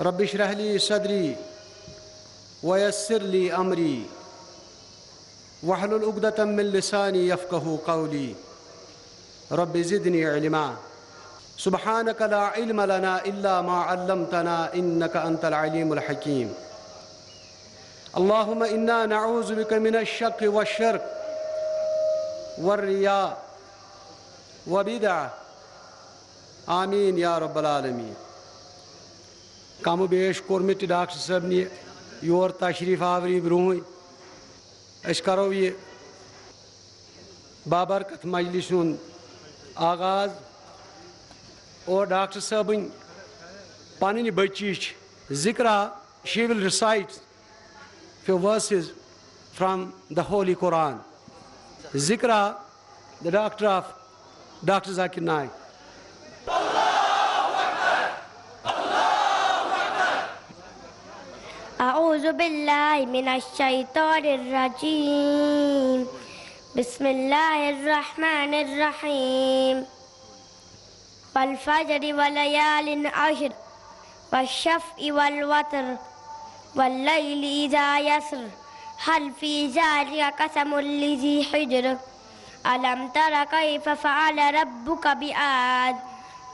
رب اشرح لي صدري ويسر لي أمري واحلل عقدة من لساني يفقهوا قولي رب زدني علما سبحانك لا علم لنا إلا ما علمتنا إنك أنت العليم الحكيم اللهم إنا نعوذ بك من الشك والشرك والرياء وبدعة آمین یا رب العالمین کم و بیش کورمت ڈاکٹر صاحب نے یور تشریف آوری برونہ اس کرو یہ بابرکت مجلس آغاز اور ڈاکٹر صاحب پنہ بچی ذکرہ she will recite few verses from the Holy Quran. Zikra, the doctor of Dr. Zakir Naik. أعوذ بالله من الشيطان الرجيم بسم الله الرحمن الرحيم والفجر وليال عشر والشفع والوتر والليل إذا يسر هل في ذلك قسم لذي حجر ألم تر كيف فعل ربك بعاد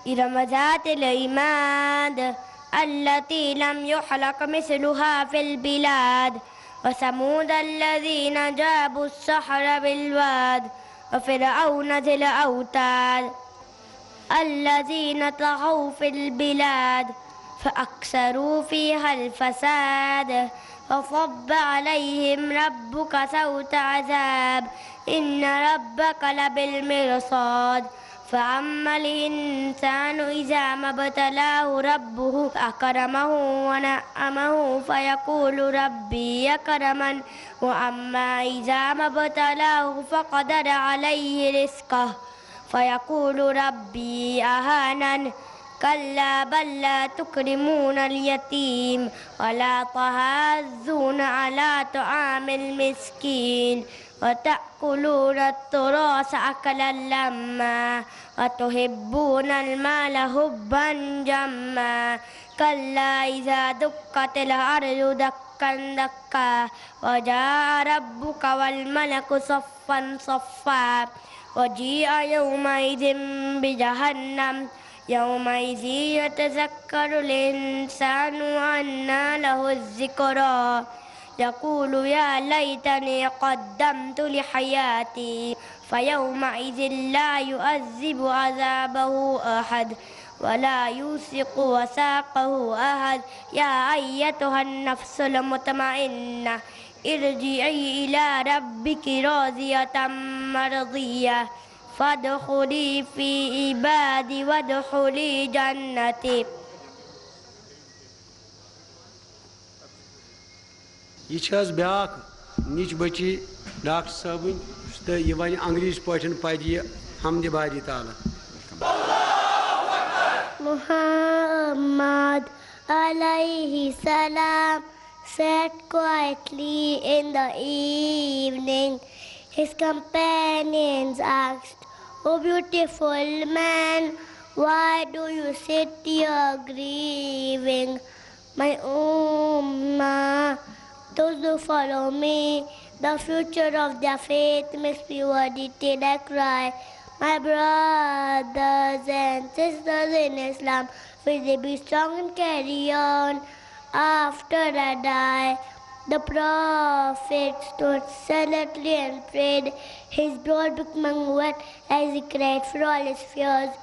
إرم ذات العماد التي لم يخلق مثلها في البلاد وثمود الذين جابوا الصخر بالواد وفرعون ذي الأوتاد الذين طغوا في البلاد فأكثروا فيها الفساد فصب عليهم ربك سوط عذاب إن ربك لبالمرصاد فأما الإنسان إذا ما ابتلاه ربه أكرمه ونعمه فيقول ربي أكرمن وأما إذا ما ابتلاه فقدر عليه رزقه فيقول ربي أهانن كلا بل لا تكرمون اليتيم ولا تحاضون على طعام المسكين وتأكلون التراث أكلا لما وتحبون المال حبا جما كلا إذا دكت الأرض دكا دكا وجاء ربك والملك صفا صفا وجيء يومئذ بجهنم يومئذ يتذكر الإنسان وأنى له الذكرى يقول يا ليتني قدمت لحياتي فيومئذ لا يعذب عذابه أحد ولا يوثق وثاقه أحد يا أيتها النفس المطمئنة ارجعي إلى ربك راضية مرضية فادخلي في عبادي وادخلي جنتي. یہ بیاکھ نچ بچی ڈاکٹر صٲبٕنۍ تہٕ یہِ وَنہِ انگریزی پٲٹھۍ پَرِ حمدِ باری تعالیٰ. Muhammad alayhi salam sat quietly in the evening. His companions asked, "O beautiful man, why do you sit here grieving? My ummah, those who follow me, the future of their faith must be worthy till I cry. My brothers and sisters in Islam, will they be strong and carry on after I die?" The Prophet stood silently and prayed. His brow becoming wet as he cried for all his fears.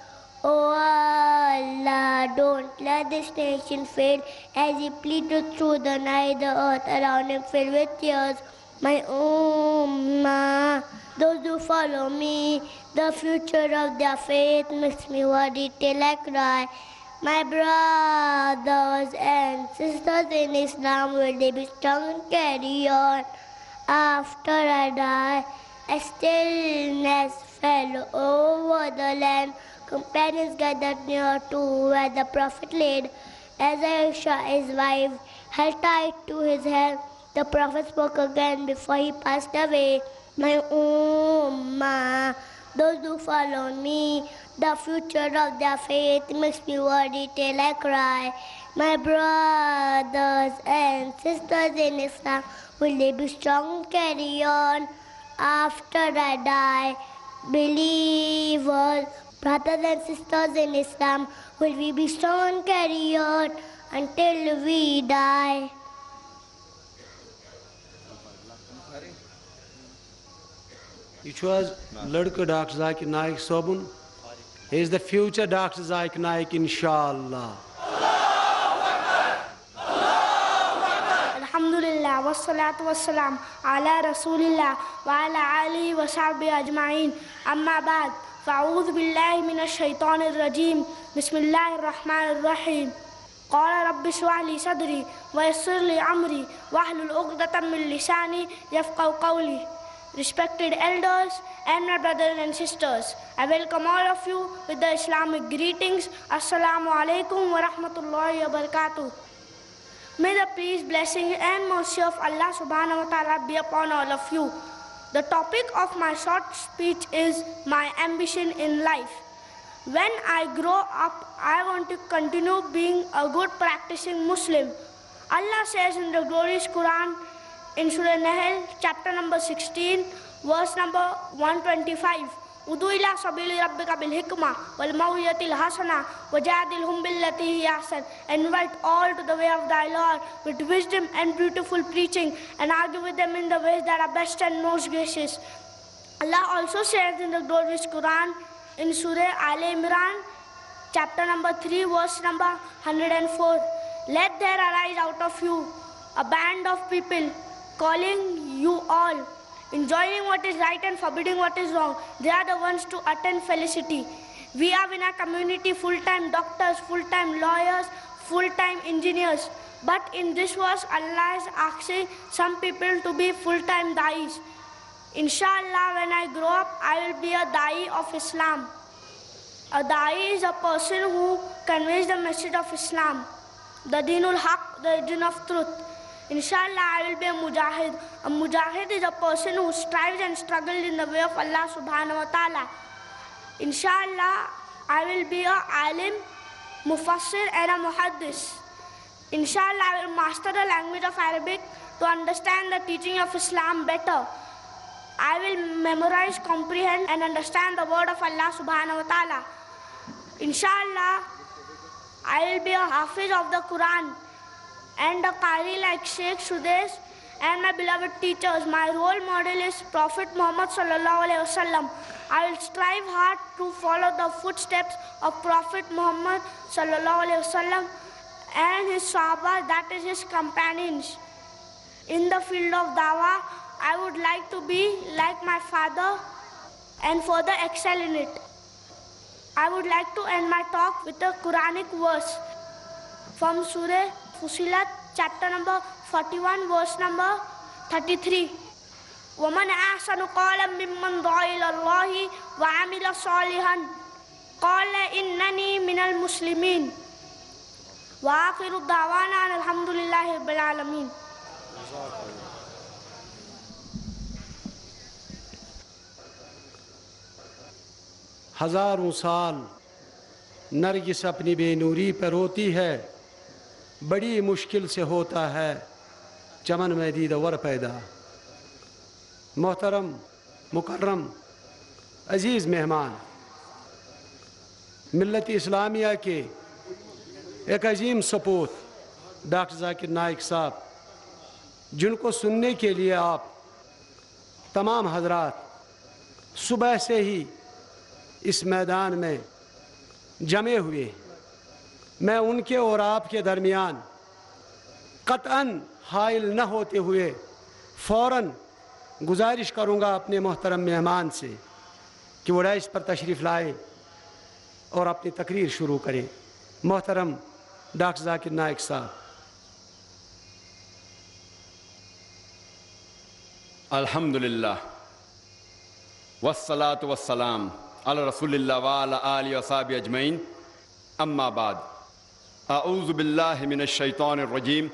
"Oh Allah, don't let this nation fail," as he pleaded through the night, the earth around him filled with tears. "My ummah, those who follow me, the future of their faith makes me worry till I cry. My brothers and sisters in Islam, will they be strong and carry on after I die?" A stillness fell over the land. Companions gathered near to where the Prophet laid. As Aisha, his wife, held tight to his hair, the Prophet spoke again before he passed away. "My ummah, those who follow me, the future of their faith makes me worry till I cry. My brothers and sisters in Islam, will they be strong and carry on after I die? Believers, brothers and sisters in Islam, will we be strong and carry on until we die? یہ چھو حظ لڑکہ doctor Zakir Naik صوبن. He is the future Dr. Zakir Naik, inshallah. Alhamdulillah, wassalatu wassalam ala rasulillah wa ala alihi wa sahbihi ajma'in. Amma ba'd, fa'udhu billahi minash shaitanir rajim. Bismillahir rahmanir rahim. قال رب اشرح لي صدري ويسر لي أمري واحلل عقدة من لساني يفقهوا قولي. Respected elders and my brothers and sisters, I welcome all of you with the Islamic greetings. Assalamu alaikum wa rahmatullahi wa barakatuh. May the peace, blessing and mercy of Allah subhanahu wa ta'ala be upon all of you. The topic of my short speech is my ambition in life. When I grow up, I want to continue being a good practicing Muslim. Allah says in the glorious Quran, in Surah Nahl, chapter number 16, verse number 125, Udu ila sabili rabbika bil hikmah wal maw'izatil hasana wajadilhum billati hiya ahsan. Invite all to the way of thy Lord with wisdom and beautiful preaching, and argue with them in the ways that are best and most gracious. Allah also says in the glorious Quran, in Surah Al-Imran, chapter number 3, verse number 104, let there arise out of you a band of people calling you all, enjoining what is right and forbidding what is wrong. They are the ones to attain felicity. We have in our community full-time doctors, full-time lawyers, full-time engineers. But in this verse, Allah is asking some people to be full-time da'is. Inshallah, when I grow up, I will be a da'i of Islam. A da'i is a person who conveys the message of Islam, the Deenul Haq, the religion of truth. Inshallah, I will be a mujahid. A mujahid is a person who strives and struggles in the way of Allah subhanahu wa ta'ala. Inshallah, I will be a alim, mufassir and a muhaddis. Inshallah, I will master the language of Arabic to understand the teaching of Islam better. I will memorize, comprehend and understand the word of Allah subhanahu wa ta'ala. Inshallah, I will be a hafiz of the Quran and a qari like Sheikh Sudesh and my beloved teachers. My role model is Prophet Muhammad sallallahu alaihi wasallam. I will strive hard to follow the footsteps of Prophet Muhammad sallallahu alaihi wasallam and his sahaba, that is his companions. In the field of dawah, I would like to be like my father and further excel in it. I would like to end my talk with a Quranic verse from Surah Fusilat, chapter number 41, verse number 33. وَمَنْ أَحْسَنُ قَالًا مِّمَّنْ دَعَا إِلَى اللَّهِ وَعَمِلَ صَالِحًا قَالَ إِنَّنِي مِنَ الْمُسْلِمِينَ وَآخِرُ دَعْوَانَا أَنِ الْحَمْدُ لِلَّهِ رَبِّ الْعَالَمِينَ. ہزاروں سال نرگس اپنی بے نوری پر روتی ہے، بڑی مشکل سے ہوتا ہے چمن میں دید ور پیدا. محترم مکرم عزیز مہمان، ملت اسلامیہ کے ایک عظیم سپوت ڈاکٹر ذاکر نائک صاحب، جن کو سننے کے لیے آپ تمام حضرات صبح سے ہی اس میدان میں جمے ہوئے، میں ان کے اور آپ کے درمیان قطعاً حائل نہ ہوتے ہوئے فوراً گزارش کروں گا اپنے محترم مہمان سے کہ وہ ڈائس پر تشریف لائے اور اپنی تقریر شروع کریں. محترم ڈاکٹر ذاکر نائک صاحب. الحمدللہ والصلاة والسلام علی رسول اللہ وعلی آلہ وصحبہ اجمعین. اما بعد، اعوذ باللہ من الشیطان الرجیم.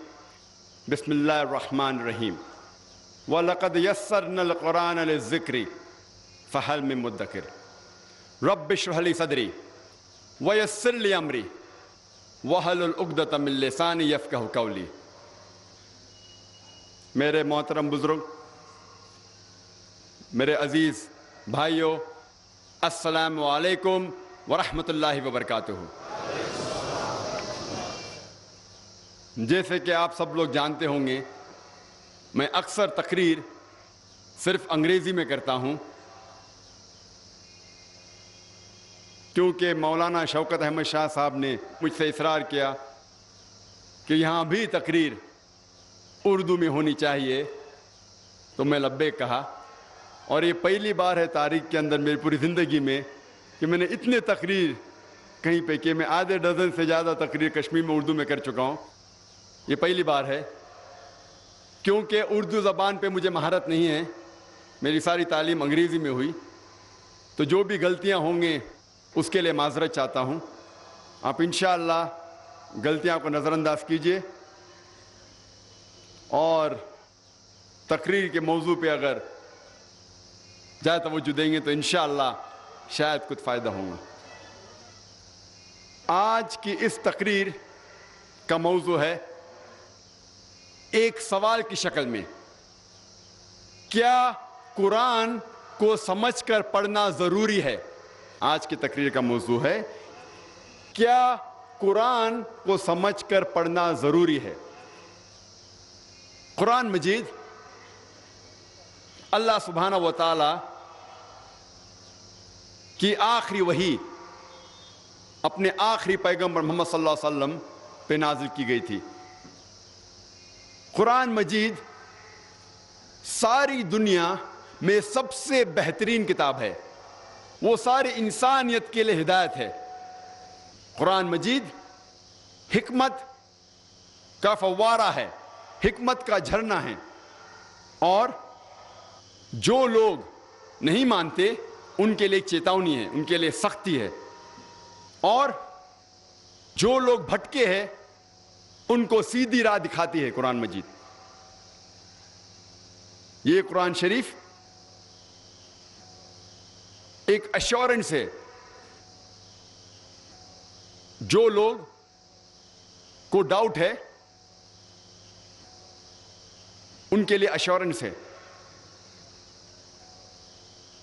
بسم اللہ الرحمن الرحیم. وَلَقَدْ يَسَّرْنَا الْقُرْآنَ لِلذِّكْرِ فَهَلْ مِن مُدَّكِرٍ رَبِّ اشْرَحْ لِي صَدْرِي وَيَسِّرْ لِي أَمْرِي وَحْلُلْ عُقْدَةً مِّن لِّسَانِي يَفْقَهُوا قَوْلِي۔ میرے محترم بزرگ، میرے عزیز بھائیوں، السلام علیکم ورحمۃ اللہ وبرکاتہ۔ جیسے کہ آپ سب لوگ جانتے ہوں گے، میں اکثر تقریر صرف انگریزی میں کرتا ہوں، کیونکہ مولانا شوکت احمد شاہ صاحب نے مجھ سے اصرار کیا کہ یہاں بھی تقریر اردو میں ہونی چاہیے، تو میں لبیک کہا۔ اور یہ پہلی بار ہے تاریخ کے اندر میری پوری زندگی میں کہ میں نے اتنے تقریر کہیں پہ کہ میں آدھے ڈزن سے زیادہ تقریر کشمیر میں اردو میں کر چکا ہوں۔ یہ پہلی بار ہے، کیونکہ اردو زبان پہ مجھے مہارت نہیں ہے، میری ساری تعلیم انگریزی میں ہوئی، تو جو بھی غلطیاں ہوں گے اس کے لیے معذرت چاہتا ہوں۔ آپ انشاءاللہ غلطیاں کو نظر انداز کیجئے، اور تقریر کے موضوع پہ اگر زیادہ توجہ دیں گے تو انشاءاللہ شاید کچھ فائدہ ہوگا۔ آج کی اس تقریر کا موضوع ہے ایک سوال کی شکل میں، کیا قرآن کو سمجھ کر پڑھنا ضروری ہے؟ آج کی تقریر کا موضوع ہے کیا قرآن کو سمجھ کر پڑھنا ضروری ہے؟ قرآن مجید اللہ سبحانہ و تعالی کی آخری وحی اپنے آخری پیغمبر محمد صلی اللہ علیہ وسلم پہ نازل کی گئی تھی۔ قرآن مجید ساری دنیا میں سب سے بہترین کتاب ہے، وہ ساری انسانیت کے لیے ہدایت ہے۔ قرآن مجید حکمت کا فوارہ ہے، حکمت کا جھرنا ہے، اور جو لوگ نہیں مانتے ان کے لیے چیتونی ہے، ان کے لیے سختی ہے، اور جو لوگ بھٹکے ہیں ان کو سیدھی راہ دکھاتی ہے قرآن مجید۔ یہ قرآن شریف ایک ایشورنس ہے، جو لوگ کو ڈاؤٹ ہے ان کے لیے ایشورنس ہے،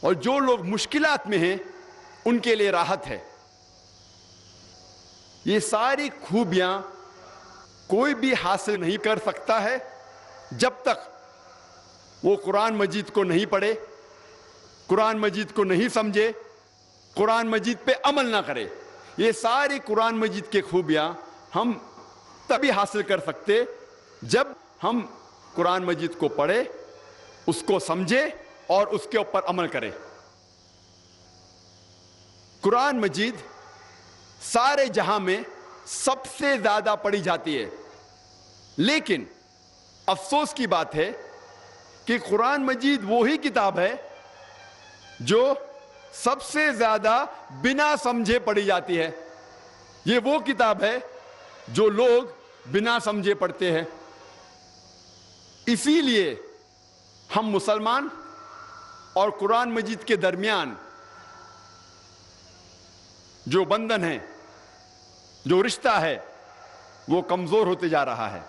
اور جو لوگ مشکلات میں ہیں ان کے لیے راحت ہے۔ یہ ساری خوبیاں کوئی بھی حاصل نہیں کر سکتا ہے جب تک وہ قرآن مجید کو نہیں پڑھے، قرآن مجید کو نہیں سمجھے، قرآن مجید پہ عمل نہ کرے۔ یہ ساری قرآن مجید کی خوبیاں ہم تبھی حاصل کر سکتے جب ہم قرآن مجید کو پڑھے، اس کو سمجھے اور اس کے اوپر عمل کرے۔ قرآن مجید سارے جہاں میں سب سے زیادہ پڑھی جاتی ہے، لیکن افسوس کی بات ہے کہ قرآن مجید وہی کتاب ہے جو سب سے زیادہ بنا سمجھے پڑھی جاتی ہے۔ یہ وہ کتاب ہے جو لوگ بنا سمجھے پڑھتے ہیں۔ اسی لیے ہم مسلمان اور قرآن مجید کے درمیان جو بندھن ہے، جو رشتہ ہے، وہ کمزور ہوتے جا رہا ہے۔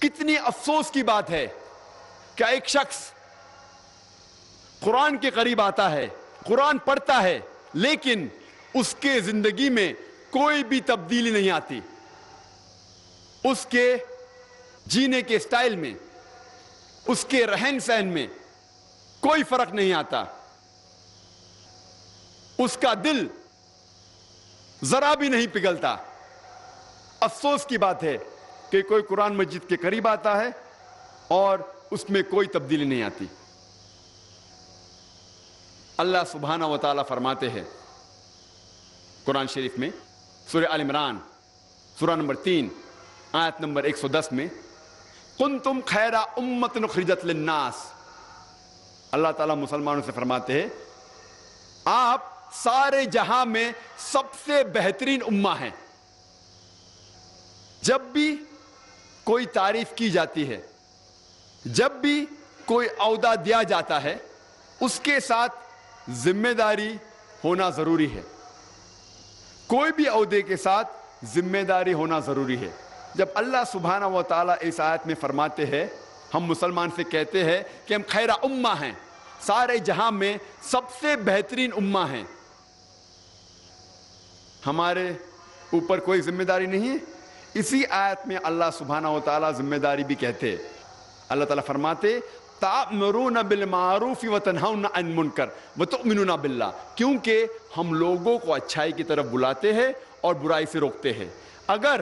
کتنی افسوس کی بات ہے کہ ایک شخص قرآن کے قریب آتا ہے، قرآن پڑھتا ہے، لیکن اس کے زندگی میں کوئی بھی تبدیلی نہیں آتی، اس کے جینے کے سٹائل میں، اس کے رہن سہن میں کوئی فرق نہیں آتا، اس کا دل ذرا بھی نہیں پگھلتا۔ افسوس کی بات ہے کہ کوئی قرآن مجید کے قریب آتا ہے اور اس میں کوئی تبدیلی نہیں آتی۔ اللہ سبحانہ و تعالیٰ فرماتے ہیں قرآن شریف میں، سورہ آل عمران سورہ نمبر 3 آیت نمبر 110 میں، کنتم خیر امۃ اخرجت للناس۔ اللہ تعالیٰ مسلمانوں سے فرماتے ہیں آپ سارے جہاں میں سب سے بہترین امہ ہیں۔ جب بھی کوئی تعریف کی جاتی ہے، جب بھی کوئی عہدہ دیا جاتا ہے، اس کے ساتھ ذمہ داری ہونا ضروری ہے۔ کوئی بھی عہدے کے ساتھ ذمہ داری ہونا ضروری ہے. جب اللہ سبحانہ و تعالیٰ اس آیت میں فرماتے ہیں, ہم مسلمان سے کہتے ہیں کہ ہم خیر امہ ہیں, سارے جہاں میں سب سے بہترین امہ ہیں, ہمارے اوپر کوئی ذمہ داری نہیں ہے. اسی آیت میں اللہ سبحانہ و تعالیٰ ذمہ داری بھی کہتے. اللہ تعالیٰ فرماتے تأمرون بالمعروف وتنہون عن المنکر وتؤمنون باللہ, کیونکہ ہم لوگوں کو اچھائی کی طرف بلاتے ہیں اور برائی سے روکتے ہیں. اگر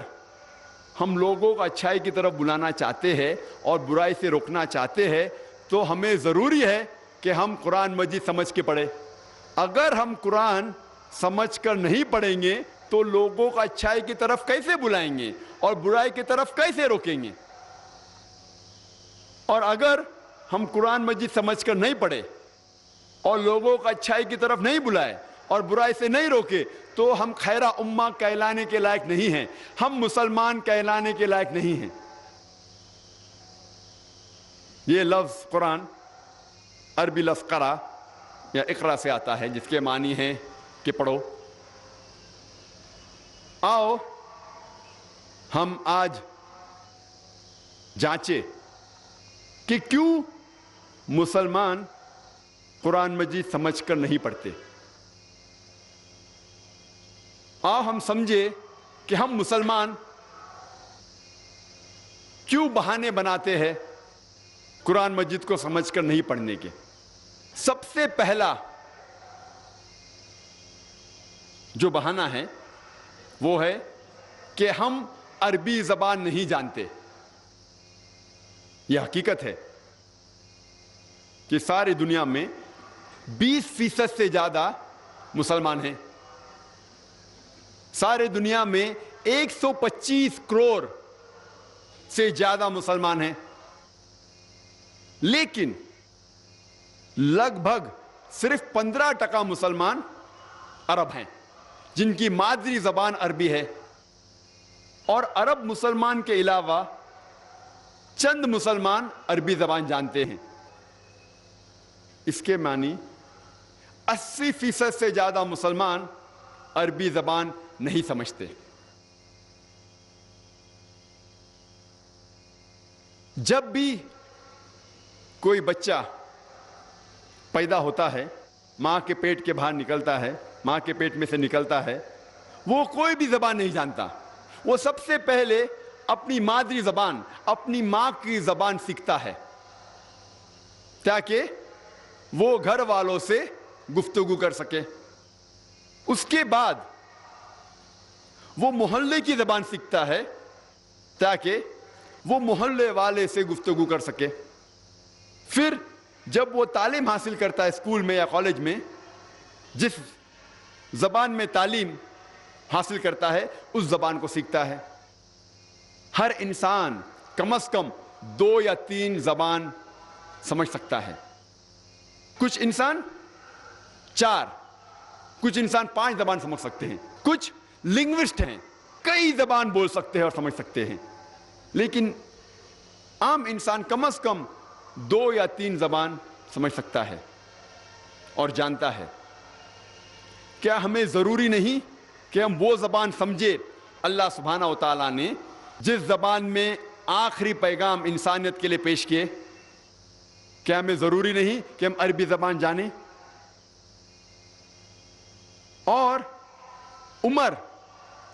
ہم لوگوں کو اچھائی کی طرف بلانا چاہتے ہیں اور برائی سے روکنا چاہتے ہیں تو ہمیں ضروری ہے کہ ہم قرآن مجید سمجھ کے پڑھیں. اگر ہم قرآن سمجھ کر نہیں پڑھیں گے تو لوگوں کو اچھائی کی طرف کیسے بلائیں گے اور برائی کی طرف کیسے روکیں گے؟ اور اگر ہم قرآن مجید سمجھ کر نہیں پڑھے اور لوگوں کو اچھائی کی طرف نہیں بلائے اور برائی سے نہیں روکے تو ہم خیرہ امہ کہلانے کے لائق نہیں ہیں, ہم مسلمان کہلانے کے لائق نہیں ہیں. یہ لفظ قرآن عربی لفظ قرأ یا اقرا سے آتا ہے, جس کے معنی ہے کہ پڑھو. آؤ ہم آج جانچے کہ کیوں مسلمان قرآن مجید سمجھ کر نہیں پڑھتے. آؤ ہم سمجھے کہ ہم مسلمان کیوں بہانے بناتے ہیں قرآن مجید کو سمجھ کر نہیں پڑھنے کے. سب سے پہلا جو بہانہ ہے وہ ہے کہ ہم عربی زبان نہیں جانتے. یہ حقیقت ہے کہ ساری دنیا میں 20% سے زیادہ مسلمان ہیں. سارے دنیا میں 125 کروڑ سے زیادہ مسلمان ہیں, لیکن لگ بھگ صرف 15% مسلمان عرب ہیں جن کی مادری زبان عربی ہے. اور عرب مسلمان کے علاوہ چند مسلمان عربی زبان جانتے ہیں. اس کے معنی 80% سے زیادہ مسلمان عربی زبان نہیں سمجھتے. جب بھی کوئی بچہ پیدا ہوتا ہے, ماں کے پیٹ کے باہر نکلتا ہے, ماں کے پیٹ میں سے نکلتا ہے, وہ کوئی بھی زبان نہیں جانتا. وہ سب سے پہلے اپنی مادری زبان, اپنی ماں کی زبان سیکھتا ہے تاکہ وہ گھر والوں سے گفتگو کر سکے. اس کے بعد وہ محلے کی زبان سیکھتا ہے تاکہ وہ محلے والے سے گفتگو کر سکے. پھر جب وہ تعلیم حاصل کرتا ہے اسکول میں یا کالج میں, جس زبان میں تعلیم حاصل کرتا ہے اس زبان کو سیکھتا ہے. ہر انسان کم از کم 2 یا 3 زبان سمجھ سکتا ہے. کچھ انسان 4, کچھ انسان 5 زبان سمجھ سکتے ہیں. کچھ لنگوسٹ ہیں, کئی زبان بول سکتے ہیں اور سمجھ سکتے ہیں, لیکن عام انسان کم از کم 2 یا 3 زبان سمجھ سکتا ہے اور جانتا ہے. کیا ہمیں ضروری نہیں کہ ہم وہ زبان سمجھے اللہ سبحانہ و تعالیٰ نے جس زبان میں آخری پیغام انسانیت کے لیے پیش کیے؟ کیا ہمیں ضروری نہیں کہ ہم عربی زبان جانیں؟ اور عمر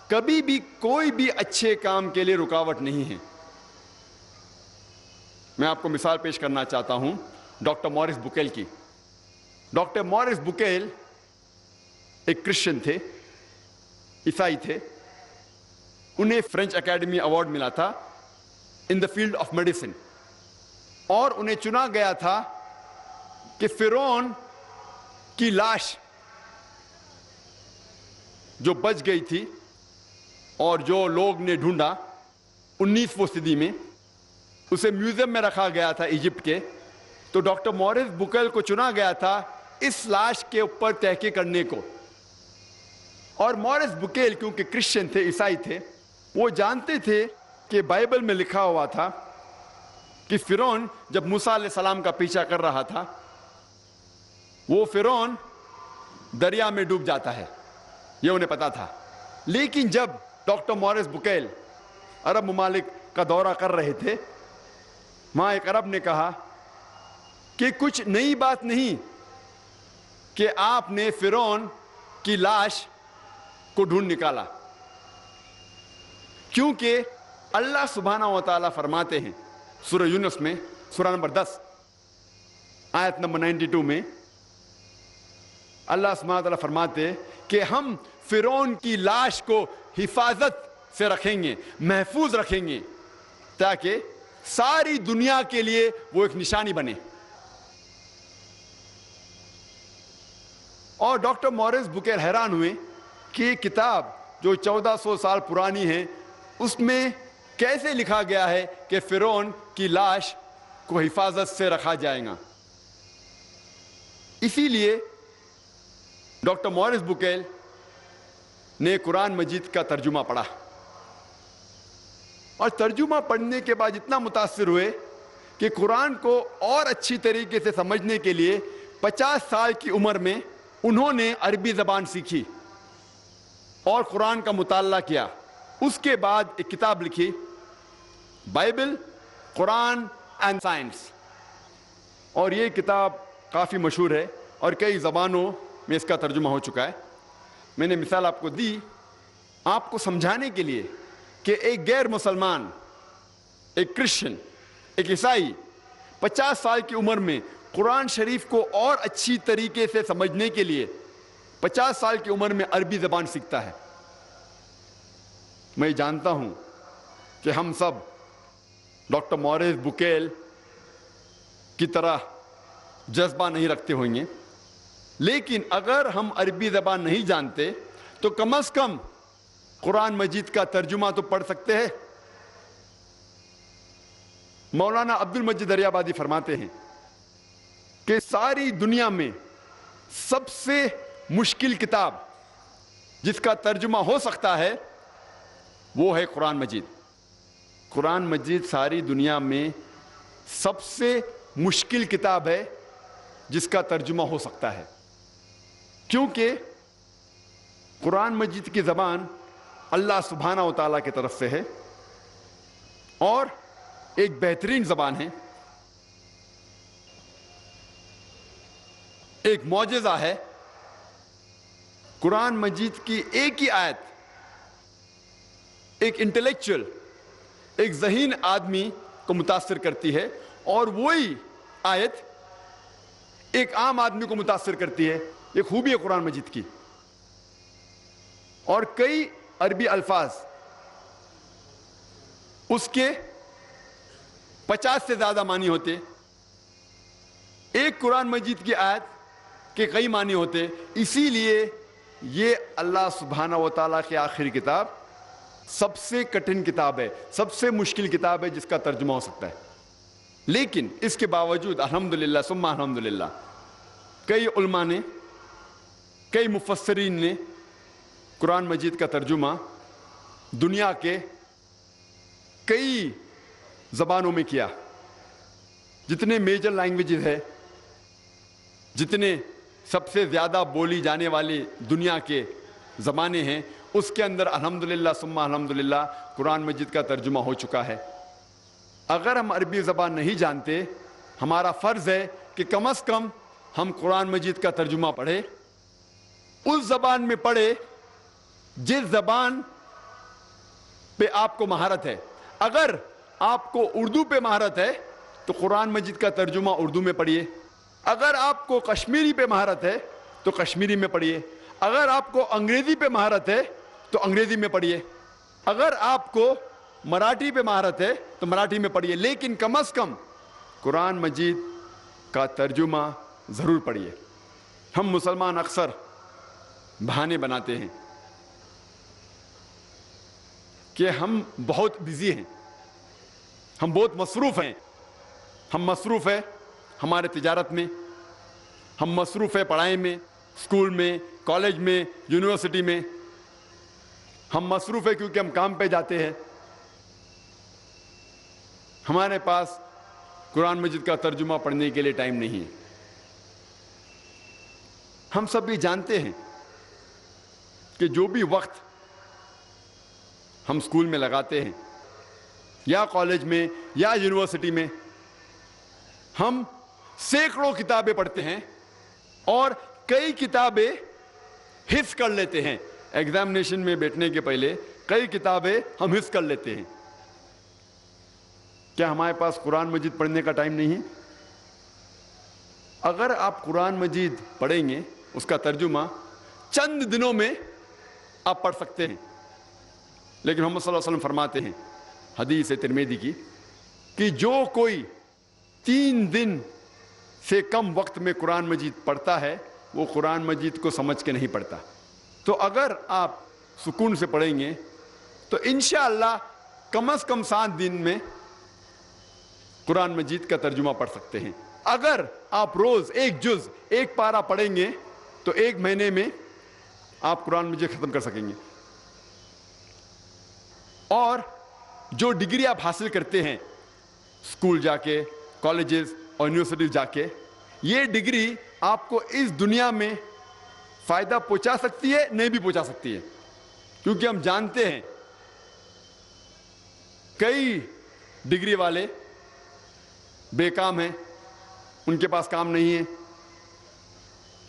کبھی بھی کوئی بھی اچھے کام کے لیے رکاوٹ نہیں ہے. میں آپ کو مثال پیش کرنا چاہتا ہوں ڈاکٹر موریس بکیل کی. ڈاکٹر موریس بکیل ایک کرسچن تھے, عیسائی تھے. انہیں فرینچ اکیڈمی ایوارڈ ملا تھا ان دا فیلڈ آف میڈیسن, اور انہیں چنا گیا تھا کہ فرعون کی لاش جو بچ گئی تھی اور جو لوگ نے ڈھونڈا 19ویں صدی میں, اسے میوزیم میں رکھا گیا تھا ایجپٹ کے. تو ڈاکٹر موریس بکیل کو چنا گیا تھا اس لاش کے اوپر تحقیق کرنے کو. اور موریس بکیل کیونکہ کرسچن تھے, عیسائی تھے, وہ جانتے تھے کہ بائبل میں لکھا ہوا تھا کہ فرعون جب موسیٰ علیہ السلام کا پیچھا کر رہا تھا, وہ فرعون دریا میں ڈوب جاتا ہے. یہ انہیں پتا تھا. لیکن جب ڈاکٹر مورس بکیل عرب ممالک کا دورہ کر رہے تھے، وہاں ایک عرب نے کہا کہ کچھ نئی بات نہیں کہ آپ نے فرعون کی لاش کو ڈھونڈ نکالا، کیونکہ اللہ سبحانہ و تعالیٰ فرماتے ہیں سورہ یونس میں، سورہ نمبر 10 آیت نمبر 92 میں، اللہ سبحانہ و تعالیٰ فرماتے کہ ہم فرعون کی لاش کو حفاظت سے رکھیں گے، محفوظ رکھیں گے، تاکہ ساری دنیا کے لیے وہ ایک نشانی بنے۔ اور ڈاکٹر مورس بکیل حیران ہوئے کہ یہ کتاب جو 1400 سال پرانی ہے، اس میں کیسے لکھا گیا ہے کہ فرعون کی لاش کو حفاظت سے رکھا جائے گا۔ اسی لیے ڈاکٹر مورس بکیل نے قرآن مجید کا ترجمہ پڑھا، اور ترجمہ پڑھنے کے بعد اتنا متاثر ہوئے کہ قرآن کو اور اچھی طریقے سے سمجھنے کے لیے 50 سال کی عمر میں انہوں نے عربی زبان سیکھی اور قرآن کا مطالعہ کیا۔ اس کے بعد ایک کتاب لکھی، بائبل، قرآن اینڈ سائنس، اور یہ کتاب کافی مشہور ہے اور کئی زبانوں میں اس کا ترجمہ ہو چکا ہے۔ میں نے مثال آپ کو دی آپ کو سمجھانے کے لیے کہ ایک غیر مسلمان، ایک کرسچن، ایک عیسائی 50 سال کی عمر میں قرآن شریف کو اور اچھی طریقے سے سمجھنے کے لیے 50 سال کی عمر میں عربی زبان سیکھتا ہے۔ میں جانتا ہوں کہ ہم سب ڈاکٹر مورس بکیل کی طرح جذبہ نہیں رکھتے ہوں گے، لیکن اگر ہم عربی زبان نہیں جانتے تو کم از کم قرآن مجید کا ترجمہ تو پڑھ سکتے ہیں۔ مولانا عبد المجید دریابادی فرماتے ہیں کہ ساری دنیا میں سب سے مشکل کتاب جس کا ترجمہ ہو سکتا ہے وہ ہے قرآن مجید۔ قرآن مجید ساری دنیا میں سب سے مشکل کتاب ہے جس کا ترجمہ ہو سکتا ہے، کیونکہ قرآن مجید کی زبان اللہ سبحانہ و تعالیٰ کی طرف سے ہے اور ایک بہترین زبان ہے، ایک معجزہ ہے۔ قرآن مجید کی ایک ہی آیت ایک انٹلیکچوئل، ایک ذہین آدمی کو متاثر کرتی ہے، اور وہی آیت ایک عام آدمی کو متاثر کرتی ہے۔ یہ خوبی ہے قرآن مجید کی۔ اور کئی عربی الفاظ اس کے 50 سے زیادہ معنی ہوتے، ایک قرآن مجید کی آیت کے کئی معنی ہوتے۔ اسی لیے یہ اللہ سبحانہ و تعالیٰ کی آخری کتاب سب سے کٹھن کتاب ہے، سب سے مشکل کتاب ہے جس کا ترجمہ ہو سکتا ہے۔ لیکن اس کے باوجود الحمدللہ ثم الحمدللہ کئی علماء نے، کئی مفسرین نے قرآن مجید کا ترجمہ دنیا کے کئی زبانوں میں کیا۔ جتنے میجر لینگویجز ہے، جتنے سب سے زیادہ بولی جانے والی دنیا کے زبانیں ہیں، اس کے اندر الحمدللہ ثم الحمدللہ قرآن مجید کا ترجمہ ہو چکا ہے۔ اگر ہم عربی زبان نہیں جانتے، ہمارا فرض ہے کہ کم از کم ہم قرآن مجید کا ترجمہ پڑھیں، اس زبان میں پڑھیں جس زبان پہ آپ کو مہارت ہے۔ اگر آپ کو اردو پہ مہارت ہے تو قرآن مجید کا ترجمہ اردو میں پڑھیے، اگر آپ کو کشمیری پہ مہارت ہے تو کشمیری میں پڑھیے، اگر آپ کو انگریزی پہ مہارت ہے تو انگریزی میں پڑھیے، اگر آپ کو مراٹھی پہ مہارت ہے تو مراٹھی میں پڑھیے، لیکن کم از کم قرآن مجید کا ترجمہ ضرور پڑھیے۔ ہم مسلمان اکثر بہانے بناتے ہیں کہ ہم بہت بزی ہیں، ہم بہت مصروف ہیں۔ ہم مصروف ہیں ہمارے تجارت میں، ہم مصروف ہیں پڑھائی میں، اسکول میں، کالج میں، یونیورسٹی میں، ہم مصروف ہیں کیونکہ ہم کام پہ جاتے ہیں۔ ہمارے پاس قرآن مجید کا ترجمہ پڑھنے کے لیے ٹائم نہیں ہے۔ ہم سب بھی جانتے ہیں کہ جو بھی وقت ہم اسکول میں لگاتے ہیں یا کالج میں یا یونیورسٹی میں، ہم سینکڑوں کتابیں پڑھتے ہیں اور کئی کتابیں حفظ کر لیتے ہیں. ایگزامینیشن میں بیٹھنے کے پہلے کئی کتابیں ہم حفظ کر لیتے ہیں. کیا ہمارے پاس قرآن مجید پڑھنے کا ٹائم نہیں ہے؟ اگر آپ قرآن مجید پڑھیں گے اس کا ترجمہ چند دنوں میں آپ پڑھ سکتے ہیں. لیکن محمد صلی اللہ علیہ وسلم فرماتے ہیں حدیث ترمذی کی کہ جو کوئی 3 دن سے کم وقت میں قرآن مجید پڑھتا ہے وہ قرآن مجید کو سمجھ کے نہیں پڑھتا. تو اگر آپ سکون سے پڑھیں گے تو انشاءاللہ کم از کم 7 دن میں قرآن مجید کا ترجمہ پڑھ سکتے ہیں. اگر آپ روز 1 جز 1 پارہ پڑھیں گے تو 1 مہینے میں آپ قرآن مجید ختم کر سکیں گے. اور جو ڈگری آپ حاصل کرتے ہیں اسکول جا کے، کالجز اور یونیورسٹیز جا کے، یہ ڈگری آپ کو اس دنیا میں فائدہ پہنچا سکتی ہے، نہیں بھی پہنچا سکتی ہے. کیونکہ ہم جانتے ہیں کئی ڈگری والے بے کام ہیں، ان کے پاس کام نہیں ہے.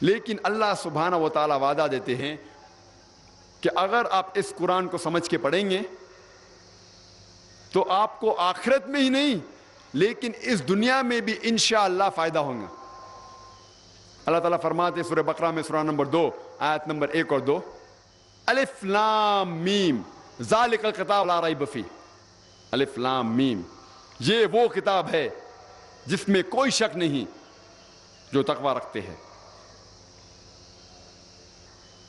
لیکن اللہ سبحانہ و تعالیٰ وعدہ دیتے ہیں کہ اگر آپ اس قرآن کو سمجھ کے پڑھیں گے تو آپ کو آخرت میں ہی نہیں لیکن اس دنیا میں بھی انشاءاللہ فائدہ ہوگا. اللہ تعالیٰ فرماتے سورہ بقرہ میں سورہ نمبر 2 آیت نمبر 1 اور 2 الف لام میم ذالک الکتاب لا ریب فیہ. الف لام میم، یہ وہ کتاب ہے جس میں کوئی شک نہیں جو تقوی رکھتے ہیں.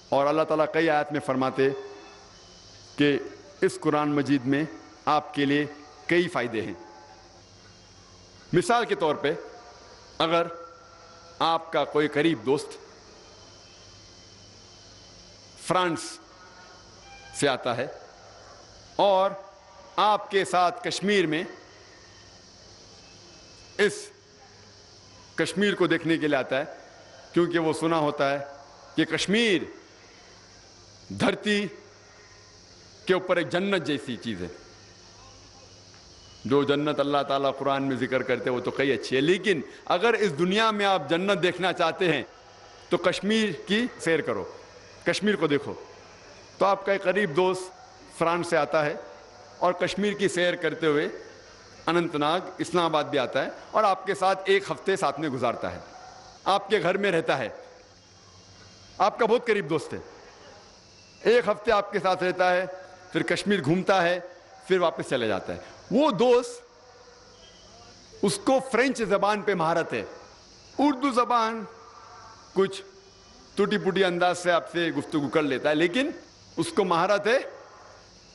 اور اللہ تعالیٰ کئی آیت میں فرماتے کہ اس قرآن مجید میں آپ کے لیے کئی فائدے ہیں. مثال کے طور پہ اگر آپ کا کوئی قریب دوست فرانس سے آتا ہے اور آپ کے ساتھ کشمیر میں اس کشمیر کو دیکھنے کے لیے آتا ہے، کیونکہ وہ سنا ہوتا ہے کہ کشمیر دھرتی کے اوپر ایک جنت جیسی چیز ہے. جو جنت اللہ تعالیٰ قرآن میں ذکر کرتے ہیں وہ تو کئی اچھی ہے، لیکن اگر اس دنیا میں آپ جنت دیکھنا چاہتے ہیں تو کشمیر کی سیر کرو، کشمیر کو دیکھو. تو آپ کا ایک قریب دوست فرانس سے آتا ہے اور کشمیر کی سیر کرتے ہوئے اننت ناگ اسلام آباد بھی آتا ہے اور آپ کے ساتھ 1 ہفتے ساتھ میں گزارتا ہے، آپ کے گھر میں رہتا ہے، آپ کا بہت قریب دوست ہے. 1 ہفتے آپ کے ساتھ رہتا ہے، پھر کشمیر گھومتا ہے، پھر واپس چلے جاتا ہے. وہ دوست اس کو فرینچ زبان پہ مہارت ہے، اردو زبان کچھ ٹوٹی پوٹی انداز سے آپ سے گفتگو کر لیتا ہے، لیکن اس کو مہارت ہے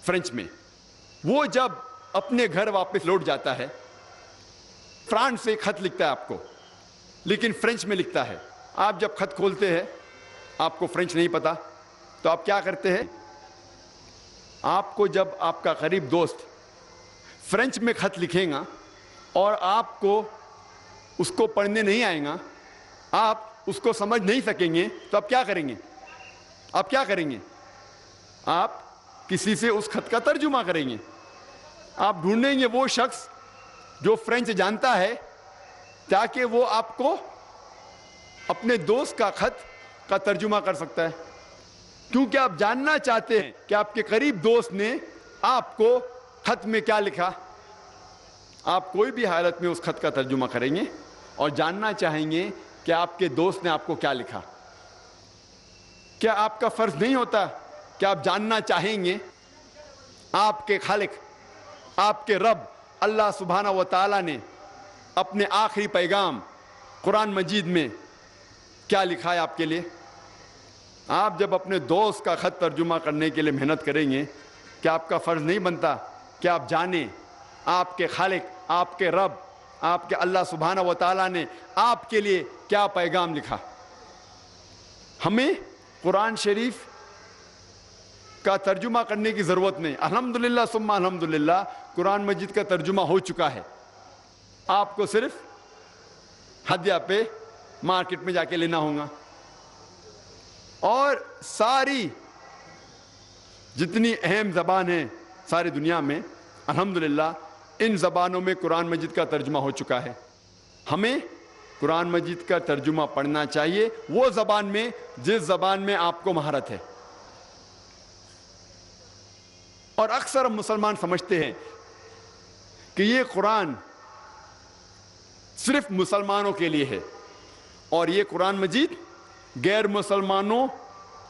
فرینچ میں. وہ جب اپنے گھر واپس لوٹ جاتا ہے فرانس سے ایک خط لکھتا ہے آپ کو، لیکن فرینچ میں لکھتا ہے. آپ جب خط کھولتے ہیں آپ کو فرینچ نہیں پتا تو آپ کیا کرتے ہیں؟ آپ کو جب آپ کا قریب دوست فرینچ میں خط لکھیں گا اور آپ کو اس کو پڑھنے نہیں آئے گا، آپ اس کو سمجھ نہیں سکیں گے، تو آپ کیا کریں گے؟ آپ کیا کریں گے؟ آپ کسی سے اس خط کا ترجمہ کریں گے. آپ ڈھونڈیں گے وہ شخص جو فرینچ جانتا ہے تاکہ وہ آپ کو اپنے دوست کا خط کا ترجمہ کر سکتا ہے. کیونکہ آپ جاننا چاہتے ہیں کہ آپ کے قریب دوست نے آپ کو خط میں کیا لکھا. آپ کوئی بھی حالت میں اس خط کا ترجمہ کریں گے اور جاننا چاہیں گے کہ آپ کے دوست نے آپ کو کیا لکھا. کیا آپ کا فرض نہیں ہوتا کہ آپ جاننا چاہیں گے آپ کے خالق، آپ کے رب اللہ سبحانہ و تعالیٰ نے اپنے آخری پیغام قرآن مجید میں کیا لکھا ہے آپ کے لیے؟ آپ جب اپنے دوست کا خط ترجمہ کرنے کے لیے محنت کریں گے، کیا آپ کا فرض نہیں بنتا کہ آپ جانیں آپ کے خالق، آپ کے رب، آپ کے اللہ سبحانہ و تعالیٰ نے آپ کے لیے کیا پیغام لکھا؟ ہمیں قرآن شریف کا ترجمہ کرنے کی ضرورت نہیں. الحمدللہ ثم الحمدللہ قرآن مجید کا ترجمہ ہو چکا ہے. آپ کو صرف ہدیہ پہ مارکیٹ میں جا کے لینا ہوگا. اور ساری جتنی اہم زبان ہیں ساری دنیا میں الحمدللہ ان زبانوں میں قرآن مجید کا ترجمہ ہو چکا ہے. ہمیں قرآن مجید کا ترجمہ پڑھنا چاہیے وہ زبان میں جس زبان میں آپ کو مہارت ہے. اور اکثر مسلمان سمجھتے ہیں کہ یہ قرآن صرف مسلمانوں کے لیے ہے اور یہ قرآن مجید غیر مسلمانوں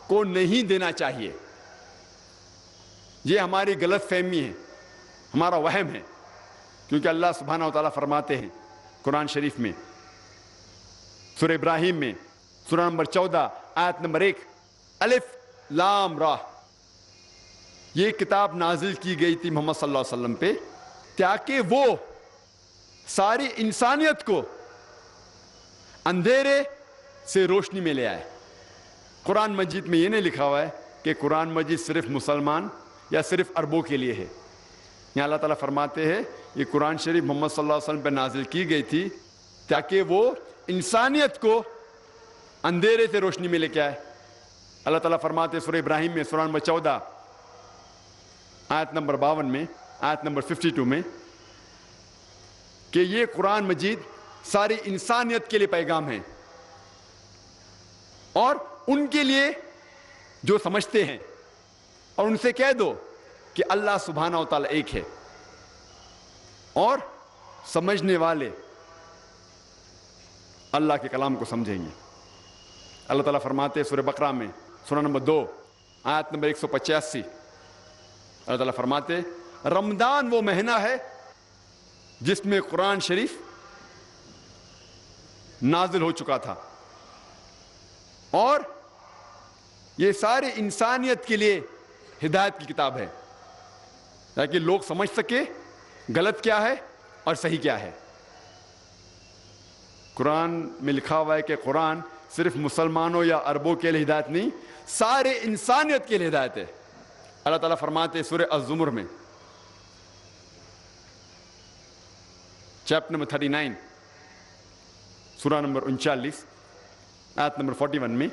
کو نہیں دینا چاہیے. یہ ہماری غلط فہمی ہے, ہمارا وہم ہے, کیونکہ اللہ سبحانہ و تعالیٰ فرماتے ہیں قرآن شریف میں سورہ ابراہیم میں سورہ نمبر 14 آیت نمبر 1 الف لام را, یہ کتاب نازل کی گئی تھی محمد صلی اللہ علیہ وسلم پہ تاکہ وہ ساری انسانیت کو اندھیرے سے روشنی میں لے آئے. قرآن مجید میں یہ نہیں لکھا ہوا ہے کہ قرآن مجید صرف مسلمان یا صرف عربوں کے لیے ہے. یہاں اللہ تعالیٰ فرماتے ہیں یہ قرآن شریف محمد صلی اللہ علیہ وسلم پہ نازل کی گئی تھی تاکہ وہ انسانیت کو اندھیرے سے روشنی میں لے کے آئے. اللہ تعالیٰ فرماتے ہیں سورہ ابراہیم میں سورہ نمبر 14 آیت نمبر 52 میں آیت نمبر 52 میں کہ یہ قرآن مجید ساری انسانیت کے لیے پیغام ہے اور ان کے لیے جو سمجھتے ہیں, اور ان سے کہہ دو کہ اللہ سبحانہ و تعالیٰ ایک ہے اور سمجھنے والے اللہ کے کلام کو سمجھیں گے. اللہ تعالیٰ فرماتے ہیں سورہ بقرہ میں سورہ نمبر 2 آیت نمبر 185 اللہ تعالیٰ فرماتے رمضان وہ مہینہ ہے جس میں قرآن شریف نازل ہو چکا تھا اور یہ ساری انسانیت کے لیے ہدایت کی کتاب ہے تاکہ لوگ سمجھ سکے غلط کیا ہے اور صحیح کیا ہے. قرآن میں لکھا ہوا ہے کہ قرآن صرف مسلمانوں یا عربوں کے لیے ہدایت نہیں, سارے انسانیت کے لیے ہدایت ہے. اللہ تعالیٰ فرماتے ہیں سورہ الزمر میں چیپٹر نمبر 39 سورہ نمبر 39 آیت نمبر 41 میں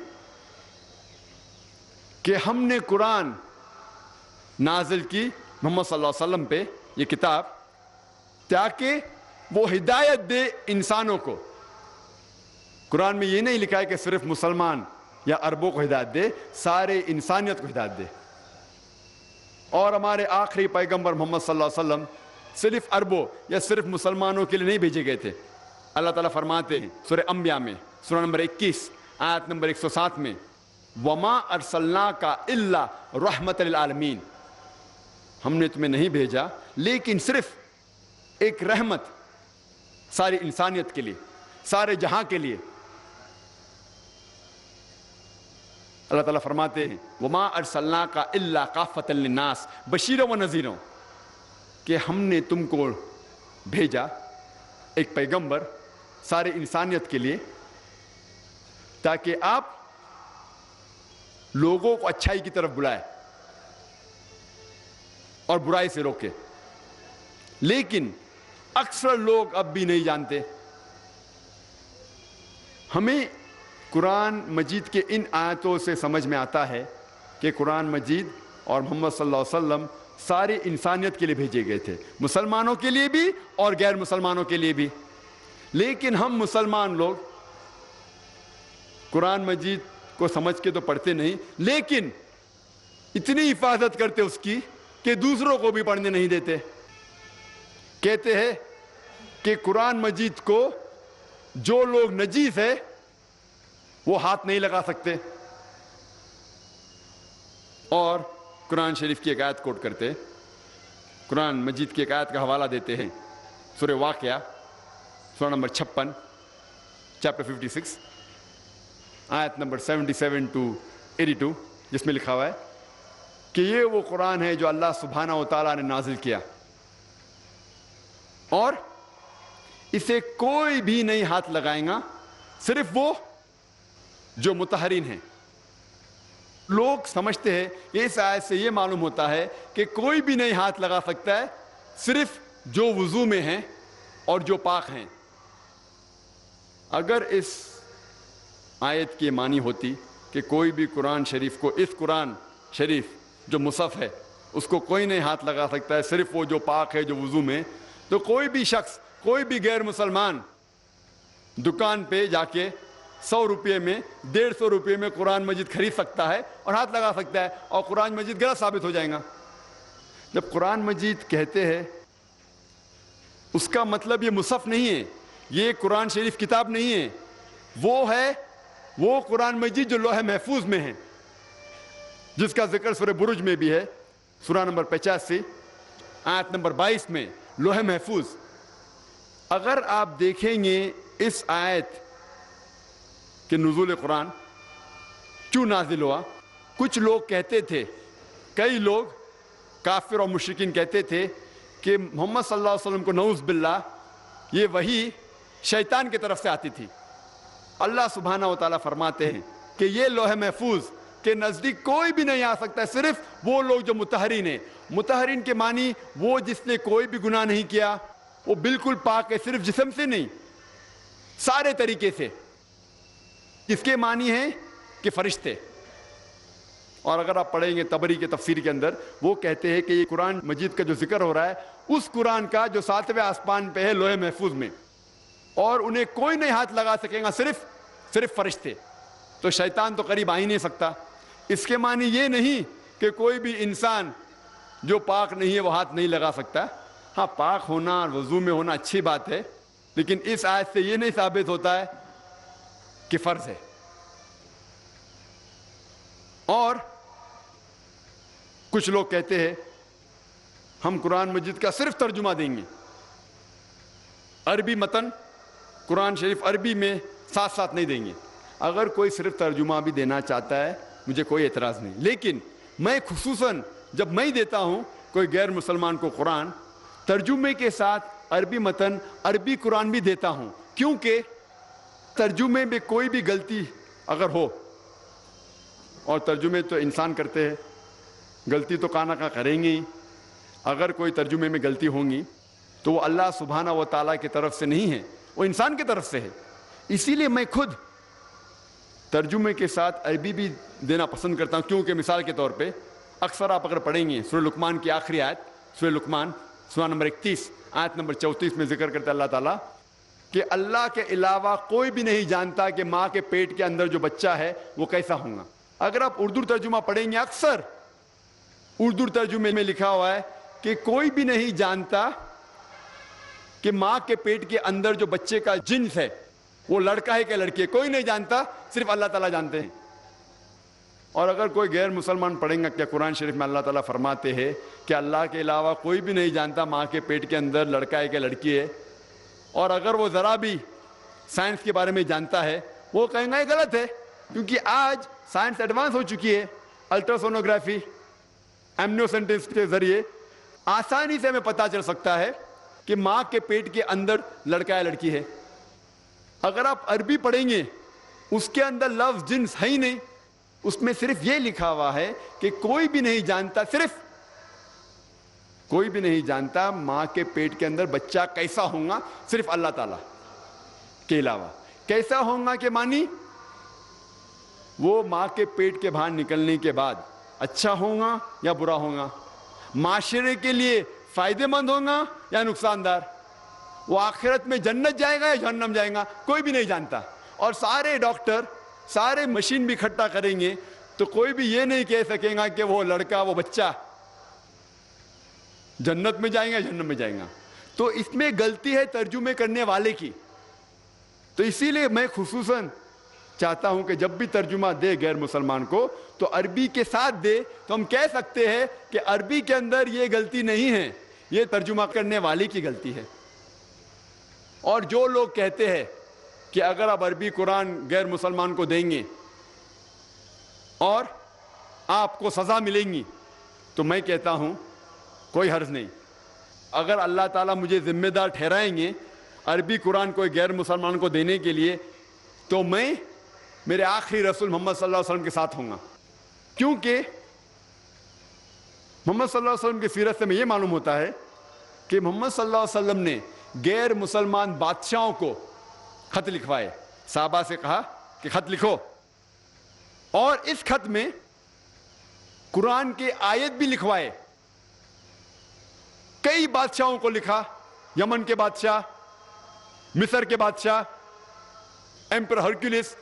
کہ ہم نے قرآن نازل کی محمد صلی اللہ علیہ وسلم پہ یہ کتاب تاکہ وہ ہدایت دے انسانوں کو. قرآن میں یہ نہیں لکھا ہے کہ صرف مسلمان یا عربوں کو ہدایت دے, سارے انسانیت کو ہدایت دے. اور ہمارے آخری پیغمبر محمد صلی اللہ علیہ وسلم صرف عربوں یا صرف مسلمانوں کے لیے نہیں بھیجے گئے تھے. اللہ تعالیٰ فرماتے ہیں سورہ انبیاء میں سورہ نمبر 21 آیت نمبر 107 میں وَمَا أَرْسَلْنَاكَ إِلَّا رَحْمَةً لِلْعَالَمِينَ, ہم نے تمہیں نہیں بھیجا لیکن صرف ایک رحمت ساری انسانیت کے لیے, سارے جہاں کے لیے. اللہ تعالیٰ فرماتے ہیں وَمَا أَرْسَلْنَاكَ إِلَّا كَافَّةً لِلنَّاسِ بَشِيرًا وَنَذِيرًا, کہ ہم نے تم کو بھیجا ایک پیغمبر سارے انسانیت کے لیے تاکہ آپ لوگوں کو اچھائی کی طرف بلائے اور برائی سے روکے. لیکن اکثر لوگ اب بھی نہیں جانتے. ہمیں قرآن مجید کے ان آیتوں سے سمجھ میں آتا ہے کہ قرآن مجید اور محمد صلی اللہ علیہ وسلم ساری انسانیت کے لیے بھیجے گئے تھے, مسلمانوں کے لیے بھی اور غیر مسلمانوں کے لیے بھی. لیکن ہم مسلمان لوگ قرآن مجید کو سمجھ کے تو پڑھتے نہیں, لیکن اتنی حفاظت کرتے اس کی کہ دوسروں کو بھی پڑھنے نہیں دیتے. کہتے ہیں کہ قرآن مجید کو جو لوگ نجیس ہے وہ ہاتھ نہیں لگا سکتے, اور قرآن شریف کی ایک آیت کوٹ کرتے, قرآن مجید کی ایک آیت کا حوالہ دیتے ہیں سورہ واقعہ سورہ نمبر 56 چیپٹر 56 آیت نمبر 77 to 82 جس میں لکھا ہوا ہے کہ یہ وہ قرآن ہے جو اللہ سبحانہ و تعالیٰ نے نازل کیا اور اسے کوئی بھی نہیں ہاتھ لگائے گا صرف وہ جو مطہرین ہیں. لوگ سمجھتے ہیں اس آیت سے یہ معلوم ہوتا ہے کہ کوئی بھی نہیں ہاتھ لگا سکتا ہے صرف جو وضو میں ہیں اور جو پاک ہیں. اگر اس آیت کی معنی ہوتی کہ کوئی بھی قرآن شریف کو اس قرآن شریف جو مصحف ہے اس کو کوئی نہیں ہاتھ لگا سکتا ہے، صرف وہ جو پاک ہے، جو وضو میں. تو کوئی بھی شخص، کوئی بھی غیر مسلمان دکان پہ جا کے 100 روپے میں 150 روپے میں قرآن مجید خرید سکتا ہے اور ہاتھ لگا سکتا ہے، اور قرآن مجید غلط ثابت ہو جائے گا. جب قرآن مجید کہتے ہیں اس کا مطلب یہ مصحف نہیں ہے، یہ قرآن شریف کتاب نہیں ہے، وہ قرآن مجید جو لوح محفوظ میں ہے، جس کا ذکر سورہ برج میں بھی ہے، سورہ نمبر 85 آیت نمبر 22 میں، لوح محفوظ. اگر آپ دیکھیں گے اس آیت کہ نزول قرآن کیوں نازل ہوا، کچھ لوگ کہتے تھے، کئی لوگ کافر اور مشرکین کہتے تھے کہ محمد صلی اللہ علیہ وسلم کو نعوذ باللہ یہ وحی شیطان کی طرف سے آتی تھی. اللہ سبحانہ و تعالیٰ فرماتے ہیں کہ یہ لوح محفوظ کے نزدیک کوئی بھی نہیں آ سکتا ہے، صرف وہ لوگ جو مطہرین ہیں. مطہرین کے معنی وہ جس نے کوئی بھی گناہ نہیں کیا، وہ بالکل پاک ہے، صرف جسم سے نہیں، سارے طریقے سے. اس کے معنی ہیں کہ فرشتے. اور اگر آپ پڑھیں گے طبری کے تفسیر کے اندر، وہ کہتے ہیں کہ یہ قرآن مجید کا جو ذکر ہو رہا ہے اس قرآن کا جو 7ویں آسمان پہ ہے لوح محفوظ میں، اور انہیں کوئی نہیں ہاتھ لگا سکے گا، صرف فرشتے. تو شیطان تو قریب آ ہی نہیں سکتا. اس کے معنی یہ نہیں کہ کوئی بھی انسان جو پاک نہیں ہے وہ ہاتھ نہیں لگا سکتا. ہاں، پاک ہونا اور وضو میں ہونا اچھی بات ہے، لیکن اس آیت سے یہ نہیں ثابت ہوتا ہے کہ فرض ہے. اور کچھ لوگ کہتے ہیں ہم قرآن مجید کا صرف ترجمہ دیں گے، عربی متن قرآن شریف عربی میں ساتھ ساتھ نہیں دیں گے. اگر کوئی صرف ترجمہ بھی دینا چاہتا ہے مجھے کوئی اعتراض نہیں، لیکن میں خصوصاً جب میں دیتا ہوں کوئی غیر مسلمان کو قرآن، ترجمے کے ساتھ عربی متن عربی قرآن بھی دیتا ہوں، کیونکہ ترجمے میں کوئی بھی غلطی اگر ہو، اور ترجمے تو انسان کرتے ہیں، غلطی تو کہاں نہ کہاں کریں گے ہی. اگر کوئی ترجمے میں غلطی ہوں گی تو وہ اللہ سبحانہ و تعالیٰ کی طرف سے نہیں ہے، وہ انسان کی طرف سے ہے. اسی لیے میں خود ترجمے کے ساتھ عربی بھی دینا پسند کرتا ہوں، کیونکہ مثال کے طور پہ اکثر آپ اگر پڑھیں گے سورہ لقمان کی آخری آیت، سورہ لقمان سورہ نمبر 31 آیت نمبر 34 میں ذکر کرتا ہے اللہ تعالیٰ کہ اللہ کے علاوہ کوئی بھی نہیں جانتا کہ ماں کے پیٹ کے اندر جو بچہ ہے وہ کیسا ہوگا. اگر آپ اردو ترجمہ پڑھیں گے، اکثر اردو ترجمے میں لکھا ہوا ہے کہ کوئی بھی نہیں جانتا کہ ماں کے پیٹ کے اندر جو بچے کا جنس ہے وہ لڑکا ہے کہ لڑکی ہے، کوئی نہیں جانتا، صرف اللہ تعالیٰ جانتے ہیں. اور اگر کوئی غیر مسلمان پڑھیں گا کہ قرآن شریف میں اللہ تعالیٰ فرماتے ہیں کہ اللہ کے علاوہ کوئی بھی نہیں جانتا ماں کے پیٹ کے اندر لڑکا ہے کہ لڑکی ہے، اور اگر وہ ذرا بھی سائنس کے بارے میں جانتا ہے، وہ کہیں گا یہ غلط ہے، کیونکہ آج سائنس ایڈوانس ہو چکی ہے. الٹراسونوگرافی، ایمنیوسینٹس کے ذریعے آسانی سے ہمیں پتہ چل سکتا ہے کہ ماں کے پیٹ کے اندر لڑکا ہے لڑکی ہے. اگر آپ عربی پڑھیں گے اس کے اندر لفظ جنس ہے ہی نہیں، اس میں صرف یہ لکھا ہوا ہے کہ کوئی بھی نہیں جانتا، صرف کوئی بھی نہیں جانتا ماں کے پیٹ کے اندر بچہ کیسا ہوگا، صرف اللہ تعالیٰ کے علاوہ. کیسا ہوگا کے معنی وہ ماں کے پیٹ کے باہر نکلنے کے بعد اچھا ہوگا یا برا ہوگا، معاشرے کے لیے فائدے مند ہوگا یا نقصان دار، وہ آخرت میں جنت جائے گا یا جہنم جائے گا، کوئی بھی نہیں جانتا. اور سارے ڈاکٹر سارے مشین بھی اکٹھا کریں گے تو کوئی بھی یہ نہیں کہہ سکے گا کہ وہ لڑکا وہ بچہ جنت میں جائیں گا یا جہنم میں جائیں گا. تو اس میں غلطی ہے ترجمے کرنے والے کی. تو اسی لیے میں خصوصاً چاہتا ہوں کہ جب بھی ترجمہ دے غیر مسلمان کو تو عربی کے ساتھ دے، تو ہم کہہ سکتے ہیں کہ عربی کے اندر یہ غلطی نہیں ہے، یہ ترجمہ کرنے والے کی غلطی ہے. اور جو لوگ کہتے ہیں کہ اگر آپ عربی قرآن غیر مسلمان کو دیں گے اور آپ کو سزا ملیں گی، تو میں کہتا ہوں کوئی حرج نہیں. اگر اللہ تعالیٰ مجھے ذمہ دار ٹھہرائیں گے عربی قرآن کوئی غیر مسلمان کو دینے کے لیے، تو میں میرے آخری رسول محمد صلی اللہ علیہ وسلم کے ساتھ ہوں گا. کیونکہ محمد صلی اللہ علیہ وسلم کی سیرت سے میں یہ معلوم ہوتا ہے کہ محمد صلی اللہ علیہ وسلم نے غیر مسلمان بادشاہوں کو خط لکھوائے، صحابہ سے کہا کہ خط لکھو، اور اس خط میں قرآن کے آیت بھی لکھوائے کئی بادشاہوں کو لکھا، یمن کے بادشاہ، مصر کے بادشاہ، ایمپر ہرکولس،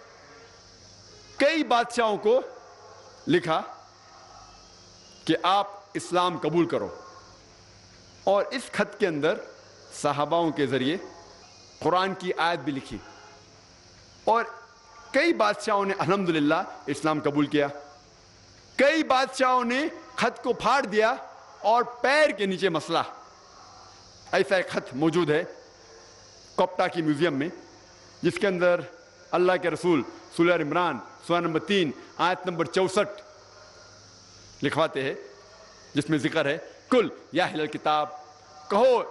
کئی بادشاہوں کو لکھا کہ آپ اسلام قبول کرو. اور اس خط کے اندر صحاباؤں کے ذریعے قرآن کی آیت بھی لکھی، اور کئی بادشاہوں نے الحمدللہ اسلام قبول کیا. کئی بادشاہوں نے خط کو پھاڑ دیا اور پیر کے نیچے مسلا. ایسا ایک خط موجود ہے کوپٹا کی میوزیم میں، جس کے اندر اللہ کے رسول سورہ عمران سورہ نمبر 3 آیت نمبر 64 لکھواتے ہیں، جس میں ذکر ہے کل یا اہل الکتاب، کہو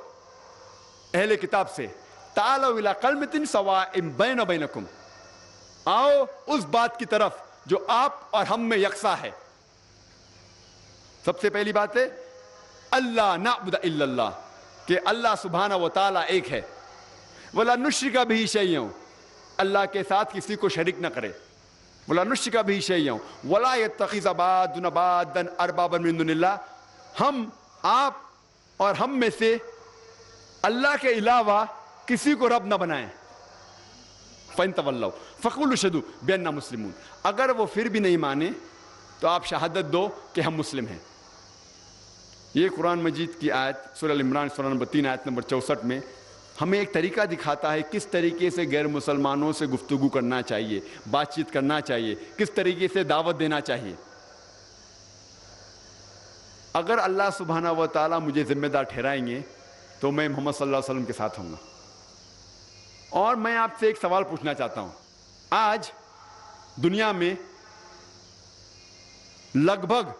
اہل کتاب سے، تعالوا الی کلمۃ سواء بین بینکم، آؤ اس بات کی طرف جو آپ اور ہم میں یکساں ہے. سب سے پہلی بات ہے اللہ نعبد الا اللہ، کہ اللہ سبحانہ و تعالیٰ ایک ہے. ولا نشرک بہ شیئا، اللہ کے ساتھ کسی کو شریک نہ کرے. ولا نشرک بہ شیئا ولا یتخذ بعضنا بعضا اربابا من دون اللہ، ہم آپ اور ہم میں سے اللہ کے علاوہ کسی کو رب نہ بنائیں. فَإِن تَوَلَّوْا فَقُولُوا اشْهَدُوا بِأَنَّا مُسْلِمُونَ، اگر وہ پھر بھی نہیں مانے تو آپ شہادت دو کہ ہم مسلم ہیں. یہ قرآن مجید کی آیت سورہ عمران سورہ نمبر 3 آیت نمبر 64 میں ہمیں ایک طریقہ دکھاتا ہے کس طریقے سے غیر مسلمانوں سے گفتگو کرنا چاہیے، بات چیت کرنا چاہیے، کس طریقے سے دعوت دینا چاہیے. اگر اللہ سبحانہ و تعالیٰ مجھے ذمہ دار ٹھہرائیں گے تو میں محمد صلی اللہ علیہ وسلم کے ساتھ ہوں گا. اور میں آپ سے ایک سوال پوچھنا چاہتا ہوں. آج دنیا میں لگ بھگ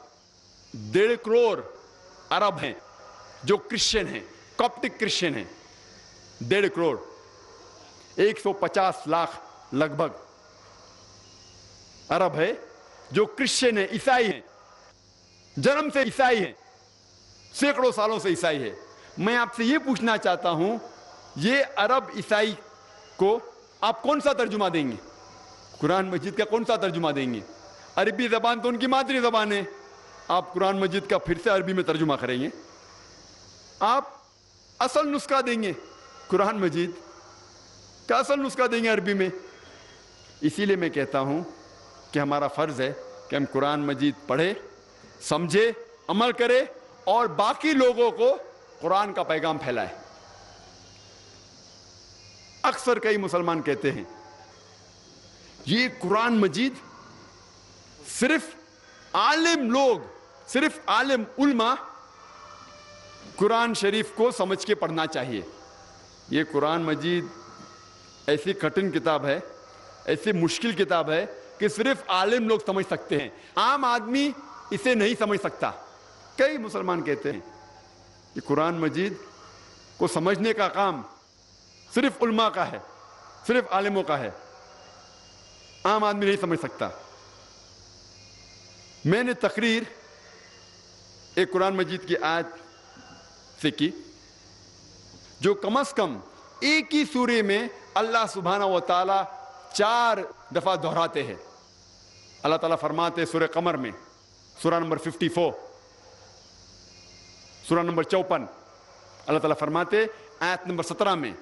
1.5 کروڑ عرب ہیں جو کرسچن ہیں، کاپٹک کرسچن ہیں. 1.5 کروڑ، 150 لاکھ لگ بھگ عرب ہے جو کرسچن ہیں، عیسائی ہیں، جنم سے عیسائی ہیں، سینکڑوں سالوں سے عیسائی ہے. میں آپ سے یہ پوچھنا چاہتا ہوں، یہ عرب عیسائی کو آپ کون سا ترجمہ دیں گے؟ قرآن مجید کا کون سا ترجمہ دیں گے؟ عربی زبان تو ان کی مادری زبان ہے، آپ قرآن مجید کا پھر سے عربی میں ترجمہ کریں گے؟ آپ اصل نسخہ دیں گے قرآن مجید کا، اصل نسخہ دیں گے عربی میں. اسی لیے میں کہتا ہوں کہ ہمارا فرض ہے کہ ہم قرآن مجید پڑھیں، سمجھے، عمل کرے اور باقی لوگوں کو قرآن کا پیغام پھیلائے. اکثر کئی مسلمان کہتے ہیں یہ قرآن مجید صرف عالم لوگ، صرف عالم علماء قرآن شریف کو سمجھ کے پڑھنا چاہیے. یہ قرآن مجید ایسی کٹھن کتاب ہے، ایسی مشکل کتاب ہے کہ صرف عالم لوگ سمجھ سکتے ہیں، عام آدمی اسے نہیں سمجھ سکتا. کئی مسلمان کہتے ہیں کہ قرآن مجید کو سمجھنے کا کام صرف علماء کا ہے، صرف عالموں کا ہے، عام آدمی نہیں سمجھ سکتا. میں نے تقریر ایک قرآن مجید کی آیت سے کی جو کم از کم ایک ہی سورے میں اللہ سبحانہ و تعالیٰ 4 دفعہ دہراتے ہیں. اللہ تعالیٰ فرماتے سورہ قمر میں سورہ نمبر 54، سورہ نمبر 54 اللہ تعالیٰ فرماتے آیت نمبر 17 میں،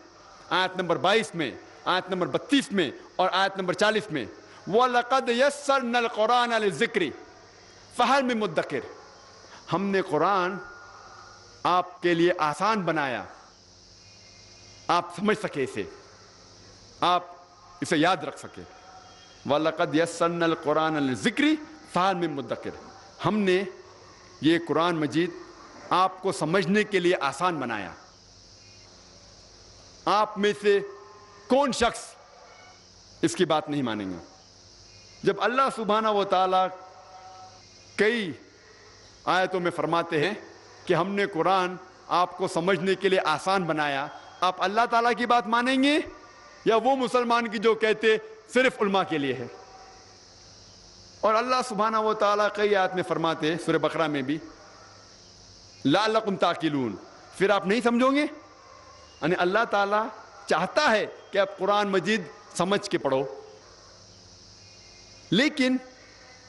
آیت نمبر 22 میں، آیت نمبر 32 میں اور آیت نمبر 40 میں وَلَقَدْ يَسَّرْنَا الْقُرْآنَ لِلذِّكْرِ فَهَلْ مِن مُدَّكِرٍ، ہم نے قرآن آپ کے لیے آسان بنایا، آپ سمجھ سکے اسے، آپ اسے یاد رکھ سکے. وَلَقَدْ يَسَّرْنَا الْقُرْآنَ لِلذِّكْرِ فَهَلْ مِن مُدَّكِرٍ، ہم نے یہ قرآن مجید آپ کو سمجھنے کے لیے آسان بنایا. آپ میں سے کون شخص اس کی بات نہیں مانیں گا؟ جب اللہ سبحانہ و تعالیٰ کئی آیتوں میں فرماتے ہیں کہ ہم نے قرآن آپ کو سمجھنے کے لیے آسان بنایا، آپ اللہ تعالیٰ کی بات مانیں گے یا وہ مسلمان کی جو کہتے صرف علماء کے لیے ہے؟ اور اللہ سبحانہ و تعالیٰ کئی آیت میں فرماتے سورہ بقرہ میں بھی لعلکم تعقلون، پھر آپ نہیں سمجھو گے. یعنی اللہ تعالیٰ چاہتا ہے کہ آپ قرآن مجید سمجھ کے پڑھو، لیکن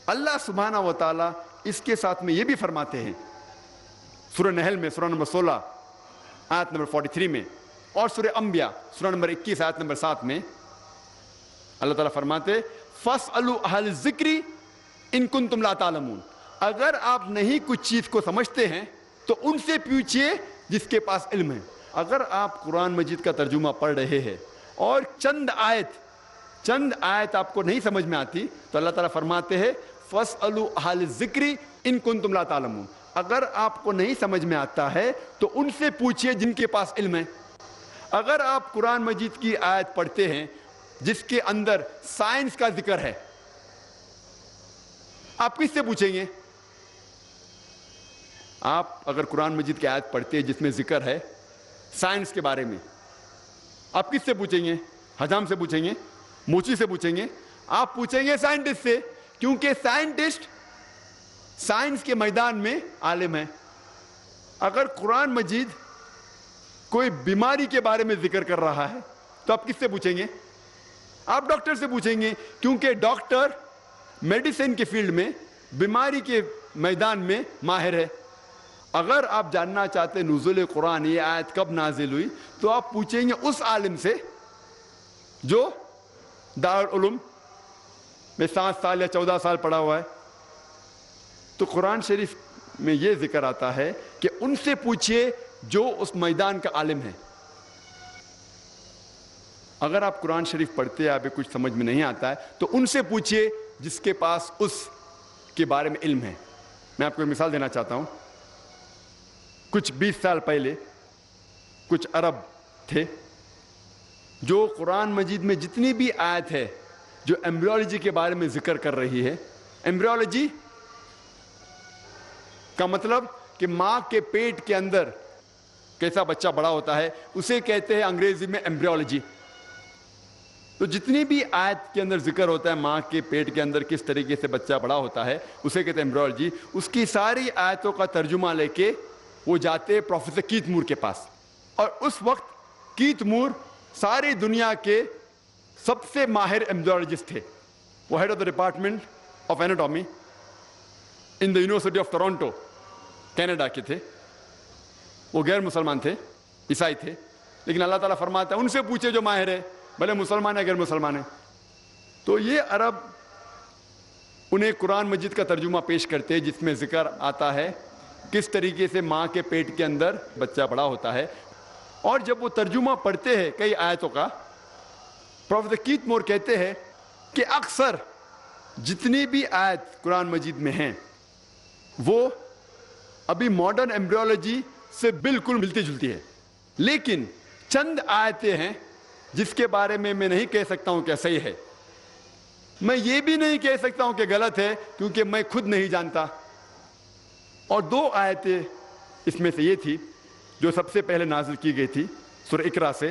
اللہ سبحانہ و تعالیٰ اس کے ساتھ میں یہ بھی فرماتے ہیں سورہ نحل میں سورہ نمبر 16 آیت نمبر 43 میں، اور سورہ انبیاء سورہ نمبر 21 آیت نمبر 7 میں اللہ تعالیٰ فرماتے فَاسْأَلُوا أَهْلَ الذِّكْرِ إِن كُنتُمْ لَا تَعْلَمُونَ، اگر آپ نہیں کچھ چیز کو سمجھتے ہیں تو ان سے پوچھئے جس کے پاس علم ہے۔ اگر آپ قرآن مجید کا ترجمہ پڑھ رہے ہیں اور چند آیت آپ کو نہیں سمجھ میں آتی تو اللہ تعالیٰ فرماتے ہیں فَاسْأَلُوا أَهْلَ الذِّكْرِ إِن كُنتُمْ لَا تَعْلَمُونَ، اگر آپ کو نہیں سمجھ میں آتا ہے تو ان سے پوچھئے جن کے پاس علم ہے۔ اگر آپ قرآن مجید کی آیت پڑھتے ہیں جس کے اندر سائنس کا ذکر ہے، آپ کس سے پوچھیں گے؟ آپ اگر قرآن مجید کی آیت پڑھتے ہیں جس میں ذکر ہے سائنس کے بارے میں، آپ کس سے پوچھیں گے؟ حجام سے پوچھیں گے؟ موچی سے پوچھیں گے؟ آپ پوچھیں گے سائنٹسٹ سے، کیونکہ سائنٹسٹ سائنس کے میدان میں عالم ہے۔ اگر قرآن مجید کوئی بیماری کے بارے میں ذکر کر رہا ہے تو آپ کس سے پوچھیں گے؟ آپ ڈاکٹر سے پوچھیں گے، کیونکہ ڈاکٹر میڈیسن کے فیلڈ میں بیماری کے میدان میں ماہر ہے۔ اگر آپ جاننا چاہتے نزول قرآن یہ آیت کب نازل ہوئی تو آپ پوچھیں گے اس عالم سے جو دارالعلوم میں 7 سال یا 14 سال پڑھا ہوا ہے۔ تو قرآن شریف میں یہ ذکر آتا ہے کہ ان سے پوچھئے جو اس میدان کا عالم ہے۔ اگر آپ قرآن شریف پڑھتے ہیں، آپ کچھ سمجھ میں نہیں آتا ہے تو ان سے پوچھئے جس کے پاس اس کے بارے میں علم ہے۔ میں آپ کو ایک مثال دینا چاہتا ہوں۔ کچھ 20 سال پہلے کچھ عرب تھے جو قرآن مجید میں جتنی بھی آیت ہے جو ایمبریولوجی کے بارے میں ذکر کر رہی ہے، ایمبریولوجی کا مطلب کہ ماں کے پیٹ کے اندر کیسا بچہ بڑا ہوتا ہے، اسے کہتے ہیں انگریزی میں ایمبریولوجی۔ تو جتنی بھی آیت کے اندر ذکر ہوتا ہے ماں کے پیٹ کے اندر کس طریقے سے بچہ بڑا ہوتا ہے، اسے کہتے ہیں ایمبریولوجی۔ اس کی ساری آیتوں کا ترجمہ لے کے وہ جاتے پروفیسر کیت مور کے پاس، اور اس وقت کیت مور ساری دنیا کے سب سے ماہر ایمبریولوجسٹ تھے۔ وہ head of the department of anatomy in the university of Toronto, Canada کے تھے۔ وہ غیر مسلمان تھے، عیسائی تھے، لیکن اللہ تعالیٰ فرماتا ہے ان سے پوچھے جو ماہر ہے، بھلے مسلمان ہے غیر مسلمان ہے۔ تو یہ عرب انہیں قرآن مجید کا ترجمہ پیش کرتے ہیں جس میں ذکر آتا ہے کس طریقے سے ماں کے پیٹ کے اندر بچہ بڑا ہوتا ہے، اور جب وہ ترجمہ پڑھتے ہیں کئی آیتوں کا، پروفیسر کیت مور کہتے ہیں کہ اکثر جتنی بھی آیت قرآن مجید میں ہیں وہ ابھی ماڈرن ایمبریولوجی سے بالکل ملتی جلتی ہے، لیکن چند آیتیں ہیں جس کے بارے میں نہیں کہہ سکتا ہوں کہ صحیح ہے، میں یہ بھی نہیں کہہ سکتا ہوں کہ غلط ہے کیونکہ میں خود نہیں جانتا۔ اور 2 آیتیں اس میں سے یہ تھی جو سب سے پہلے نازل کی گئی تھی سورہ اقرا سے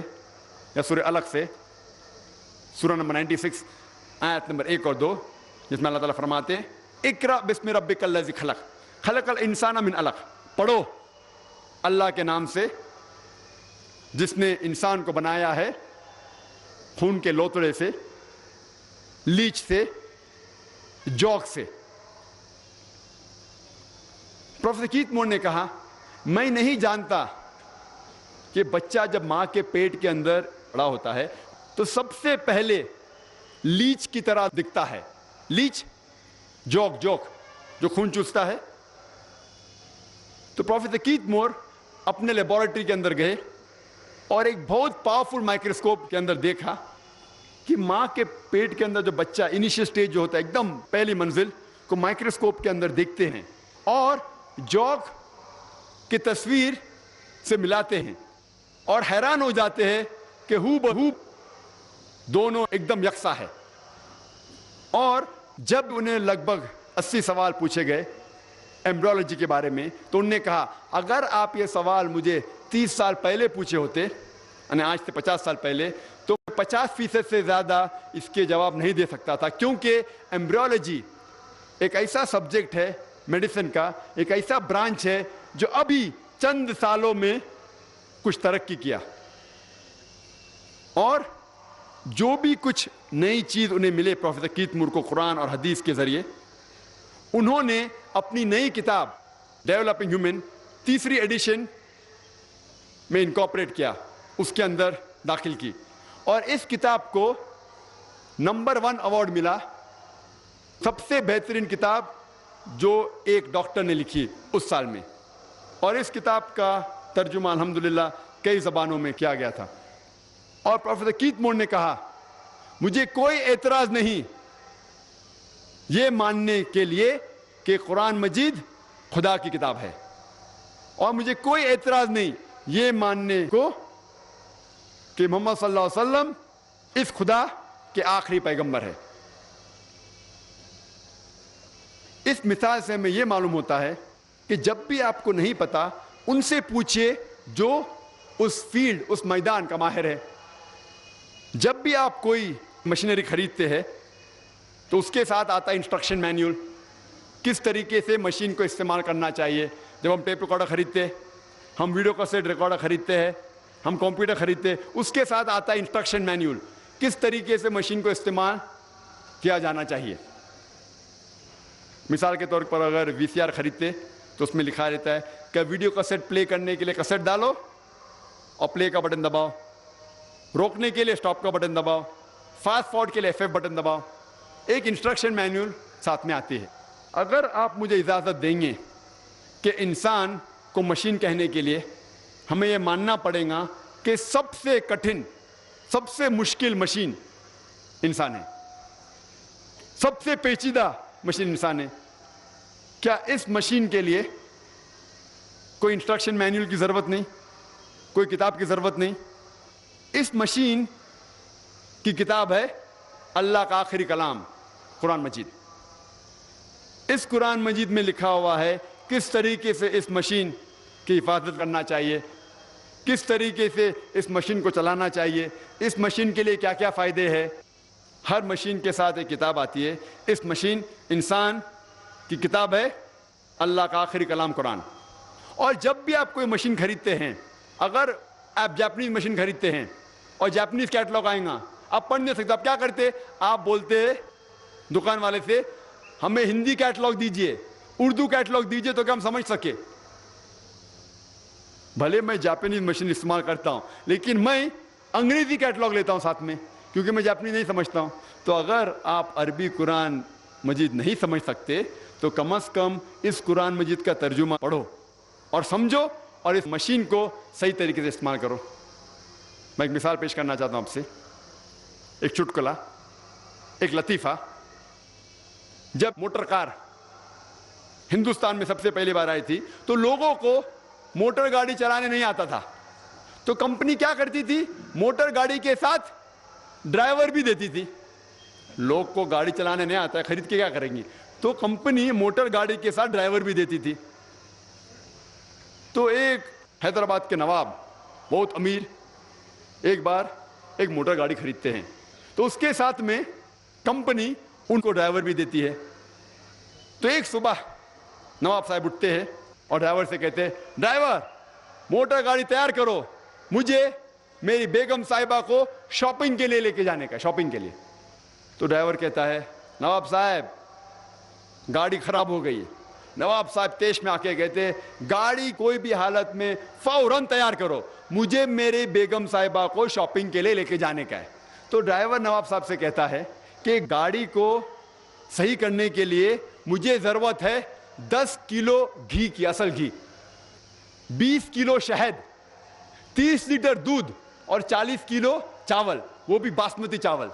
یا سورہ علق سے، سورہ نمبر 96 آیت نمبر 1 اور 2، جس میں اللہ تعالیٰ فرماتے ہیں اقرا بسم ربک الذی خلق خلق الانسان من علق، پڑھو اللہ کے نام سے جس نے انسان کو بنایا ہے خون کے لوتڑے سے، لیچ سے، جوک سے۔ پروفیسر کیت مور نے کہا میں نہیں جانتا کہ بچہ جب ماں کے پیٹ کے اندر بڑا ہوتا ہے تو سب سے پہلے لیچ کی طرح دکھتا ہے، لیچ، جوک جو خون چوستا ہے۔ تو پروفیسر کیت مور اپنے لیبارٹری کے اندر گئے اور ایک بہت پاورفل مائکروسکوپ کے اندر دیکھا کہ ماں کے پیٹ کے اندر جو بچہ انیشیل سٹیج جو ہوتا ہے، ایک دم پہلی منزل کو مائکروسکوپ کے اندر دیکھتے ہیں اور جوک کی تصویر سے ملاتے ہیں اور حیران ہو جاتے ہیں کہ ہو بہو دونوں ایک دم یکساں ہے۔ اور جب انہیں لگ بھگ 80 سوال پوچھے گئے ایمبریولوجی کے بارے میں تو انہوں نے کہا اگر آپ یہ سوال مجھے 30 سال پہلے پوچھے ہوتے، یعنی آج سے 50 سال پہلے، تو 50% سے زیادہ اس کے جواب نہیں دے سکتا تھا، کیونکہ ایمبریولوجی ایک ایسا سبجیکٹ ہے میڈیسن کا، ایک ایسا برانچ ہے جو ابھی چند سالوں میں کچھ ترقی کیا، اور جو بھی کچھ نئی چیز انہیں ملے پروفیسر کیت مور کو قرآن اور حدیث کے ذریعے، انہوں نے اپنی نئی کتاب ڈیولپنگ ہیومن 3 ایڈیشن میں انکارپوریٹ کیا، اس کے اندر داخل کی، اور اس کتاب کو نمبر 1 ایوارڈ ملا، سب سے بہترین کتاب جو ایک ڈاکٹر نے لکھی اس سال میں، اور اس کتاب کا ترجمہ الحمدللہ کئی زبانوں میں کیا گیا تھا۔ اور پروفیسر کیت مور نے کہا مجھے کوئی اعتراض نہیں یہ ماننے کے لیے کہ قرآن مجید خدا کی کتاب ہے، اور مجھے کوئی اعتراض نہیں یہ ماننے کو کہ محمد صلی اللہ علیہ وسلم اس خدا کے آخری پیغمبر ہے۔ اس مثال سے ہمیں یہ معلوم ہوتا ہے کہ جب بھی آپ کو نہیں پتا ان سے پوچھئے جو اس فیلڈ، اس میدان کا ماہر ہے۔ جب بھی آپ کوئی مشینری خریدتے ہیں تو اس کے ساتھ آتا ہے انسٹرکشن مینیول، کس طریقے سے مشین کو استعمال کرنا چاہیے۔ جب ہم ٹیپ ریکارڈر خریدتے ہیں، ہم ویڈیو کیسٹ ریکارڈر خریدتے ہیں، ہم کمپیوٹر خریدتے ہیں، اس کے ساتھ آتا ہے انسٹرکشن مینیول، کس طریقے سے مشین کو استعمال کیا جانا چاہیے۔ مثال کے طور پر اگر وی سی آر خریدتے تو اس میں لکھا رہتا ہے کہ ویڈیو کیسٹ پلے کرنے کے لیے کیسٹ ڈالو اور پلے کا بٹن دباؤ، روکنے کے لیے اسٹاپ کا بٹن دباؤ، فاسٹ فارورڈ کے لیے F بٹن دباؤ۔ ایک انسٹرکشن مینیول ساتھ میں آتی ہے۔ اگر آپ مجھے اجازت دیں گے کہ انسان کو مشین کہنے کے لیے ہمیں یہ ماننا پڑے گا کہ سب سے کٹھن، سب سے مشکل مشین انسان ہے، سب سے پیچیدہ مشین انسان ہے، کیا اس مشین کے لیے کوئی انسٹرکشن مینیول کی ضرورت نہیں، کوئی کتاب کی ضرورت نہیں؟ اس مشین کی کتاب ہے اللہ کا آخری کلام قرآن مجید۔ اس قرآن مجید میں لکھا ہوا ہے کس طریقے سے اس مشین کی حفاظت کرنا چاہیے، کس طریقے سے اس مشین کو چلانا چاہیے، اس مشین کے لیے کیا کیا فائدے ہیں۔ ہر مشین کے ساتھ ایک کتاب آتی ہے۔ اس مشین انسان کی کتاب ہے اللہ کا آخری کلام قرآن۔ اور جب بھی آپ کوئی مشین خریدتے ہیں، اگر آپ جاپنیز مشین خریدتے ہیں اور جاپنیز کیٹلاگ آئیں گا، آپ پڑھ نہیں سکتے، آپ کیا کرتے؟ آپ بولتے دکان والے سے ہمیں ہندی کیٹلاگ دیجئے، اردو کیٹلاگ دیجئے تو کہ ہم سمجھ سکے۔ بھلے میں جاپنیز مشین استعمال کرتا ہوں لیکن میں انگریزی کیٹلاگ لیتا ہوں ساتھ میں، کیونکہ میں جاپنیز نہیں سمجھتا ہوں۔ تو اگر آپ عربی قرآن مجید نہیں سمجھ سکتے تو کم از کم اس قرآن مجید کا ترجمہ پڑھو اور سمجھو، اور اس مشین کو صحیح طریقے سے استعمال کرو۔ میں ایک مثال پیش کرنا چاہتا ہوں آپ سے، ایک چٹکلا، ایک لطیفہ۔ جب موٹر کار ہندوستان میں سب سے پہلی بار آئی تھی تو لوگوں کو موٹر گاڑی چلانے نہیں آتا تھا، تو کمپنی کیا کرتی تھی؟ موٹر گاڑی کے ساتھ ڈرائیور بھی دیتی تھی۔ لوگ کو گاڑی چلانے نہیں آتا ہے، خرید کے کیا کریں گی؟ تو کمپنی موٹر گاڑی کے ساتھ ڈرائیور بھی دیتی تھی۔ تو ایک حیدرآباد کے نواب بہت امیر ایک بار ایک موٹر گاڑی خریدتے ہیں، تو اس کے ساتھ میں کمپنی ان کو ڈرائیور بھی دیتی ہے۔ تو ایک صبح نواب صاحب اٹھتے ہیں اور ڈرائیور سے کہتے ہیں ڈرائیور موٹر گاڑی تیار کرو، مجھے میری بیگم صاحبہ کو شاپنگ کے لیے لے کے جانے کا، شاپنگ کے لیے۔ تو ڈرائیور کہتا ہے نواب صاحب گاڑی خراب ہو گئی ہے۔ نواب صاحب تیش میں آ کے کہتے ہیں گاڑی کوئی بھی حالت میں فوراً تیار کرو، مجھے میری بیگم صاحبہ کو شاپنگ کے لیے لے کے جانے کا ہے۔ تو ڈرائیور نواب صاحب سے کہتا ہے کہ گاڑی کو صحیح کرنے کے لیے مجھے ضرورت ہے 10 کلو گھی کی، اصل گھی، 20 کلو شہد، 30 لیٹر دودھ اور 40 کلو چاول، وہ بھی باسمتی چاول۔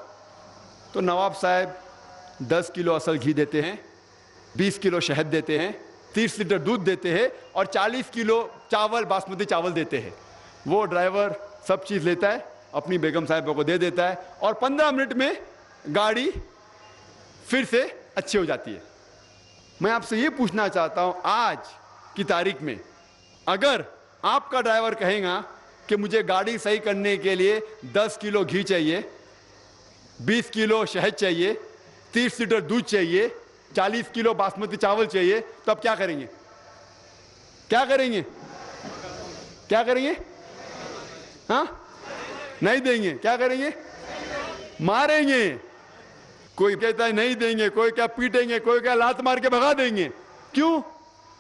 تو نواب صاحب 10 کلو اصل گھی دیتے ہیں، 20 کلو شہد دیتے ہیں، 30 لیٹر دودھ دیتے ہیں اور 40 کلو چاول، باسمتی چاول دیتے ہیں۔ وہ ڈرائیور سب چیز لیتا ہے، اپنی بیگم صاحبہ کو دے دیتا ہے اور 15 منٹ میں گاڑی پھر سے اچھی ہو جاتی ہے۔ میں آپ سے یہ پوچھنا چاہتا ہوں آج کی تاریخ میں اگر آپ کا ڈرائیور کہے گا کہ مجھے گاڑی صحیح کرنے کے لیے 10 کلو گھی چاہیے، 20 کلو شہد چاہیے، 30 لیٹر دودھ چاہیے، 40 کلو باسمتی چاول چاہیے، تو آپ کیا کریں گے؟ کیا کریں گے؟ کیا کریں گے؟ ہاں نہیں دیں گے؟ کیا کریں گے؟ ماریں گے۔ کوئی کہتا ہے نہیں دیں گے، کوئی کیا پیٹیں گے، کوئی کیا لات مار کے بھگا دیں گے۔ کیوں؟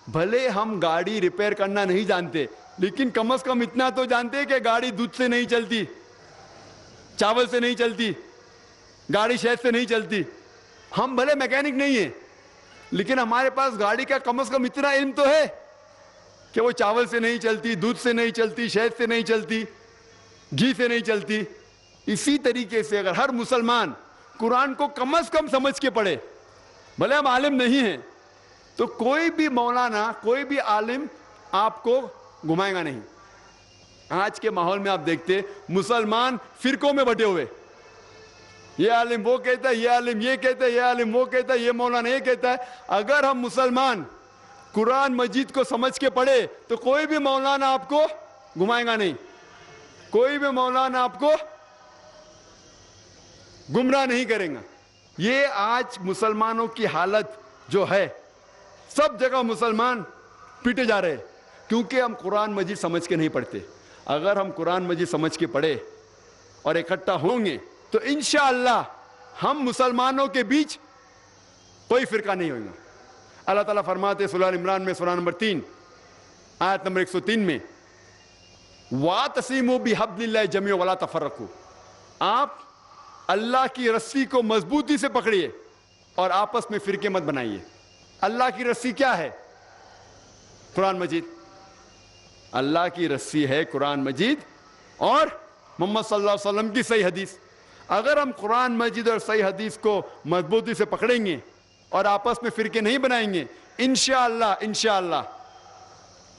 بھلے ہم گاڑی ریپیئر کرنا نہیں جانتے لیکن کم از کم اتنا تو جانتے ہیں کہ گاڑی دودھ سے نہیں چلتی, چاول سے نہیں چلتی, گاڑی شہد سے نہیں چلتی. ہم بھلے میکینک نہیں ہیں, لیکن ہمارے پاس گاڑی کا کم از کم اتنا علم تو ہے کہ وہ چاول سے نہیں چلتی, دودھ سے نہیں چلتی, شہد سے نہیں چلتی, گھی سے نہیں چلتی. اسی طریقے سے اگر ہر مسلمان قرآن کو کم از کم سمجھ کے پڑھے, بھلے ہم عالم نہیں ہیں, تو کوئی بھی مولانا, کوئی بھی عالم آپ کو گھمائے گا نہیں. آج کے ماحول میں آپ دیکھتے مسلمان فرقوں میں بٹے ہوئے, یہ عالم وہ کہتا ہے, یہ عالم یہ کہتا ہے, یہ عالم وہ کہتا ہے, یہ مولانا یہ کہتا ہے. اگر ہم مسلمان قرآن مجید کو سمجھ کے پڑھے تو کوئی بھی مولانا آپ کو گھمائے گا نہیں, کوئی بھی مولانا آپ کو گمراہ نہیں کریں گا. یہ آج مسلمانوں کی حالت جو ہے, سب جگہ مسلمان پیٹے جا رہے کیونکہ ہم قرآن مجید سمجھ کے نہیں پڑھتے. اگر ہم قرآن مجید سمجھ کے پڑھے اور اکٹھا ہوں گے تو انشاءاللہ ہم مسلمانوں کے بیچ کوئی فرقہ نہیں ہوگا. اللہ تعالیٰ فرماتے سورہ عمران میں سورہ نمبر 3 آیت نمبر 103 میں وَاعْتَصِمُوا بِحَبْلِ اللَّهِ جَمِيعًا وَلَا تَفَرَّقُوا, آپ اللہ کی رسی کو مضبوطی سے پکڑیے اور آپس میں فرقے مت بنائیے. اللہ کی رسی کیا ہے؟ قرآن مجید. اللہ کی رسی ہے قرآن مجید اور محمد صلی اللہ علیہ وسلم کی صحیح حدیث. اگر ہم قرآن مجید اور صحیح حدیث کو مضبوطی سے پکڑیں گے اور آپس میں فرقے نہیں بنائیں گے, انشاءاللہ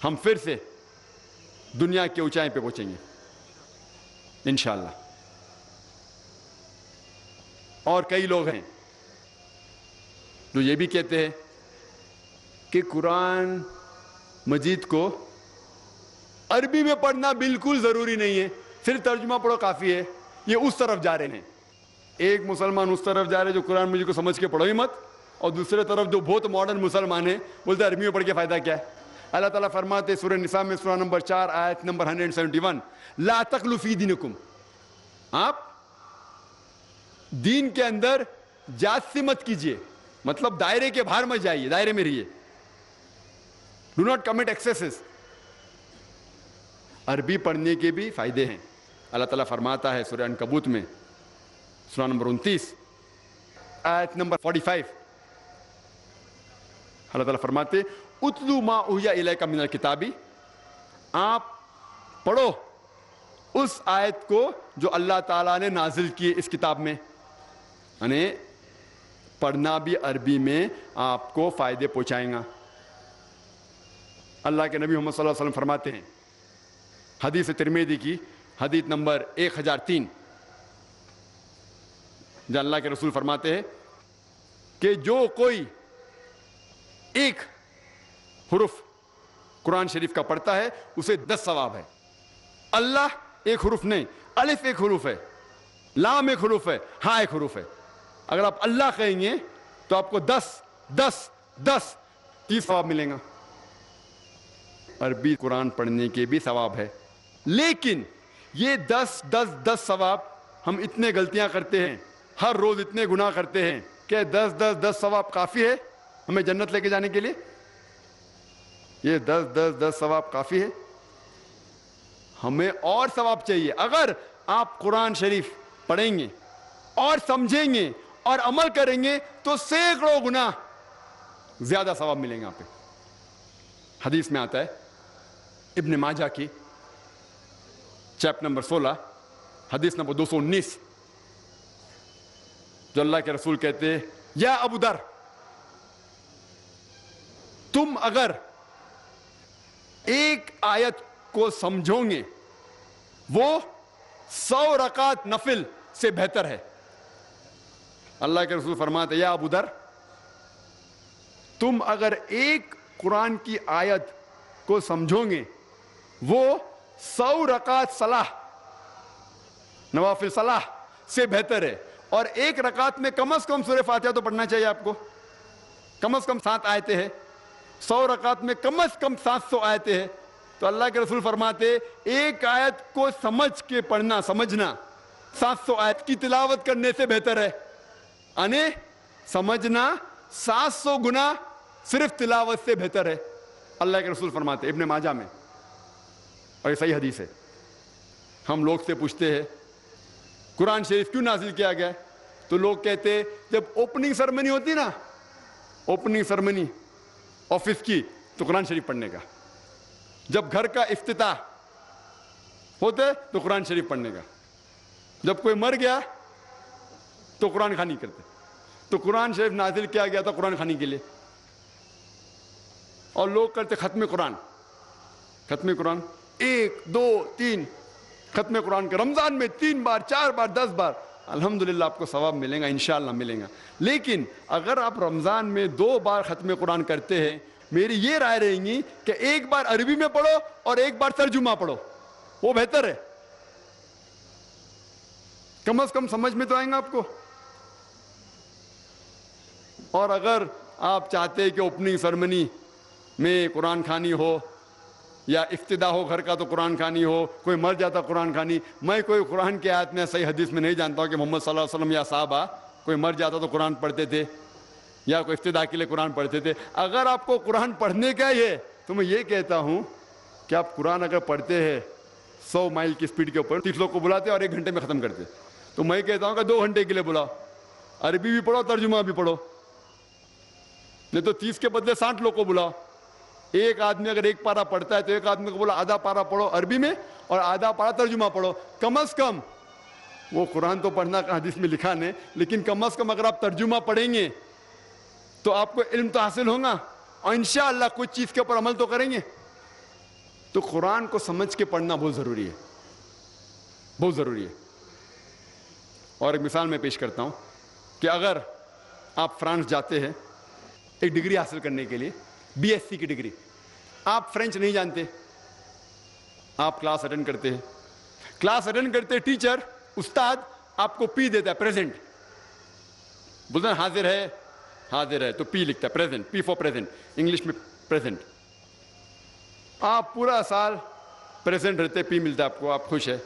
ہم پھر سے دنیا کی اونچائی پہ پہنچیں گے انشاءاللہ. اور کئی لوگ ہیں جو یہ بھی کہتے ہیں کہ قرآن مجید کو عربی میں پڑھنا بالکل ضروری نہیں ہے, صرف ترجمہ پڑھو کافی ہے. یہ اس طرف جا رہے ہیں. ایک مسلمان اس طرف جا رہے جو قرآن مجید کو سمجھ کے پڑھو ہی مت, اور دوسرے طرف جو بہت ماڈرن مسلمان ہیں بولتے عربی میں پڑھ کے فائدہ کیا ہے. اللہ تعالیٰ فرماتے سورہ نساء میں سورہ نمبر 4 آیت نمبر 171 لا تغلوا فی دینکم, آپ دین کے اندر جاستی مت کیجئے, مطلب دائرے کے باہر مت جائیے, دائرے میں رہیے. Do not commit excesses. عربی پڑھنے کے بھی فائدے ہیں. اللہ تعالیٰ فرماتا ہے سورہ عنکبوت میں سورہ نمبر 29 آیت نمبر 45, اللہ تعالیٰ فرماتے اتلو ما اوحی الیک من الکتاب, آپ پڑھو اس آیت کو جو اللہ تعالیٰ نے نازل کی اس کتاب میں. یعنی پڑھنا بھی عربی میں آپ کو فائدے پہنچائیں گا. اللہ کے نبی محمد صلی اللہ علیہ وسلم فرماتے ہیں حدیث ترمذی کی حدیث نمبر 1003, جہاں اللہ کے رسول فرماتے ہیں کہ جو کوئی ایک حرف قرآن شریف کا پڑھتا ہے اسے 10 ثواب ہے. اللہ ایک حرف نہیں, الف ایک حرف ہے, لام ایک حرف ہے, ہاں ایک حرف ہے. اگر آپ اللہ کہیں گے تو آپ کو 30 ثواب ملیں گا. عربی قرآن پڑھنے کے بھی ثواب ہے, لیکن یہ 10 ثواب ہم اتنے غلطیاں کرتے ہیں, ہر روز اتنے گناہ کرتے ہیں کہ 10 ثواب کافی ہے ہمیں جنت لے کے جانے کے لیے. یہ 10 ثواب کافی ہے, ہمیں اور ثواب چاہیے. اگر آپ قرآن شریف پڑھیں گے اور سمجھیں گے اور عمل کریں گے تو سینکڑوں گنا زیادہ ثواب ملیں گے آپ پہ. حدیث میں آتا ہے ابن ماجہ کی چیپٹر نمبر 16 حدیث نمبر 219, جو اللہ کے رسول کہتے ہیں یا ابو در, تم اگر ایک آیت کو سمجھو گے وہ 100 رکعت نفل سے بہتر ہے. اللہ کے رسول فرماتے یا ابو در, تم اگر ایک قرآن کی آیت کو سمجھو گے وہ 100 رکعت صلاح, نوافل صلاح سے بہتر ہے. اور ایک رکعت میں کم از کم سورہ فاتحہ تو پڑھنا چاہیے آپ کو, کم از کم 7 آیتیں ہیں. 100 رکعت میں کم از کم 700 آیتیں ہیں. تو اللہ کے رسول فرماتے ایک آیت کو سمجھ کے پڑھنا, سمجھنا 700 آیت کی تلاوت کرنے سے بہتر ہے. یعنی سمجھنا 700 گنا صرف تلاوت سے بہتر ہے. اللہ کے رسول فرماتے ابن ماجہ میں اور یہ صحیح حدیث ہے. ہم لوگ سے پوچھتے ہیں قرآن شریف کیوں نازل کیا گیا ہے, تو لوگ کہتے ہیں جب اوپننگ سرمنی ہوتی نا, اوپننگ سرمنی آفس کی, تو قرآن شریف پڑھنے کا. جب گھر کا افتتاح ہوتا ہے تو قرآن شریف پڑھنے کا. جب کوئی مر گیا تو قرآن خوانی کرتے. تو قرآن شریف نازل کیا گیا تھا قرآن خوانی کے لیے. اور لوگ کرتے ختم قرآن, ختم قرآن 1 2 3 ختم قرآن کا رمضان میں 3 بار 4 بار 10 بار. الحمدللہ آپ کو ثواب ملے گا, انشاءاللہ ملے گا. لیکن اگر آپ رمضان میں 2 بار ختم قرآن کرتے ہیں, میری یہ رائے رہے گی کہ 1 بار عربی میں پڑھو اور 1 بار ترجمہ پڑھو, وہ بہتر ہے. کم از کم سمجھ میں تو آئیں گا آپ کو. اور اگر آپ چاہتے ہیں کہ اوپننگ سرمنی میں قرآن خوانی ہو یا افتتاح ہو گھر کا تو قرآن خوانی ہو, کوئی مر جاتا قرآن خوانی. میں کوئی قرآن کی آیت میں صحیح حدیث میں نہیں جانتا ہوں کہ محمد صلی اللہ علیہ وسلم یا صحابہ کوئی مر جاتا تو قرآن پڑھتے تھے یا کوئی افتتاح کے لیے قرآن پڑھتے تھے. اگر آپ کو قرآن پڑھنے کا ہی ہے تو میں یہ کہتا ہوں کہ آپ قرآن اگر پڑھتے ہیں 100 مائل کی سپیڈ کے اوپر, 30 لوگ کو بلاتے اور 1 گھنٹے میں ختم کرتے, تو میں کہتا ہوں کہ 2 گھنٹے کے لیے بلاؤ, عربی بھی پڑھو ترجمہ بھی پڑھو. نہیں تو 30 کے بدلے 60 لوگ کو بلاؤ. ایک آدمی اگر 1 پارہ پڑھتا ہے تو ایک آدمی کو بولا آدھا پارہ پڑھو عربی میں اور آدھا پارہ ترجمہ پڑھو. کم از کم وہ قرآن تو پڑھنا حدیث میں لکھا نہیں, لیکن کم از کم اگر آپ ترجمہ پڑھیں گے تو آپ کو علم تو حاصل ہوگا اور انشاءاللہ کچھ چیز کے اوپر عمل تو کریں گے. تو قرآن کو سمجھ کے پڑھنا بہت ضروری ہے, بہت ضروری ہے. اور ایک مثال میں پیش کرتا ہوں کہ اگر آپ فرانس جاتے ہیں ایک ڈگری حاصل کرنے کے لیے, BSc کی ڈگری, آپ فرینچ نہیں جانتے, آپ کلاس اٹینڈ کرتے ہیں, کلاس اٹینڈ کرتے ٹیچر استاد آپ کو پی دیتا ہے, پریزنٹ بولتے ہیں حاضر ہے, حاضر ہے تو پی لکھتا ہے, present, P for present, English میں پریزنٹ. آپ پورا سال پریزنٹ رہتے, پی ملتا ہے آپ کو, آپ خوش ہے.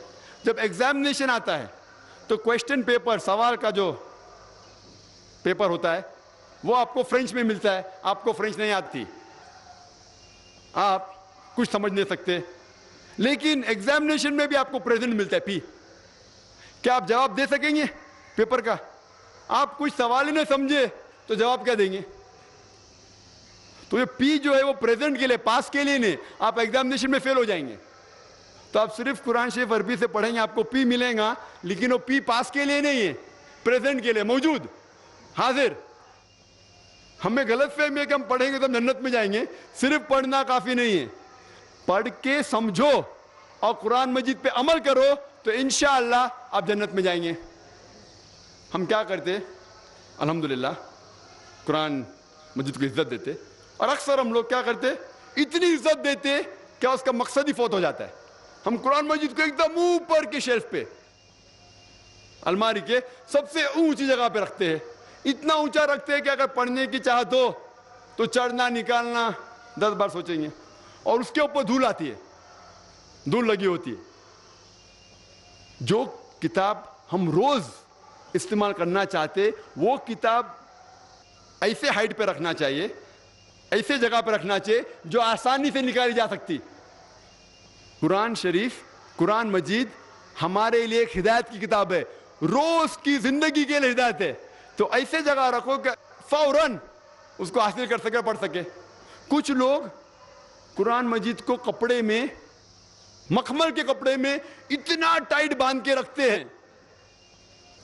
جب ایگزامینیشن آتا ہے تو کوشچن پیپر, سوال کا جو پیپر ہوتا ہے وہ آپ کو فرینچ میں ملتا ہے, آپ کو فرینچ نہیں آتی, آپ کچھ سمجھ نہیں سکتے, لیکن ایگزامینیشن میں بھی آپ کو پریزنٹ ملتا ہے, پی. کیا آپ جواب دے سکیں گے پیپر کا؟ آپ کچھ سوال ہی نہیں سمجھے تو جواب کیا دیں گے؟ تو یہ پی جو ہے وہ پریزنٹ کے لیے, پاس کے لیے نہیں, آپ ایگزامینیشن میں فیل ہو جائیں گے. تو آپ صرف قرآن شریف عربی سے پڑھیں گے, آپ کو پی ملے گا, لیکن وہ پی پاس کے لیے نہیں ہے, پریزنٹ کے لیے, موجود, حاضر. ہمیں غلط فہمی ہے کہ ہم پڑھیں گے تو ہم جنت میں جائیں گے. صرف پڑھنا کافی نہیں ہے, پڑھ کے سمجھو اور قرآن مجید پہ عمل کرو تو انشاءاللہ آپ جنت میں جائیں گے. ہم کیا کرتے, الحمدللہ قرآن مجید کو عزت دیتے, اور اکثر ہم لوگ کیا کرتے, اتنی عزت دیتے کہ اس کا مقصد ہی فوت ہو جاتا ہے. ہم قرآن مجید کو ایک دم اوپر کے شیلف پہ, الماری کے سب سے اونچی جگہ پہ رکھتے ہیں, اتنا اونچا رکھتے ہیں کہ اگر پڑھنے کی چاہت ہو تو چڑھنا نکالنا 10 بار سوچیں گے. اور اس کے اوپر دھول آتی ہے, دھول لگی ہوتی ہے. جو کتاب ہم روز استعمال کرنا چاہتے وہ کتاب ایسے ہائٹ پہ رکھنا چاہیے, ایسے جگہ پہ رکھنا چاہیے جو آسانی سے نکالی جا سکتی. قرآن شریف, قرآن مجید ہمارے لیے ایک ہدایت کی کتاب ہے, روز کی زندگی کے لیے ہدایت ہے. تو ایسے جگہ رکھو کہ فوراً اس کو حاصل کر سکے, پڑھ سکے. کچھ لوگ قرآن مجید کو کپڑے میں, مخمل کے کپڑے میں اتنا ٹائٹ باندھ کے رکھتے ہیں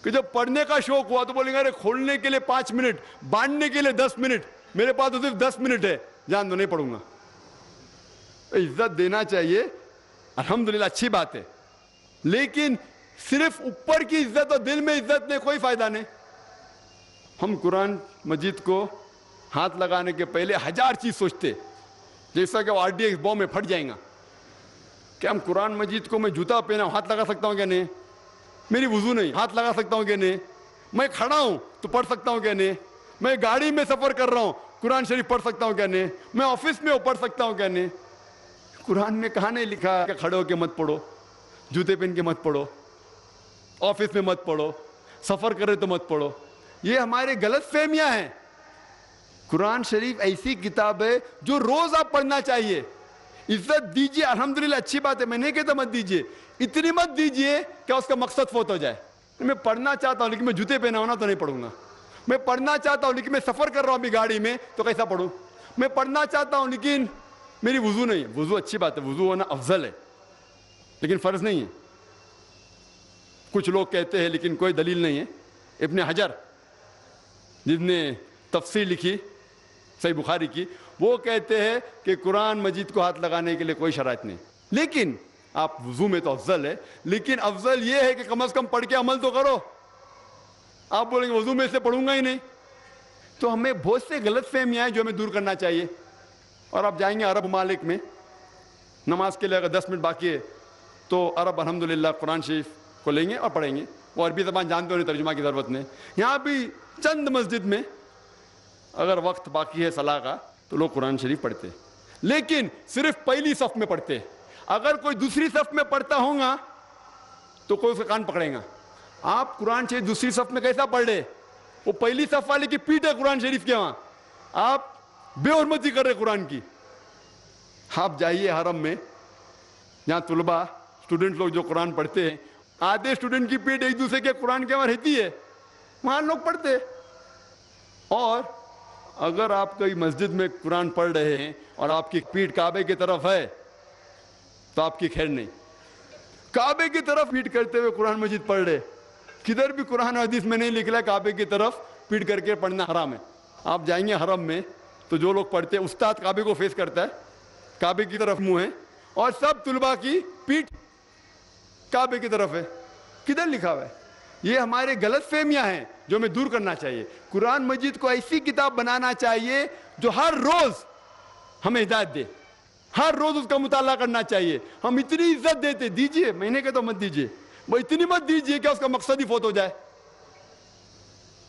کہ جب پڑھنے کا شوق ہوا تو بولیں گے ارے کھولنے کے لیے 5 منٹ, باندھنے کے لیے 10 منٹ, میرے پاس تو صرف 10 منٹ ہے, جان دو نہیں پڑھوں گا. عزت دینا چاہیے, الحمدللہ اچھی بات ہے, لیکن صرف اوپر کی عزت اور دل میں عزت میں کوئی فائدہ نہیں. ہم قرآن مجید کو ہاتھ لگانے کے پہلے 1000 چیز سوچتے, جیسا کہ وہ RDX بام میں پھٹ جائیں گا. کہ ہم قرآن مجید کو, میں جوتا پہنا ہوں ہاتھ لگا سکتا ہوں کیا نہیں, میری وضو نہیں ہاتھ لگا سکتا ہوں کیا نہیں, میں کھڑا ہوں تو پڑھ سکتا ہوں کیا نہیں, میں گاڑی میں سفر کر رہا ہوں قرآن شریف پڑھ سکتا ہوں کیا نہیں, میں آفس میں پڑھ سکتا ہوں کیا نہیں. قرآن میں کہاں نہیں لکھا کہ کھڑے ہو کے مت پڑھو, جوتے پہن کے مت پڑھو, آفس میں مت پڑھو, سفر کرے تو مت پڑھو. یہ ہمارے غلط فہمیاں ہیں. قرآن شریف ایسی کتاب ہے جو روز آپ پڑھنا چاہیے. عزت دیجئے الحمدللہ اچھی بات ہے, میں نہیں کہتا مت دیجئے, اتنی مت دیجئے کہ اس کا مقصد فوت ہو جائے. میں پڑھنا چاہتا ہوں لیکن میں جوتے پہنا ہونا تو نہیں پڑھوں گا. میں پڑھنا چاہتا ہوں لیکن میں سفر کر رہا ہوں ابھی گاڑی میں تو کیسا پڑھوں. میں پڑھنا چاہتا ہوں لیکن میری وضو نہیں ہے. وضو اچھی بات ہے, وضو ہونا افضل ہے لیکن فرض نہیں ہے. کچھ لوگ کہتے ہیں لیکن کوئی دلیل نہیں ہے. ابن حجر جس نے تفسیر لکھی صحیح بخاری کی, وہ کہتے ہیں کہ قرآن مجید کو ہاتھ لگانے کے لیے کوئی شرائط نہیں, لیکن آپ وضو میں تو افضل ہے, لیکن افضل یہ ہے کہ کم از کم پڑھ کے عمل تو کرو. آپ بولیں گے وضو میں سے پڑھوں گا ہی نہیں. تو ہمیں بہت سے غلط فہمیاں ہیں جو ہمیں دور کرنا چاہیے. اور آپ جائیں گے عرب ممالک میں نماز کے لیے, اگر 10 منٹ باقی ہے تو عرب الحمدللہ قرآن شریف کو لیں گے اور پڑھیں گے. وہ عربی زبان جانتے ہونے ترجمہ کی ضرورت نہیں. یہاں بھی چند مسجد میں اگر وقت باقی ہے صلاح کا تو لوگ قرآن شریف پڑھتے, لیکن صرف پہلی صف میں پڑھتے. اگر کوئی دوسری صف میں پڑھتا ہوگا تو کوئی اس کا کان پکڑے گا. آپ قرآن شریف دوسری صف میں کیسا پڑھ رہے؟ وہ پہلی صف والے کی پیٹ ہے قرآن شریف کے وہاں, آپ بے حرمتی کر رہے قرآن کی. آپ جائیے حرم میں جہاں طلباء اسٹوڈنٹ لوگ جو قرآن پڑھتے ہیں, آدھے اسٹوڈنٹ کی پیٹ ایک دوسرے کے قرآن کے وہاں رہتی ہے, وہاں لوگ پڑھتے. اور اگر آپ کوئی مسجد میں قرآن پڑھ رہے ہیں اور آپ کی پیٹ کعبے کی طرف ہے تو آپ کی خیر نہیں. کعبے کی طرف پیٹ کرتے ہوئے قرآن مجید پڑھ رہے, کدھر بھی قرآن حدیث میں نہیں نکلا کعبے کی طرف پیٹ کر کے پڑھنا حرام ہے. آپ جائیں گے حرم میں تو جو لوگ پڑھتے ہیں, استاد کعبے کو فیس کرتا ہے, کعبے کی طرف منہ ہے, اور سب طلباء کی پیٹ کعبے کی طرف ہے. کدھر لکھا ہوا ہے؟ یہ ہمارے غلط فہمیاں ہیں جو ہمیں دور کرنا چاہیے. قرآن مجید کو ایسی کتاب بنانا چاہیے جو ہر روز ہمیں ہدایت دے, ہر روز اس کا مطالعہ کرنا چاہیے. ہم اتنی عزت دیتے, دیجئے, میں نے کہتا مت دیجئے, وہ اتنی مت دیجئے کہ اس کا مقصد ہی فوت ہو جائے.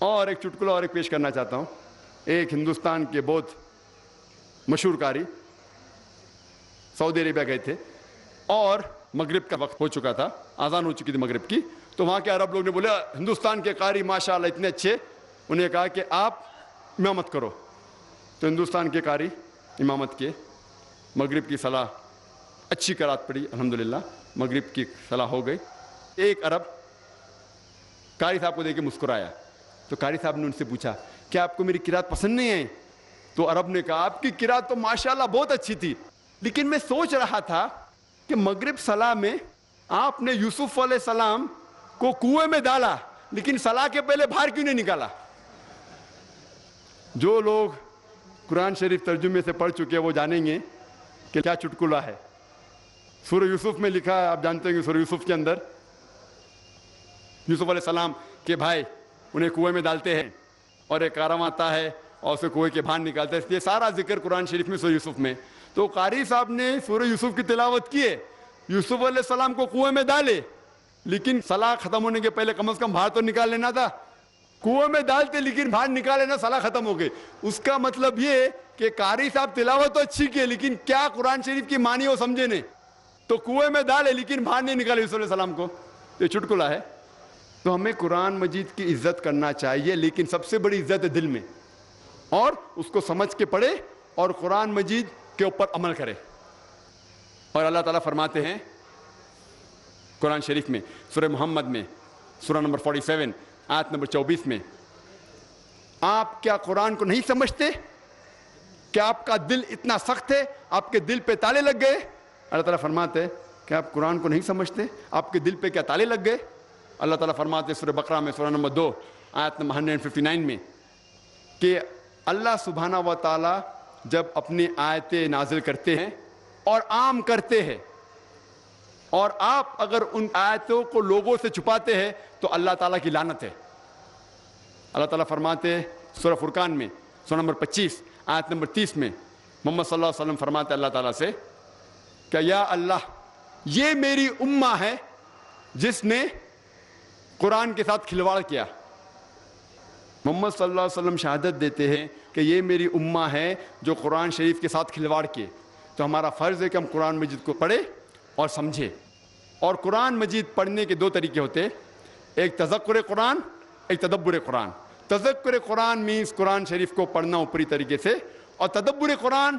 اور ایک چٹکلا اور ایک پیش کرنا چاہتا ہوں. ایک ہندوستان کے بہت مشہور قاری سعودی عربیہ گئے تھے اور مغرب کا وقت ہو چکا تھا, اذان ہو چکی تھی مغرب کی. تو وہاں کے عرب لوگ نے بولا ہندوستان کے قاری ماشاءاللہ اتنے اچھے, انہیں کہا کہ آپ امامت کرو. تو ہندوستان کے قاری امامت کے, مغرب کی صلاح اچھی قرات پڑی الحمدللہ, مغرب کی صلاح ہو گئی. ایک عرب قاری صاحب کو دیکھ کے مسکرایا. تو قاری صاحب نے ان سے پوچھا کیا آپ کو میری قرات پسند نہیں ہے؟ تو عرب نے کہا آپ کی قرات تو ماشاءاللہ بہت اچھی تھی, لیکن میں سوچ رہا تھا کہ مغرب صلاح میں آپ نے یوسف علیہ السلام کو کنویں میں ڈالا لیکن صلاح کے پہلے باہر کیوں نہیں نکالا؟ جو لوگ قرآن شریف ترجمے سے پڑھ چکے ہیں وہ جانیں گے کہ کیا چٹکلا ہے. سورہ یوسف میں لکھا ہے, آپ جانتے ہیں کہ سورہ یوسف کے اندر یوسف علیہ السلام کے بھائی انہیں کنویں میں ڈالتے ہیں اور ایک کارواں آتا ہے اور اسے کنویں کے باہر نکالتا ہے. یہ سارا ذکر قرآن شریف میں سورہ یوسف میں. تو قاری صاحب نے سورہ یوسف کی تلاوت کی ہے, یوسف علیہ السلام کو کنویں میں ڈالے لیکن صلاح ختم ہونے کے پہلے کم از کم باہر تو نکال لینا تھا. کنویں میں ڈالتے لیکن باہر نکال لینا, صلاح ختم ہو گئی. اس کا مطلب یہ کہ قاری صاحب تلاوت تو اچھی کی لیکن کیا قرآن شریف کی معنی وہ سمجھے نہیں, تو کنویں میں ڈالے لیکن باہر نہیں نکالے یوسف علیہ السلام کو. یہ چٹکلا ہے. تو ہمیں قرآن مجید کی عزت کرنا چاہیے, لیکن سب سے بڑی عزت ہے دل میں, اور اس کو سمجھ کے پڑھے اور قرآن مجید کے اوپر عمل کرے. اور اللہ تعالیٰ فرماتے ہیں قرآن شریف میں سورہ محمد میں سورہ نمبر 47 آیت نمبر 24 میں, آپ کیا قرآن کو نہیں سمجھتے؟ کیا آپ کا دل اتنا سخت ہے, آپ کے دل پہ تالے لگ گئے؟ اللہ تعالیٰ فرماتے ہیں کہ آپ قرآن کو نہیں سمجھتے, آپ کے دل پہ کیا تالے لگ گئے؟ اللہ تعالیٰ فرماتے ہیں سورہ بقرہ میں سورہ نمبر 2 آیت نمبر 159 میں کہ اللہ سبحانہ و تعالیٰ جب اپنی آیتیں نازل کرتے ہیں اور عام کرتے ہیں, اور آپ اگر ان آیتوں کو لوگوں سے چھپاتے ہیں تو اللہ تعالیٰ کی لعنت ہے. اللہ تعالیٰ فرماتے ہیں سورہ فرقان میں سورہ نمبر 25 آیت نمبر 30 میں محمد صلی اللہ علیہ وسلم فرماتے ہیں اللہ تعالیٰ سے کہ یا اللہ یہ میری امہ ہے جس نے قرآن کے ساتھ کھلواڑ کیا. محمد صلی اللہ علیہ وسلم شہادت دیتے ہیں کہ یہ میری امہ ہے جو قرآن شریف کے ساتھ کھلواڑ کیے. تو ہمارا فرض ہے کہ ہم قرآن مجید کو پڑھیں اور سمجھیں. اور قرآن مجید پڑھنے کے 2 طریقے ہوتے ہیں, ایک تذکر قرآن, ایک تدبر قرآن. تذکر قرآن مینس قرآن شریف کو پڑھنا اوپری طریقے سے, اور تدبر قرآن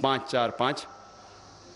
545,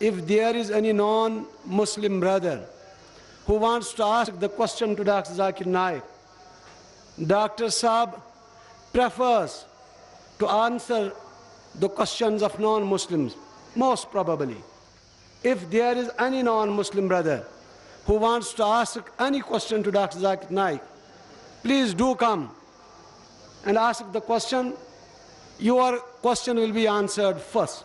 if there is any non-Muslim brother who wants to ask the question to Dr. Zakir Naik, Dr. Saab prefers to answer the questions of non-Muslims, most probably. If there is any non-Muslim brother who wants to ask any question to Dr. Zakir Naik, please do come and ask the question. Your question will be answered first.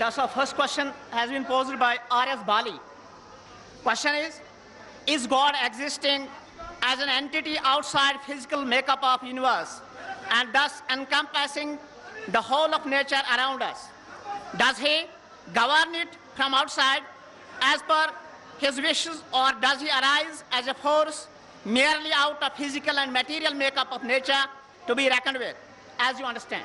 That's our first question has been posed by R.S. Bali. Question is God existing as an entity outside physical makeup of universe and thus encompassing the whole of nature around us? Does he govern it from outside as per his wishes, or does he arise as a force merely out of physical and material makeup of nature to be reckoned with, as you understand?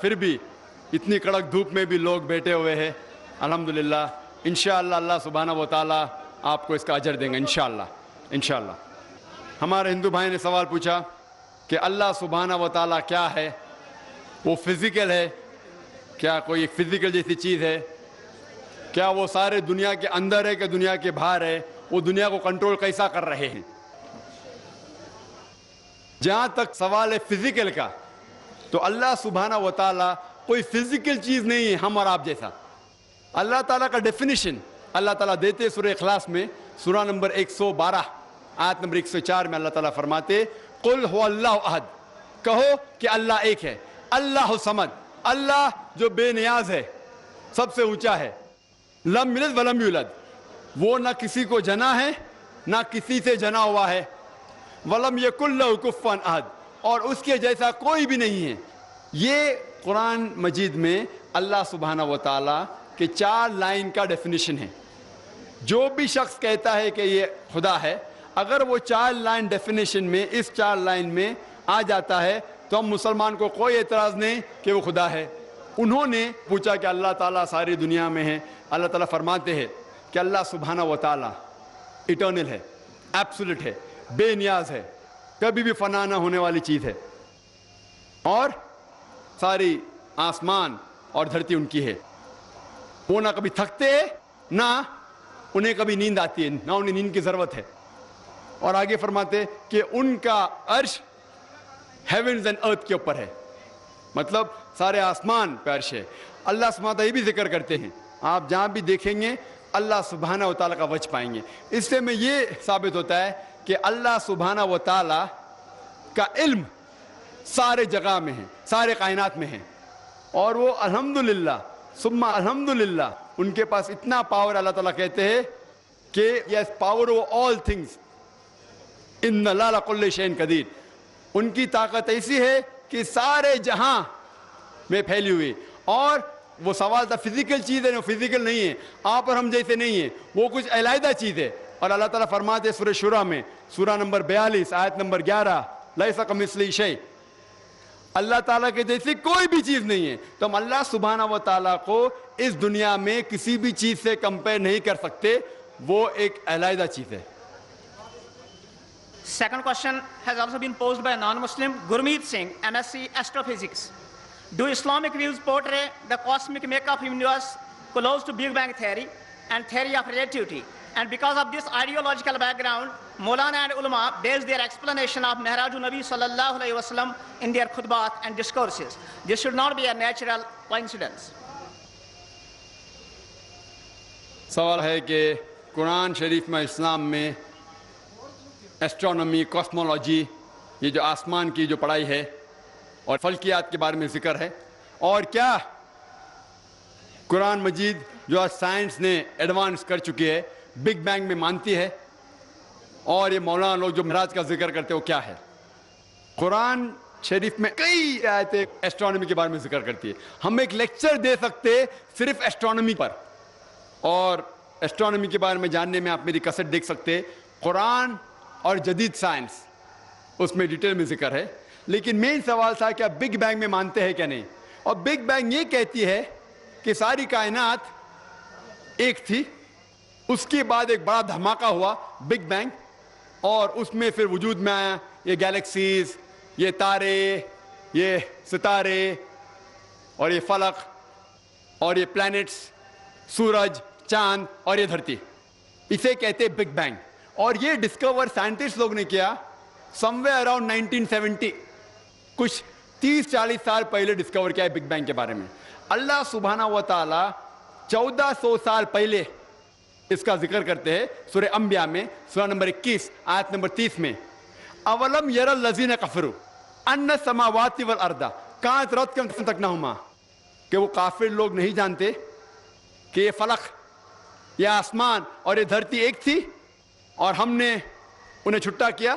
پھر بھی اتنی کڑک دھوپ میں بھی لوگ بیٹھے ہوئے ہیں. الحمدللہ انشاءاللہ اللہ سبحانہ و تعالیٰ آپ کو اس کا اجر دیں گے انشاءاللہ. ہمارے ہندو بھائی نے سوال پوچھا کہ اللہ سبحانہ و تعالیٰ کیا ہے؟ وہ فزیکل ہے کیا؟ کوئی ایک فزیکل جیسی چیز ہے کیا؟ وہ سارے دنیا کے اندر ہے کہ دنیا کے باہر ہے؟ وہ دنیا کو کنٹرول کیسا کر رہے ہیں؟ جہاں تک سوال ہے فزیکل کا، تو اللہ سبحانہ و تعالیٰ کوئی فزیکل چیز نہیں ہے ہم اور آپ جیسا. اللہ تعالیٰ کا ڈیفینیشن اللہ تعالیٰ دیتے سورہ اخلاص میں، سورہ نمبر 112 آیت نمبر 104 میں اللہ تعالیٰ فرماتے قل هو اللہ احد، کہو کہ اللہ ایک ہے. اللہ صمد، اللہ جو بے نیاز ہے، سب سے اونچا ہے. لم یلد ولم یولد، وہ نہ کسی کو جنا ہے نہ کسی سے جنا ہوا ہے. ولم یکن لہ کفوا احد، اور اس کے جیسا کوئی بھی نہیں ہے. یہ قرآن مجید میں اللہ سبحانہ و تعالیٰ کے 4 لائن کا ڈیفینیشن ہے. جو بھی شخص کہتا ہے کہ یہ خدا ہے، اگر وہ 4 لائن ڈیفینیشن میں اس 4 لائن میں آ جاتا ہے تو ہم مسلمان کو کوئی اعتراض نہیں کہ وہ خدا ہے. انہوں نے پوچھا کہ اللہ تعالیٰ ساری دنیا میں ہے. اللہ تعالیٰ فرماتے ہیں کہ اللہ سبحانہ و تعالیٰ ایٹرنل ہے، ایبسولوٹ ہے، بے نیاز ہے، کبھی بھی فنا نہ ہونے والی چیز ہے، اور ساری آسمان اور دھرتی ان کی ہے. وہ نہ کبھی تھکتے نہ انہیں کبھی نیند آتی ہے، نہ انہیں نیند کی ضرورت ہے. اور آگے فرماتے کہ ان کا عرش ہیونز اینڈ ارتھ کے اوپر ہے، مطلب سارے آسمان پہ عرش ہے. اللہ سبحانہ تعالیٰ یہ بھی ذکر کرتے ہیں، آپ جہاں بھی دیکھیں گے اللہ سبحانہ و تعالیٰ کا وجہ پائیں گے. اس سے میں یہ ثابت ہوتا ہے کہ اللہ سبحانہ و تعالیٰ کا علم سارے جگہ میں ہے، سارے کائنات میں ہے، اور وہ الحمدللہ ثم الحمدللہ ان کے پاس اتنا پاور. اللہ تعالیٰ کہتے ہیں کہ his power over all things ان اللہ علی کل شیء قدیر. ان کی طاقت ایسی ہے کہ سارے جہاں میں پھیلی ہوئی. اور وہ سوال تھا فزیکل چیز ہے، وہ فزیکل نہیں ہے، آپ اور ہم جیسے نہیں ہیں، وہ کچھ علیحدہ چیز ہے. اور اللہ تعالیٰ فرماتے ہیں سورہ شورى میں، سورہ نمبر 42 آیت نمبر 11 لیس کمثلہ شیء، اللہ تعالیٰ کے جیسی کوئی بھی چیز نہیں ہے. تو ہم اللہ سبحانہ و تعالیٰ کو اس دنیا میں کسی بھی چیز سے کمپیئر نہیں کر سکتے، وہ ایک علیحدہ چیز ہے. Second question has also been posed by a non-Muslim, Gurmeet Singh, MSc Astrophysics. Do Islamic views portray the cosmic makeup of universe close to Big Bang theory and theory of relativity? And because of this ideological background, Maulana and ulama base their explanation of Mi'raj Nabi sallallahu alayhi wa sallam in their khutbat and discourses. This should not be a natural coincidence. سوال ہے کہ قرآن شریف میں اسلام میں astronomy, cosmology, یہ جو آسمان کی جو پڑھائی ہے اور فلکیات کے بارے میں ذکر ہے، اور کیا قرآن مجید جو آج سائنس نے ایڈوانس کر چکی ہے بگ بینگ میں مانتی ہے؟ اور یہ مولانا لوگ جو معراج کا ذکر کرتے ہیں وہ کیا ہے؟ قرآن شریف میں کئی آیتیں ایسٹرونومی کے بارے میں ذکر کرتی ہے. ہم ایک لیکچر دے سکتے صرف ایسٹرونومی پر، اور ایسٹرونومی کے بارے میں جاننے میں آپ میری کیسٹ دیکھ سکتے. قرآن اور جدید سائنس اس میں ڈیٹیل میں ذکر ہے. لیکن مین سوال تھا کہ آپ بگ بینگ میں مانتے ہیں کیا نہیں؟ اور بگ بینگ یہ کہتی ہے کہ ساری کائنات ایک تھی، اس کے بعد ایک بڑا دھماکہ ہوا بگ بینگ، اور اس میں پھر وجود میں آیا یہ گیلیکسیز، یہ تارے، یہ ستارے، اور یہ فلک، اور یہ پلانٹس، سورج، چاند، اور یہ دھرتی. اسے کہتے بگ بینگ. اور یہ ڈسکور سائنٹسٹ لوگ نے کیا سم ویئر اراؤنڈ 1970، کچھ 30-40 سال پہلے ڈسکور کیا ہے بگ بینگ کے بارے میں. اللہ سبحانہ و تعالیٰ 1400 سال پہلے اس کا ذکر کرتے ہیں سورہ انبیاء میں، سورہ نمبر 21 آیت نمبر 30 میں، اولم یر الذین کفروا ان السماوات والارض کانت رتقا ففتقناہما، کہ وہ کافر لوگ نہیں جانتے کہ یہ فلک، یہ آسمان اور یہ دھرتی ایک تھی اور ہم نے انہیں چھٹا کیا.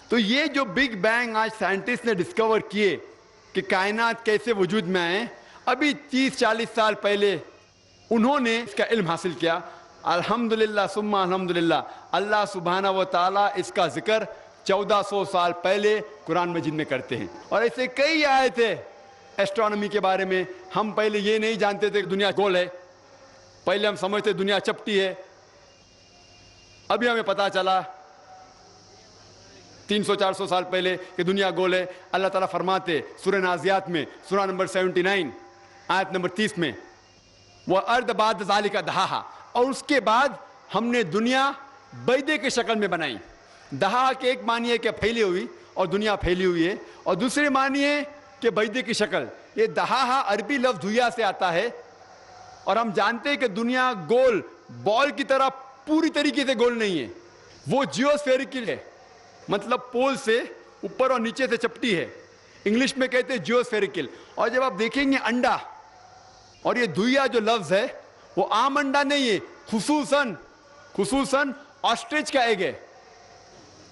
تو یہ جو بگ بینگ آج سائنٹسٹ نے ڈسکور کیے کہ کائنات کیسے وجود میں آئے، ابھی 30-40 سال پہلے انہوں نے اس کا علم حاصل کیا. الحمدللہ ثم الحمدللہ اللہ سبحانہ و تعالیٰ اس کا ذکر 1400 سال پہلے قرآن مجید میں کرتے ہیں. اور ایسے کئی آیتیں ایسٹرونومی کے بارے میں. ہم پہلے یہ نہیں جانتے تھے کہ دنیا گول ہے, پہلے ہم سمجھتے دنیا چپٹی ہے. ابھی ہمیں پتا چلا 300-400 سال پہلے کہ دنیا گول ہے. اللہ تعالیٰ فرماتے سورہ نازیات میں, سورہ نمبر 79 آیت نمبر 30 میں, وَأَرْضَ بَعْدَ ذَلِكَ دَحَاهَا, اور اس کے بعد ہم نے دنیا بیدے کے شکل میں بنائی. دہا کے ایک معنی ہے کہ پھیلی ہوئی اور دنیا پھیلی ہوئی ہے, اور دوسری معنی ہے کہ بیدے کی شکل. یہ دہا عربی لفظ دھویا سے آتا ہے, اور ہم جانتے ہیں کہ دنیا گول بال کی طرح پوری طریقے سے گول نہیں ہے, وہ جیوسفیریکل ہے, مطلب پول سے اوپر اور نیچے سے چپٹی ہے. انگلش میں کہتے ہیں جیوسفیریکل. اور جب آپ دیکھیں گے انڈا, اور یہ دھویا جو لفظ ہے وہ عام انڈا نہیں ہے, خصوصاً آسٹرچ کا ایگ ہے,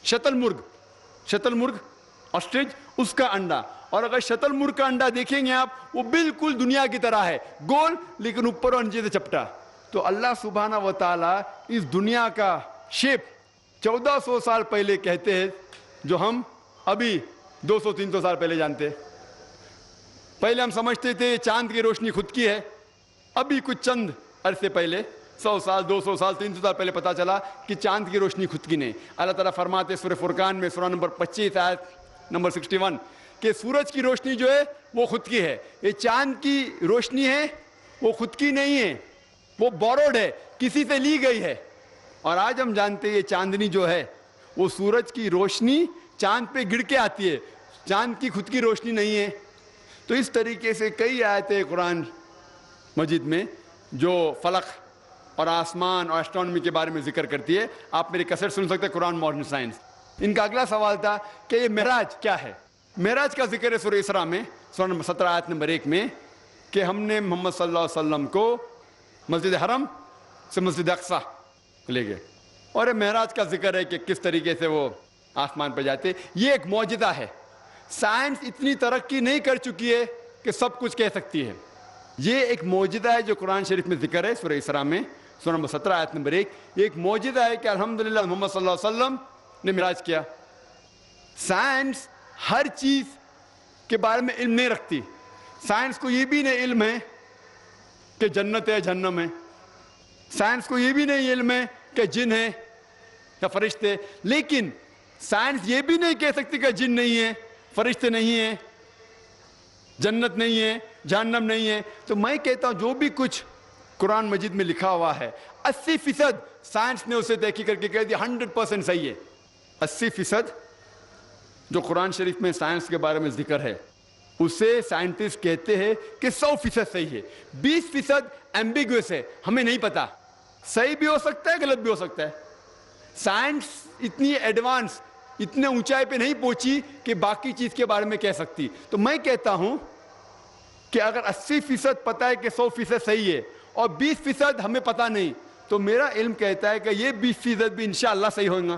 شتل مرغ آسٹرچ, اس کا انڈا. اور اگر شتل مرغ کا انڈا دیکھیں گے آپ, وہ بالکل دنیا کی طرح ہے, گول لیکن اوپر اور نیچے سے چپٹا. تو اللہ سبحانہ و تعالیٰ اس دنیا کا شیپ 1400 سال پہلے کہتے ہیں, جو ہم ابھی 200-300 سال پہلے جانتے. پہلے ہم سمجھتے تھے چاند کی روشنی خود کی ہے, ابھی کچھ چند عرصے پہلے 100 سال 200 سال 300 سال پہلے پتا چلا کہ چاند کی روشنی خود کی نہیں. اللہ تعالیٰ فرماتے سورہ فرقان میں سورہ نمبر 25 آیت نمبر 61 کہ سورج کی روشنی جو ہے وہ خود کی ہے, یہ چاند کی روشنی ہے وہ خود کی نہیں ہے, وہ بوروڈ ہے, کسی سے لی گئی ہے. اور آج ہم جانتے ہیں یہ چاندنی جو ہے وہ سورج کی روشنی چاند پہ گر کے آتی ہے, چاند کی خود کی روشنی نہیں ہے. تو اس طریقے سے کئی آیتیں قرآن مجید میں جو فلک اور آسمان اور ایسٹرونومی کے بارے میں ذکر کرتی ہے. آپ میری کیسٹ سن سکتے ہیں قرآن ماڈرن سائنس. ان کا اگلا سوال تھا کہ یہ معراج کیا ہے. معراج کا ذکر ہے سورہ اسراء میں سورہ نمبر 17 آیت نمبر 1 میں کہ ہم نے محمد صلی اللہ علیہ وسلم کو مسجد حرم سے مسجد اقصی لے گئے. اور معراج کا ذکر ہے کہ کس طریقے سے وہ آسمان پہ جاتے. یہ ایک معجزہ ہے. سائنس اتنی ترقی نہیں کر چکی ہے کہ سب کچھ کہہ سکتی ہے. یہ ایک معجزہ ہے جو قرآن شریف میں ذکر ہے سورہ اسراء میں سورہ نمبر 17 آیت نمبر 1. یہ ایک معجزہ ہے کہ الحمدللہ محمد صلی اللہ علیہ وسلم نے معراج کیا. سائنس ہر چیز کے بارے میں علم نہیں رکھتی. سائنس کو یہ بھی نہیں علم ہے کہ جنت ہے جہنم ہے. سائنس کو یہ بھی نہیں علم ہے کہ جن ہے یا فرشتے. لیکن سائنس یہ بھی نہیں کہہ سکتی کہ جن نہیں ہے, فرشتے نہیں ہیں, جنت نہیں ہے, جہنم نہیں ہے. تو میں کہتا ہوں جو بھی کچھ قرآن مجید میں لکھا ہوا ہے 80% سائنس نے اسے تحقیق کر کے کہہ دیا 100% صحیح ہے. 80% جو قرآن شریف میں سائنس کے بارے میں ذکر ہے اسے سائنٹسٹ کہتے ہیں کہ 100% صحیح ہے. 20% ایمبیگوس ہے, ہمیں نہیں پتا, صحیح بھی ہو سکتا ہے غلط بھی ہو سکتا ہے. سائنس اتنی ایڈوانس اتنے اونچائی پہ نہیں پہنچی کہ باقی چیز کے بارے میں کہہ سکتی. تو میں کہتا ہوں کہ اگر 80% پتا ہے کہ 100% صحیح ہے اور 20% ہمیں پتا نہیں, تو میرا علم کہتا ہے کہ یہ 20% بھی انشاءاللہ صحیح ہوگا.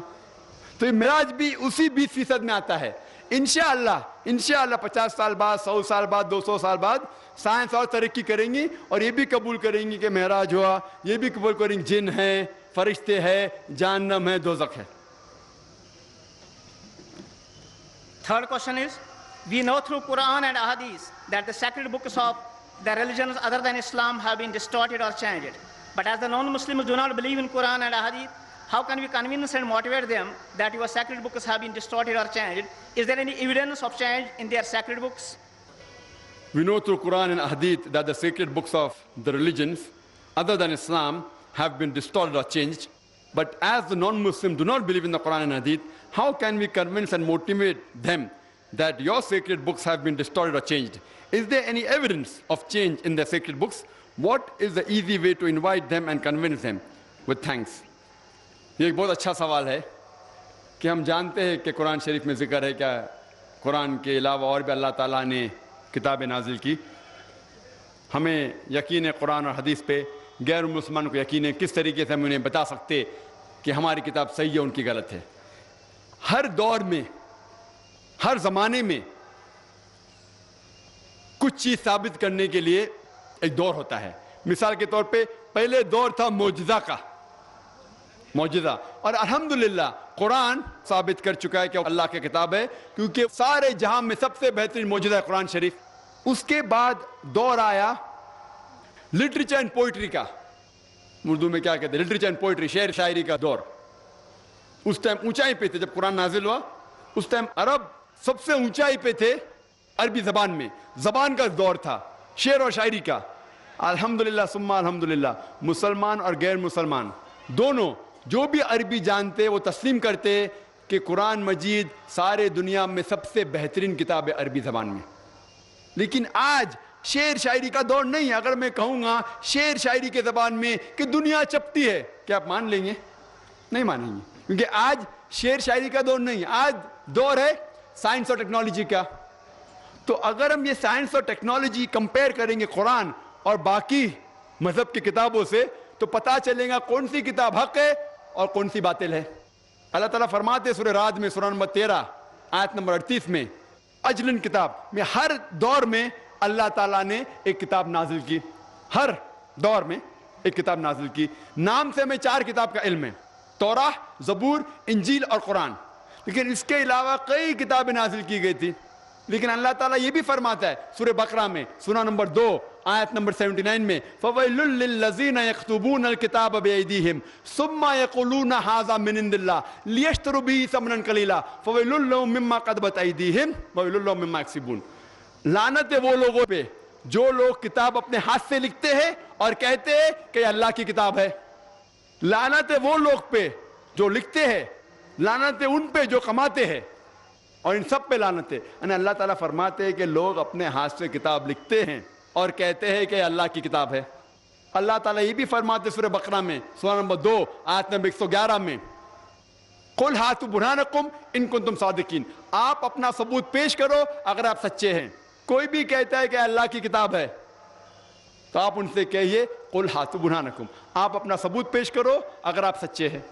تو یہ معراج بھی اسی 20% میں آتا ہے. انشاءاللہ 50 سال بعد 100 سال بعد 200 سال بعد سائنس اور ترقی کریں گی اور یہ بھی قبول کریں گی کہ معراج ہوا, یہ بھی قبول کریں گے جن ہے, فرشتے ہے, جہنم ہے, دوزخ ہے. Third question is, we know through Quran and Ahadith that the sacred books of the religions other than Islam have been distorted or changed. But as the non-Muslims do not believe in Quran and Ahadith, how can we convince and motivate them that your sacred books have been distorted or changed? Is there any evidence of change in their sacred books? We know through Quran and Hadith that the sacred books of the religions other than Islam have been distorted or changed. But as the non-Muslims do not believe in the Quran and Hadith, how can we convince and motivate them that your sacred books have been distorted or changed? Is there any evidence of change in the sacred books? What is the easy way to invite them and convince them? With thanks. یہ ایک بہت اچھا سوال ہے کہ ہم جانتے ہیں کہ قرآن شریف میں ذکر ہے کیا قرآن کے علاوہ اور بھی اللہ تعالیٰ نے کتابیں نازل کی. ہمیں یقین ہے قرآن اور حدیث پہ, غیر مسلمان کو یقین ہے. کس طریقے سے ہم انہیں بتا سکتے کہ ہماری کتاب صحیح ہے ان کی غلط ہے. ہر دور میں ہر زمانے میں کچھ چیز ثابت کرنے کے لیے ایک دور ہوتا ہے. مثال کے طور پہ پہلے دور تھا معجزہ کا, معجزہ, اور الحمدللہ قرآن ثابت کر چکا ہے کہ اللہ کی کتاب ہے, کیونکہ سارے جہاں میں سب سے بہترین معجزہ ہے قرآن شریف. اس کے بعد دور آیا لٹریچر اینڈ پوئٹری کا، اردو میں کیا کہتے ہیں، لٹریچر اینڈ پوئٹری، شعر شاعری کا دور. اس ٹائم اونچائی پہ تھے جب قرآن نازل ہوا، اس ٹائم عرب سب سے اونچائی پہ تھے عربی زبان میں، زبان کا دور تھا شعر اور شاعری کا. الحمدللہ ثم الحمدللہ، مسلمان اور غیر مسلمان دونوں جو بھی عربی جانتے وہ تسلیم کرتے کہ قرآن مجید سارے دنیا میں سب سے بہترین کتاب ہے عربی زبان میں. لیکن آج شعر شاعری کا دور نہیں ہے. اگر میں کہوں گا شعر شاعری کے زبان میں کہ دنیا چپتی ہے، کیا آپ مان لیں گے؟ نہیں مانیں گے، کیونکہ آج شعر شاعری کا دور نہیں ہے، آج دور ہے سائنس اور ٹیکنالوجی کا. تو اگر ہم یہ سائنس اور ٹیکنالوجی کمپیئر کریں گے قرآن اور باقی مذہب کی کتابوں سے تو پتہ چلے گا کون سی کتاب حق ہے اور کون سی باطل ہے. اللہ تعالیٰ فرماتے سورہ رعد میں سورہ نمبر 13 آیت نمبر 38 میں، اجلن کتاب میں ہر دور میں اللہ تعالیٰ نے ایک کتاب نازل کی، ہر دور میں ایک کتاب نازل کی. نام سے ہمیں 4 کتاب کا علم ہے، توراہ، زبور، انجیل اور قرآن. لیکن اس کے علاوہ کئی کتابیں نازل کی گئی تھی. لیکن اللہ تعالیٰ یہ بھی فرماتا ہے سورہ بقرہ میں سورہ نمبر 2 آیت نمبر 79 میں، فَوَيْلٌ لِّلَّذِينَ يَكْتُبُونَ الْكِتَابَ بِأَيْدِيهِمْ ثُمَّ يَقُولُونَ هَٰذَا مِنْ عِندِ اللَّهِ لِيَشْتَرُوا بِهِ ثَمَنًا قَلِيلًا فَوَيْلٌ لَّهُم مِّمَّا كَتَبَتْ أَيْدِيهِمْ وَوَيْلٌ لَّهُم مِّمَّا يَكْسِبُونَ. لعنت ہے وہ لوگوں پہ جو لوگ کتاب اپنے ہاتھ سے لکھتے ہیں اور کہتے ہیں کہ یہ اللہ کی کتاب ہے. لعنت ہے وہ لوگ پہ جو لکھتے ہیں، لعنت ہے ان پہ جو کماتے ہیں، اور ان سب پہ لعنت ہے. یعنی اللہ تعالیٰ فرماتے ہیں کہ لوگ اپنے ہاتھ سے کتاب لکھتے ہیں اور کہتے ہیں کہ اللہ کی کتاب ہے. اللہ تعالیٰ یہ بھی فرماتے سورہ بقرہ میں سورہ نمبر 2 آیت نمبر 111 میں، قُلْ هَاتُوا بُرْهَانَكُمْ إِن كُنتُمْ صَادِقِينَ، آپ اپنا ثبوت پیش کرو اگر آپ سچے ہیں. کوئی بھی کہتا ہے کہ اللہ کی کتاب ہے تو آپ ان سے کہیے قُلْ هَاتُوا بُرْهَانَكُمْ، آپ اپنا ثبوت پیش کرو اگر آپ سچے ہیں.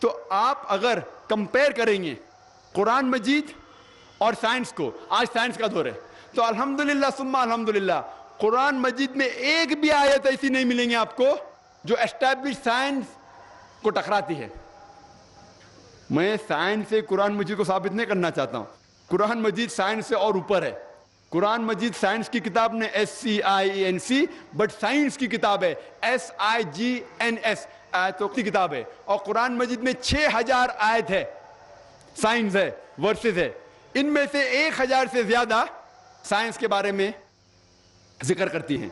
تو آپ اگر کمپیئر کریں گے قرآن مجید اور سائنس کو، آج سائنس کا دور ہے، تو الحمدللہ ثم الحمدللہ قرآن مجید میں ایک بھی آیت ایسی نہیں ملیں گے آپ کو جو اسٹیبلش سائنس کو ٹکراتی ہے. میں سائنس سے قرآن مجید کو ثابت نہیں کرنا چاہتا ہوں، قرآن مجید سائنس سے اور اوپر ہے. قرآن مجید سائنس کی کتاب نے SCIENC، بٹ سائنس کی کتاب ہے SIGNS، آیتوں کی کتاب ہے. اور قرآن مجید میں 6000 آیت ہے، سائنس ہے، ورسز ہے. ان میں سے 1000 سے زیادہ سائنس کے بارے میں ذکر کرتی ہیں.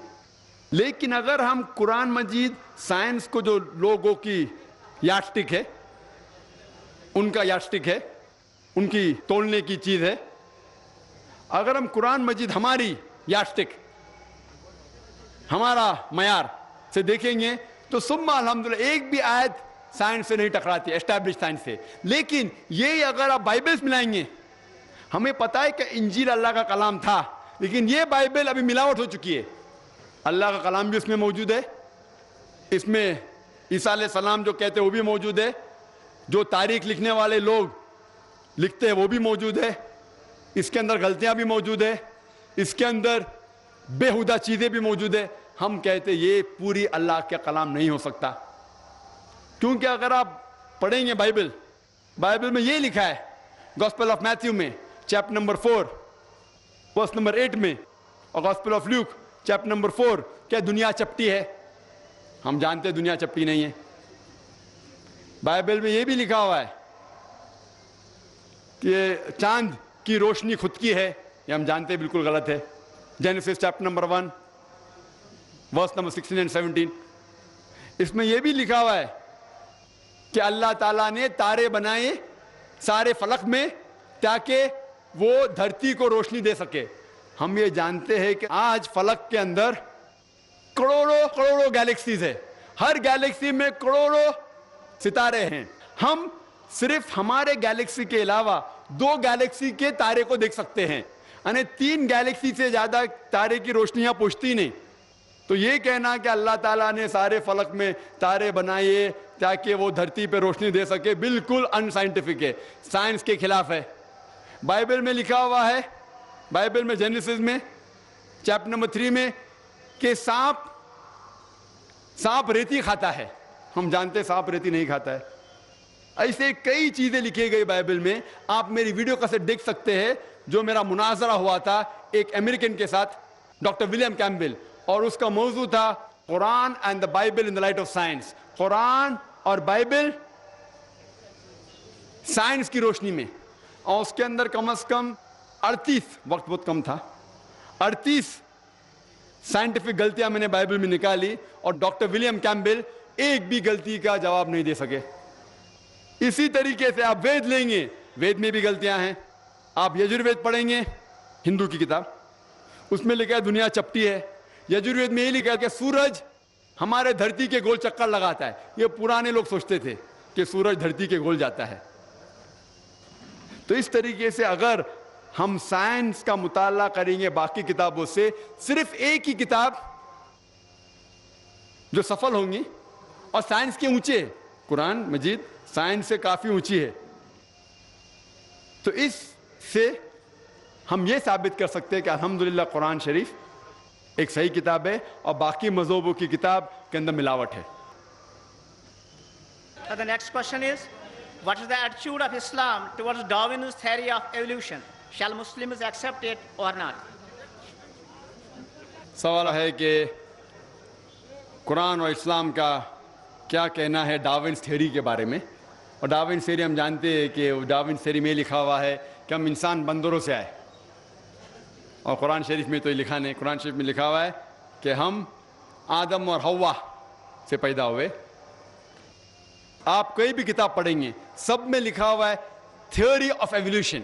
لیکن اگر ہم قرآن مجید سائنس کو جو لوگوں کی یارڈسٹک ہے، ان کا یارڈسٹک ہے، ان کی تولنے کی چیز ہے، اگر ہم قرآن مجید ہماری یارڈسٹک، ہمارا معیار سے دیکھیں گے تو ثم الحمدللہ ایک بھی آیت سائنس سے نہیں ٹکراتی، اسٹیبلش سائنس سے. لیکن یہ اگر آپ بائبلز ملائیں گے، ہمیں پتہ ہے کہ انجیل اللہ کا کلام تھا، لیکن یہ بائبل ابھی ملاوٹ ہو چکی ہے. اللہ کا کلام بھی اس میں موجود ہے، اس میں عیسیٰ علیہ السلام جو کہتے ہیں وہ بھی موجود ہے، جو تاریخ لکھنے والے لوگ لکھتے ہیں وہ بھی موجود ہے، اس کے اندر غلطیاں بھی موجود ہے، اس کے اندر بےہودہ چیزیں بھی موجود ہے. ہم کہتے ہیں یہ پوری اللہ کا کلام نہیں ہو سکتا، کیونکہ اگر آپ پڑھیں گے بائبل میں یہ لکھا ہے گاسپل آف میتھیو میں چیپٹر نمبر 4 ورس نمبر 8 میں، اور gospel of Luke chapter number 4 کہ دنیا چپٹی ہے. ہم جانتے ہیں دنیا چپٹی نہیں ہے. بائبل میں یہ بھی لکھا ہوا ہے کہ چاند کی روشنی خود کی ہے، یہ ہم جانتے ہیں بالکل غلط ہے. Genesis chapter number 1 verse number 16 and 17، اس میں یہ بھی لکھا ہوا ہے کہ اللہ تعالیٰ نے تارے بنائے سارے فلک میں تاکہ وہ دھرتی کو روشنی دے سکے. ہم یہ جانتے ہیں کہ آج فلک کے اندر کروڑوں گیلیکسیز ہے، ہر گیلیکسی میں کروڑوں ستارے ہیں. ہم صرف ہمارے گیلیکسی کے علاوہ 2 گیلیکسی کے تارے کو دیکھ سکتے ہیں، یعنی 3 گیلیکسی سے زیادہ تارے کی روشنیاں پہنچتی نہیں. تو یہ کہنا کہ اللہ تعالیٰ نے سارے فلک میں تارے بنائے تاکہ وہ دھرتی پہ روشنی دے سکے، بالکل ان سائنٹیفک ہے، سائنس کے خلاف ہے. بائبل میں لکھا ہوا ہے، بائبل میں جینیسس میں چیپٹر نمبر 3 میں کہ سانپ ریتی کھاتا ہے. ہم جانتے ہیں سانپ ریتی نہیں کھاتا ہے. ایسے کئی چیزیں لکھی گئی بائبل میں. آپ میری ویڈیو کیسٹ دیکھ سکتے ہیں جو میرا مناظرہ ہوا تھا ایک امریکن کے ساتھ ڈاکٹر ولیم کیمبل, اور اس کا موضوع تھا Quran and the Bible in the light of science. قرآن اور بائبل سائنس کی روشنی میں. اور اس کے اندر کم از کم 38, وقت بہت کم تھا, 38 سائنٹیفک غلطیاں میں نے بائبل میں نکالی, اور ڈاکٹر ولیم کیمبل ایک بھی غلطی کا جواب نہیں دے سکے. اسی طریقے سے آپ وید لیں گے, وید میں بھی غلطیاں ہیں. آپ یجروید پڑھیں گے, ہندو کی کتاب, اس میں لکھا ہے دنیا چپٹی ہے. یجروید میں یہ لکھا ہے کہ سورج ہمارے دھرتی کے گول چکر لگاتا ہے. یہ پرانے لوگ سوچتے تھے کہ سورج دھرتی کے گول جاتا ہے. تو اس طریقے سے اگر ہم سائنس کا مطالعہ کریں گے باقی کتابوں سے, صرف ایک ہی کتاب جو سفل ہوں گی, اور سائنس کے اونچے, قرآن مجید سائنس سے کافی اونچی ہے. تو اس سے ہم یہ ثابت کر سکتے ہیں کہ الحمدللہ قرآن شریف ایک صحیح کتاب ہے, اور باقی مذہبوں کی کتاب کے اندر ملاوٹ ہے. The next question is, what is the attitude of Islam towards Darwin's theory of evolution? Shall Muslims accept it or not? سوال ہے کہ قرآن اور اسلام کا کیا کہنا ہے ڈاروینس تھیوری کے بارے میں. اور ڈاروینس تھیوری ہم جانتے ہیں کہ ڈاروینس تھیوری میں لکھا ہوا ہے کہ ہم انسان بندروں سے آئے, اور قرآن شریف میں تو یہ لکھا نہیں. قرآن شریف میں لکھا ہوا ہے کہ ہم آدم اور حوا سے پیدا ہوئے. آپ کوئی بھی کتاب پڑھیں گے سب میں لکھا ہوا ہے تھیوری آف ایولیوشن.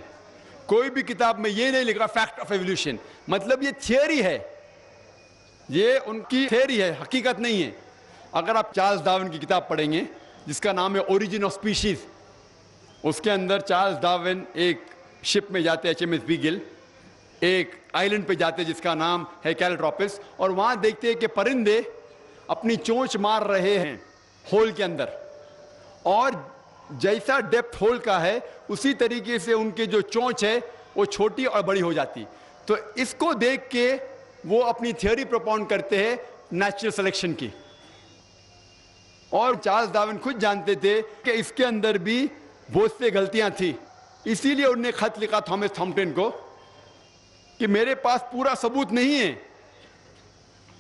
کوئی بھی کتاب میں یہ نہیں لکھ رہا فیکٹ آف ایولیوشن. مطلب یہ تھیوری ہے, یہ ان کی تھیوری ہے, حقیقت نہیں ہے. اگر آپ چارلز ڈارون کی کتاب پڑھیں گے جس کا نام ہے اوریجن آف اسپیشیز, اس کے اندر چارلز ڈارون ایک شپ میں جاتے ہیں HMS بیگل, ایک آئلینڈ پہ جاتے جس کا نام ہے کیلٹراپس, اور وہاں دیکھتے ہیں کہ پرندے اپنی چونچ مار رہے ہیں ہول کے اندر, اور جیسا ڈیپتھ ہول کا ہے اسی طریقے سے ان کے جو چونچ ہے وہ چھوٹی اور بڑی ہو جاتی. تو اس کو دیکھ کے وہ اپنی تھیوری پروپاؤنڈ کرتے ہیں نیچرل سلیکشن کی. اور چارلز ڈارون خود جانتے تھے کہ اس کے اندر بھی بہت سے غلطیاں تھیں, اسی لیے انہوں نے خط لکھا تھامس تھامپٹن کو کہ میرے پاس پورا ثبوت نہیں ہے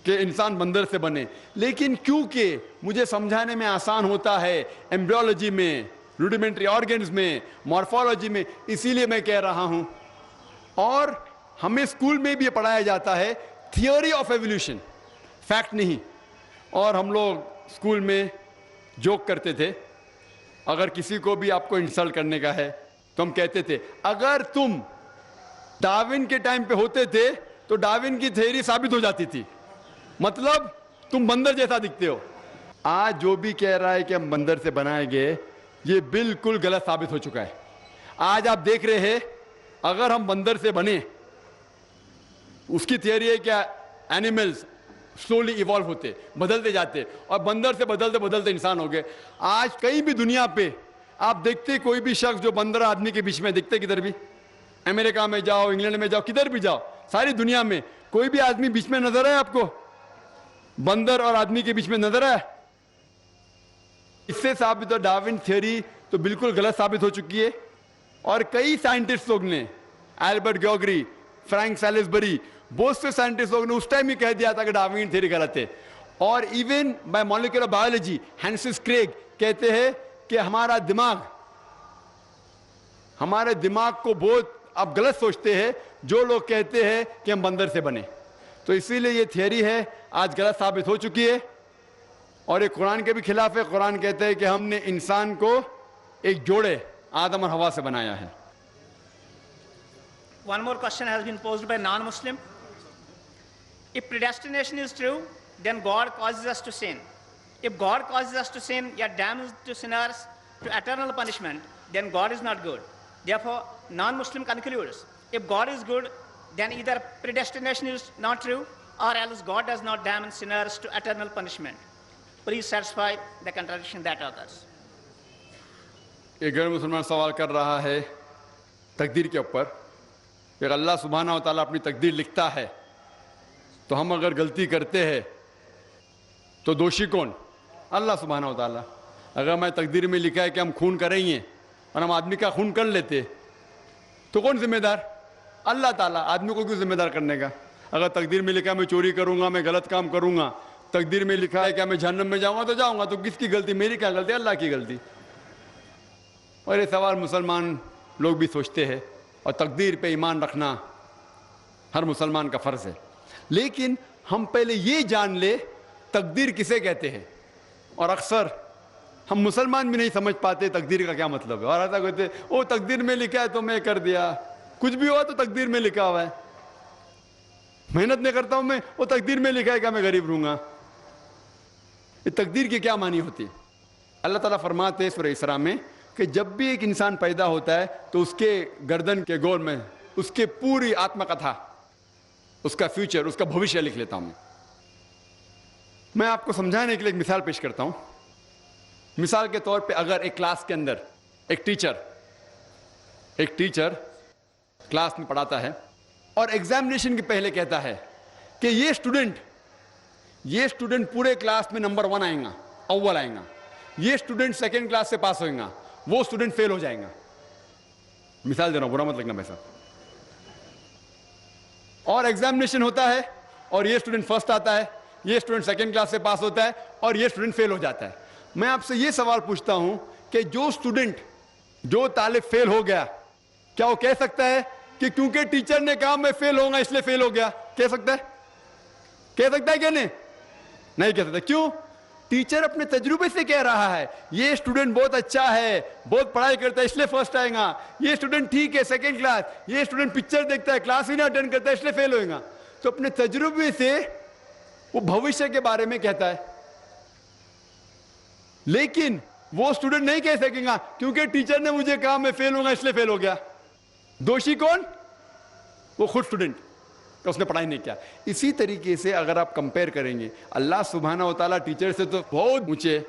کہ انسان بندر سے بنے, لیکن کیونکہ مجھے سمجھانے میں آسان ہوتا ہے ایمبریولوجی میں, روڈیمنٹری آرگنز میں, مارفولوجی میں, اسی لیے میں کہہ رہا ہوں. اور ہمیں اسکول میں بھی پڑھایا جاتا ہے تھیوری آف ایولیوشن, فیکٹ نہیں. اور ہم لوگ اسکول میں جوک کرتے تھے, اگر کسی کو بھی آپ کو انسلٹ کرنے کا ہے تو ہم کہتے تھے اگر تم ڈارون کے ٹائم پہ ہوتے تھے تو ڈارون کی تھیوری ثابت ہو جاتی تھی, مطلب تم بندر جیسا دکھتے ہو. آج جو بھی کہہ رہا ہے کہ ہم بندر سے بنائے گئے یہ بالکل غلط ثابت ہو چکا ہے. آج آپ دیکھ رہے ہیں اگر ہم بندر سے بنے, اس کی تھیوری ہے کہ اینیملز سلولی ایوالو ہوتے, بدلتے جاتے, اور بندر سے بدلتے بدلتے انسان ہو گئے. آج کہیں بھی دنیا پہ آپ دیکھتے کوئی بھی شخص جو بندر آدمی کے بیچ میں دکھتے, کدھر بھی امریکہ میں جاؤ, انگلینڈ میں جاؤ, کدھر بھی جاؤ, ساری دنیا میں کوئی بھی آدمی بیچ میں نظر آئے آپ کو, بندر اور آدمی کے بیچ میں نظر آئے؟ اس سے ثابت ہو ڈارون تھیوری تو بالکل غلط ثابت ہو چکی ہے. اور کئی سائنٹسٹ لوگ نے, البرٹ گیوگری, فرینک سیلزبری, بہت سے سائنٹسٹ لوگ نے اس ٹائم ہی کہہ دیا تھا کہ ڈارون تھیوری غلط ہے. اور ایون بائی مالیکولر بایولوجی ہینسس کریگ کہتے ہیں کہ ہمارے دماغ کو بہت آپ غلط سوچتے ہیں جو لوگ کہتے ہیں کہ ہم بندر سے بنے. تو اسی لیے یہ تھیوری ہے آج غلط ثابت ہو چکی ہے, اور یہ قرآن کے بھی خلاف ہے. قرآن کہتے ہیں کہ ہم نے انسان کو ایک جوڑے آدم اور حوا سے بنایا ہے. One more question has been posed by non-Muslim. If predestination is true, then God causes us to sin. If God causes us to sin, yet damns to sinners to eternal punishment, then God is not good. Therefore, non-Muslim concludes, if God is good, then either predestination is not true, or else God does not damn sinners to eternal punishment. Please satisfy the contradiction that occurs. ایک غیر مسلمان سوال کر رہا ہے تقدیر کے اوپر کہ اللہ سبحانہ و تعالیٰ اپنی تقدیر لکھتا ہے تو ہم اگر غلطی کرتے ہیں تو دوشی کون؟ اللہ سبحانہ و تعالیٰ. اگر میں تقدیر میں لکھا ہے کہ ہم خون کریں گے اور ہم آدمی کا خون کر لیتے تو کون ذمہ دار؟ اللہ تعالیٰ. آدمی کو کیوں ذمہ دار کرنے کا؟ اگر تقدیر میں لکھا ہے میں چوری کروں گا, میں غلط کام کروں گا, تقدیر میں لکھا ہے کہ میں جہنم میں جاؤں گا تو جاؤں گا, تو کس کی غلطی؟ میری کیا غلطی؟ اللہ کی غلطی. اور یہ سوال مسلمان لوگ بھی سوچتے ہیں, اور تقدیر پہ ایمان رکھنا ہر مسلمان کا فرض ہے. لیکن ہم پہلے یہ جان لے تقدیر کسے کہتے ہیں. اور اکثر ہم مسلمان بھی نہیں سمجھ پاتے تقدیر کا کیا مطلب ہے, اور ایسا کہتے ہیں وہ تقدیر میں لکھا ہے تو میں کر دیا, کچھ بھی ہوا تو تقدیر میں لکھا ہوا ہے, محنت نہیں کرتا ہوں میں, وہ تقدیر میں لکھا ہے کہ میں غریب رہوں گا. یہ تقدیر کی کیا معنی ہوتی ہے؟ اللہ تعالیٰ فرماتے ہیں سورہ اسراء میں کہ جب بھی ایک انسان پیدا ہوتا ہے تو اس کے گردن کے گول میں اس کے پوری آتما کتھا, اس کا فیوچر, اس کا بھوشیہ لکھ لیتا ہوں. میں آپ کو سمجھانے کے لیے ایک مثال پیش کرتا ہوں. مثال کے طور پہ اگر ایک کلاس کے اندر ایک ٹیچر کلاس میں پڑھاتا ہے اور ایگزامینیشن کے پہلے کہتا ہے کہ یہ اسٹوڈنٹ پورے کلاس میں نمبر 1 آئیں گا, اول آئیں گا, یہ اسٹوڈنٹ سیکنڈ کلاس سے پاس ہوئیں گا, وہ اسٹوڈنٹ فیل ہو جائیں گا. مثال دے رہا ہوں, برا مت لگنا میرے ساتھ. اور ایگزامینیشن ہوتا ہے اور یہ اسٹوڈنٹ فرسٹ آتا ہے, یہ اسٹوڈنٹ سیکنڈ کلاس سے پاس ہوتا ہے اور یہ اسٹوڈنٹ فیل ہو جاتا ہے. میں آپ سے یہ سوال پوچھتا ہوں کہ جو طالب فیل ہو گیا, کیا وہ کہہ سکتا ہے کہ کیونکہ ٹیچر نے کہا میں فیل ہوں گا اس لیے فیل ہو گیا؟ کہہ سکتا ہے کہ نہیں کہہ سکتا. کیوں؟ ٹیچر اپنے تجربے سے کہہ رہا ہے یہ اسٹوڈنٹ بہت اچھا ہے, بہت پڑھائی کرتا ہے اس لیے فرسٹ آئے گا, یہ اسٹوڈنٹ ٹھیک ہے سیکنڈ کلاس, یہ اسٹوڈنٹ پکچر دیکھتا ہے کلاس ہی نہ اٹینڈ کرتا ہے اس لیے فیل ہوئے گا. تو اپنے تجربے سے وہ بھوشیہ کے بارے میں کہتا ہے. لیکن وہ اسٹوڈنٹ نہیں کہہ سکے گا کیونکہ ٹیچر نے مجھے کہا میں فیل ہوں گا اس لیے فیل ہو گیا. دوشی کون؟ وہ خود اسٹوڈنٹ, کہ اس نے پڑھائی نہیں کیا. اسی طریقے سے اگر آپ کمپیئر کریں گے, اللہ سبحانہ و تعالیٰ ٹیچر سے تو بہت اونچے.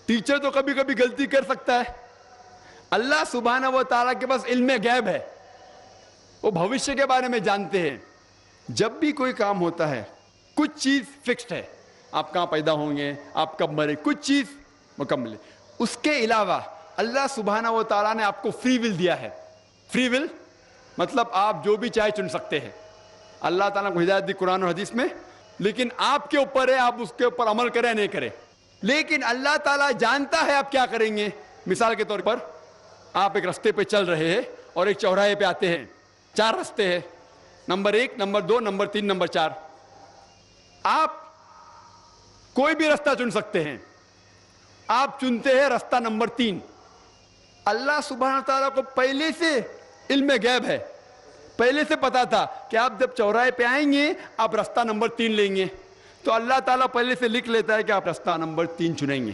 ٹیچر تو کبھی کبھی غلطی کر سکتا ہے. اللہ سبحانہ و تعالیٰ کے پاس علم غیب ہے, وہ بھوشیہ کے بارے میں جانتے ہیں. جب بھی کوئی کام ہوتا ہے کچھ چیز فکسڈ ہے, آپ کہاں پیدا ہوں گے, آپ کب مرے, کچھ چیز مکمل ہے. اس کے علاوہ اللہ سبحانہ و تعالیٰ نے آپ کو فری ول دیا ہے. فری ول مطلب آپ جو بھی چاہے چن سکتے ہیں. اللہ تعالیٰ کو ہدایت دی قرآن اور حدیث میں, لیکن آپ کے اوپر ہے آپ اس کے اوپر عمل کریں نہیں کریں. لیکن اللہ تعالیٰ جانتا ہے آپ کیا کریں گے. مثال کے طور پر آپ ایک رستے پہ چل رہے ہیں اور ایک چوراہے پہ آتے ہیں, 4 رستے ہیں, نمبر 1, نمبر 2, نمبر 3, نمبر 4. آپ کوئی بھی رستہ چن سکتے ہیں. آپ چنتے ہیں رستہ نمبر 3. اللہ سبحانہ تعالیٰ کو پہلے سے علم غیب ہے, پہلے سے پتا تھا کہ آپ جب چوراہے پہ آئیں گے آپ رستہ نمبر 3 لیں گے. تو اللہ تعالیٰ پہلے سے لکھ لیتا ہے کہ آپ رستہ نمبر 3 چنیں گے.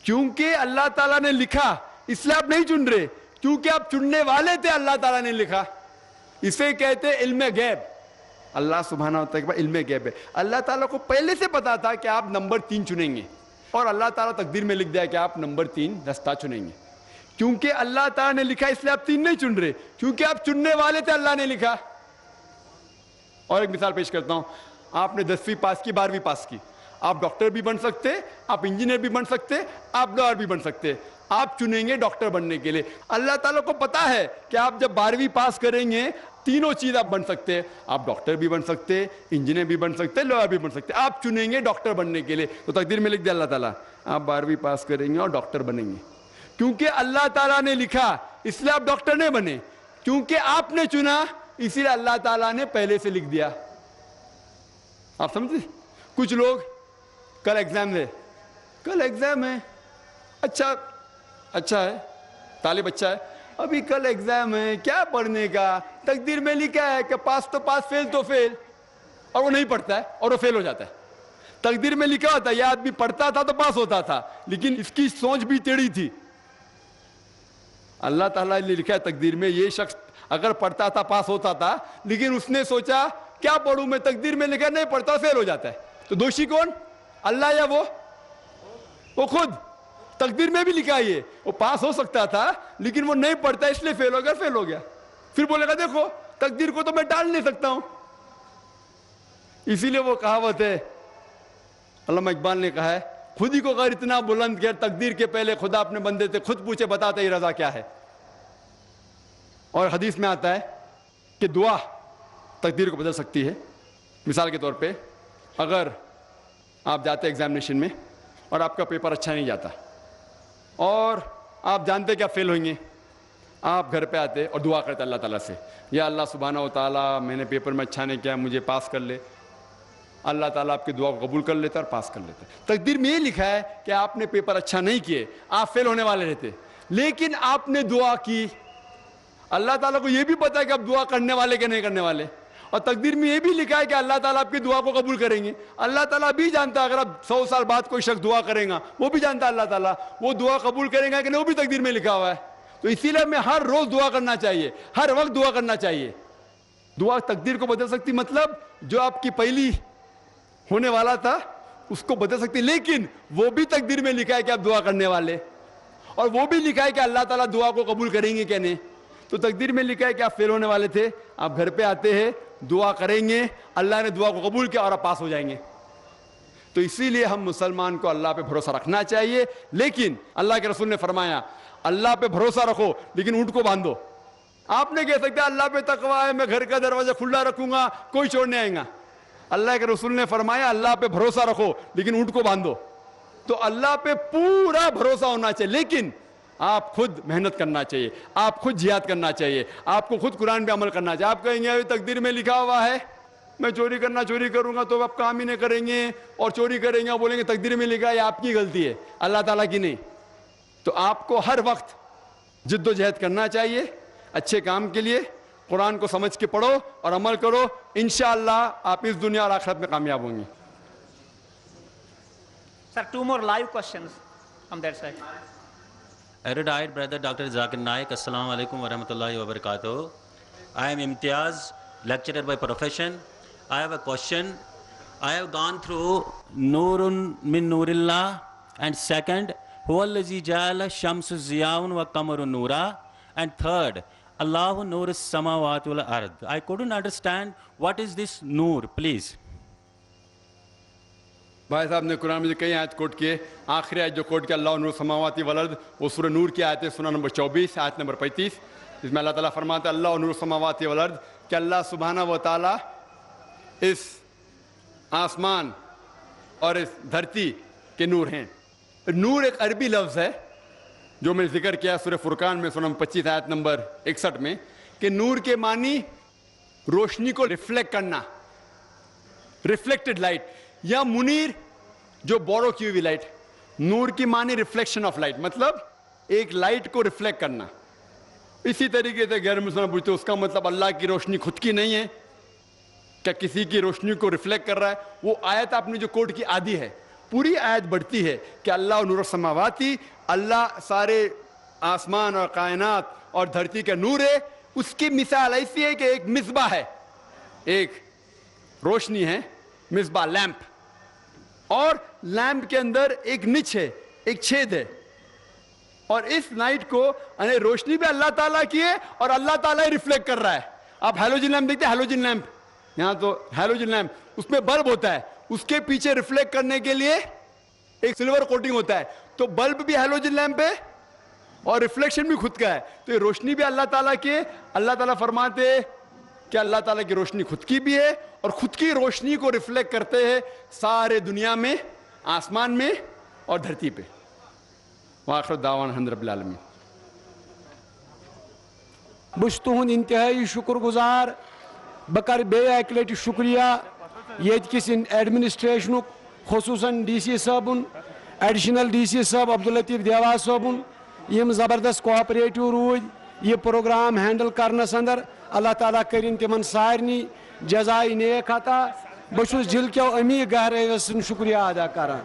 کیونکہ اللہ تعالیٰ نے لکھا اس لیے آپ نہیں چن رہے, کیونکہ آپ چننے والے تھے, اللہ تعالیٰ نے لکھا. اسے کہتے علم غیب. اللہ سبحانہ وتعالیٰ کے پاس علم غیب ہے. اللہ تعالیٰ کو پہلے سے پتا تھا کہ آپ نمبر 3 چنیں گے, اور اللہ تعالیٰ تقدیر میں لکھ دیا کہ آپ نمبر 3 رستہ چنیں گے. کیونکہ اللہ تعالیٰ نے لکھا اس لیے آپ 3 نہیں چن رہے, کیونکہ آپ چننے والے تھے, اللہ نے لکھا. اور ایک مثال پیش کرتا ہوں. آپ نے 10ویں پاس کی, 12ویں پاس کی, آپ ڈاکٹر بھی بن سکتے, آپ انجینئر بھی بن سکتے, آپ لائر بھی بن سکتے. آپ چنیں گے ڈاکٹر بننے کے لیے. اللہ تعالیٰ کو پتا ہے کہ آپ جب 12ویں پاس کریں گے تینوں چیز آپ بن سکتے ہیں. آپ ڈاکٹر بھی بن سکتے, انجینئر بھی بن سکتے, لائر بھی بن سکتے. آپ چنیں گے ڈاکٹر بننے کے لیے. تو تقدیر میں لکھ دیا اللہ تعالیٰ آپ 12ویں پاس کریں گے اور ڈاکٹر بنیں گے. کیونکہ اللہ تعالیٰ نے لکھا اس لیے آپ ڈاکٹر نہیں بنے, کیونکہ آپ نے چنا اسی لیے اللہ تعالیٰ نے پہلے سے لکھ دیا. آپ سمجھتے؟ کچھ لوگ کل ایگزام ہے, اچھا ہے, طالب اچھا ہے, ابھی کل ایگزام ہے, کیا پڑھنے کا, تقدیر میں لکھا ہے کہ پاس تو پاس, فیل تو فیل, اور وہ نہیں پڑھتا ہے اور وہ فیل ہو جاتا ہے. تقدیر میں لکھا ہوتا ہے یہ آدمی پڑھتا تھا تو پاس ہوتا تھا, لیکن اس کی سوچ بھی ٹیڑھی تھی. اللہ تعالیٰ نے لکھا ہے تقدیر میں یہ شخص اگر پڑھتا تھا پاس ہوتا تھا, لیکن اس نے سوچا کیا پڑھوں میں, تقدیر میں لکھا نہیں پڑھتا فیل ہو جاتا ہے. تو دوشی کون, اللہ یا وہ خود؟ تقدیر میں بھی لکھا یہ وہ پاس ہو سکتا تھا لیکن وہ نہیں پڑھتا اس لیے فیل ہو گیا. پھر بولے گا دیکھو تقدیر کو تو میں ٹال نہیں سکتا ہوں. اسی لیے وہ کہاوت ہے, علامہ اقبال نے کہا ہے, خود ہی کو غیر اتنا بلند کر, تقدیر کے پہلے خدا اپنے بندے سے خود پوچھے بتاتے ہی رضا کیا ہے. اور حدیث میں آتا ہے کہ دعا تقدیر کو بدل سکتی ہے. مثال کے طور پہ اگر آپ جاتے ایگزامینیشن میں اور آپ کا پیپر اچھا نہیں جاتا اور آپ جانتے کہ آپ فیل ہوئیں گے، آپ گھر پہ آتے اور دعا کرتے اللہ تعالیٰ سے، یا اللہ سبحانہ و تعالیٰ میں نے پیپر میں اچھا نہیں کیا، مجھے پاس کر لے۔ اللہ تعالیٰ آپ کی دعا کو قبول کر لیتا اور پاس کر لیتا۔ تقدیر میں یہ لکھا ہے کہ آپ نے پیپر اچھا نہیں کیے، آپ فیل ہونے والے رہتے، لیکن آپ نے دعا کی۔ اللہ تعالیٰ کو یہ بھی پتا ہے کہ آپ دعا کرنے والے کہ نہیں کرنے والے، اور تقدیر میں یہ بھی لکھا ہے کہ اللہ تعالیٰ آپ کی دعا کو قبول کریں گے۔ اللہ تعالیٰ بھی جانتا ہے اگر آپ 100 سال بعد کوئی شخص دعا کرے گا، وہ بھی جانتا ہے اللہ تعالیٰ وہ دعا قبول کرے گا کہ نہیں، وہ بھی تقدیر میں لکھا ہوا ہے۔ تو اسی لیے ہمیں ہر روز دعا کرنا چاہیے، ہر وقت دعا کرنا چاہیے۔ دعا تقدیر کو بدل سکتی، مطلب جو آپ کی پہلی ہونے والا تھا اس کو بدل سکتی، لیکن وہ بھی تقدیر میں لکھا ہے کہ آپ دعا کرنے والے، اور وہ بھی لکھا ہے کہ اللہ تعالیٰ دعا کو قبول کریں گے کہ نہیں۔ تو تقدیر میں لکھا ہے کہ آپ فیل ہونے والے تھے، آپ گھر پہ آتے ہیں، دعا کریں گے، اللہ نے دعا کو قبول کیا اور آپ پاس ہو جائیں گے۔ تو اسی لیے ہم مسلمان کو اللہ پہ بھروسہ رکھنا چاہیے، لیکن اللہ کے رسول نے فرمایا اللہ پہ بھروسہ رکھو لیکن اونٹ کو باندھو۔ آپ نے کہہ سکتے اللہ پہ تقویٰ ہے، میں گھر کا دروازہ کھلا رکھوں گا، کوئی چور نہیں آئے گا۔ اللہ کے رسول نے فرمایا اللہ پہ بھروسہ رکھو لیکن اونٹ کو باندھو۔ تو اللہ پہ پورا بھروسہ ہونا چاہیے، لیکن آپ خود محنت کرنا چاہیے، آپ خود جہاد کرنا چاہیے، آپ کو خود قرآن پہ عمل کرنا چاہیے۔ آپ کہیں گے تقدیر میں لکھا ہوا ہے میں چوری کروں گا تو آپ کام ہی نہیں کریں گے، اور چوری کریں گے بولیں گے تقدیر میں لکھا ہے، آپ کی غلطی ہے، اللہ تعالیٰ کی نہیں۔ تو آپ کو ہر وقت جد و جہد کرنا چاہیے اچھے کام کے لیے، قرآن کو سمجھ کے پڑھو اور عمل کرو، انشاءاللہ آپ اس دنیا اور آخرت میں کامیاب ہوں گے۔ Sir, 2 more live questions from that side. Erudite brother Dr. Zakir Naik, Assalamu alaikum wa rahmatullahi wa barakatuh. I am Imtiaz, lecturer by profession. I have a question. I have gone through Nurun min Nurillah, and second, Huwa allazi ja'ala shamsu ziyaun wa qamaru nura, and third, Allahu nur as-samawati wal ard. I couldn't understand what is this nur, please. بھائی صاحب نے قرآن میں کئی آیت کوٹ کیے، آخری آیت جو کوٹ کیا اللہ نور السماوات والارض، وہ سورہ نور کی آیت ہے، سورہ نمبر 24 آیت نمبر 35، اس میں اللہ تعالیٰ فرماتا ہے اللہ نور السماوات والارض، کہ اللہ سبحانہ و تعالیٰ اس آسمان اور اس دھرتی کے نور ہیں۔ نور ایک عربی لفظ ہے جو میں ذکر کیا سورہ فرقان میں سورہ 25 آیت نمبر 61 میں، کہ نور کے معنی روشنی کو ریفلیکٹ کرنا، ریفلیکٹڈ لائٹ، یا منیر جو بورو کی ہوئی لائٹ۔ نور کی معنی ریفلیکشن آف لائٹ، مطلب ایک لائٹ کو ریفلیکٹ کرنا۔ اسی طریقے سے غیر مسلمان پوچھتے اس کا مطلب اللہ کی روشنی خود کی نہیں ہے کیا کسی کی روشنی کو ریفلیکٹ کر رہا ہے؟ وہ آیت آپ نے جو کوٹ کی آدھی ہے، پوری آیت بڑھتی ہے کہ اللہ نور السماواتی، اللہ سارے آسمان اور کائنات اور دھرتی کا نور ہے۔ اس کی مثال ایسی ہے کہ ایک مصباح ہے، ایک روشنی ہے، مصباح لیمپ، اور لیمپ کے اندر ایک نچ ہے، ایک چھید ہے، اور اس لائٹ کو یعنی روشنی بھی اللہ تعالیٰ کی ہے اور اللہ تعالیٰ ریفلیکٹ کر رہا ہے۔ آپ ہیلوجن لیمپ دیکھتے ہیں، ہیلوجن لیمپ، یہاں تو ہیلوجن لیمپ، اس میں بلب ہوتا ہے، اس کے پیچھے ریفلیکٹ کرنے کے لیے ایک سلور کوٹنگ ہوتا ہے، تو بلب بھی ہیلوجن لیمپ ہے اور ریفلیکشن بھی خود کا ہے۔ تو یہ روشنی بھی اللہ تعالیٰ کی ہے۔ اللہ تعالیٰ فرماتے ہیں کہ اللہ تعالیٰ کی روشنی خود کی بھی ہے اور خود کی روشنی کو ریفلیکٹ کرتے ہیں سارے دنیا میں، آسمان میں اور دھرتی پہ۔ وآخر دعوانا الحمد رب العالمین۔ بس تہند انتہائی شکر گزار، بہ کر بیٚیہِ اکہِ لٹہِ شکریہ ییٚتہِ کِس ایڈمنسٹریشنُک، خصوٗصاً ڈی سی صٲبُن، ایڈیشنل ڈی سی صٲب عبداللطیف دیوا صٲبُن، یِم زبردست کوآپریٹو روٗدۍ یہ پروگرام ہینڈل کرنس اندر۔ اللہ تعالیٰ کرن تمن سارنی جزائے نیک عطا۔ بہٕ چھُس دِل کٮ۪و امی گہرٲیو سۭتۍ شکریہ ادا کران۔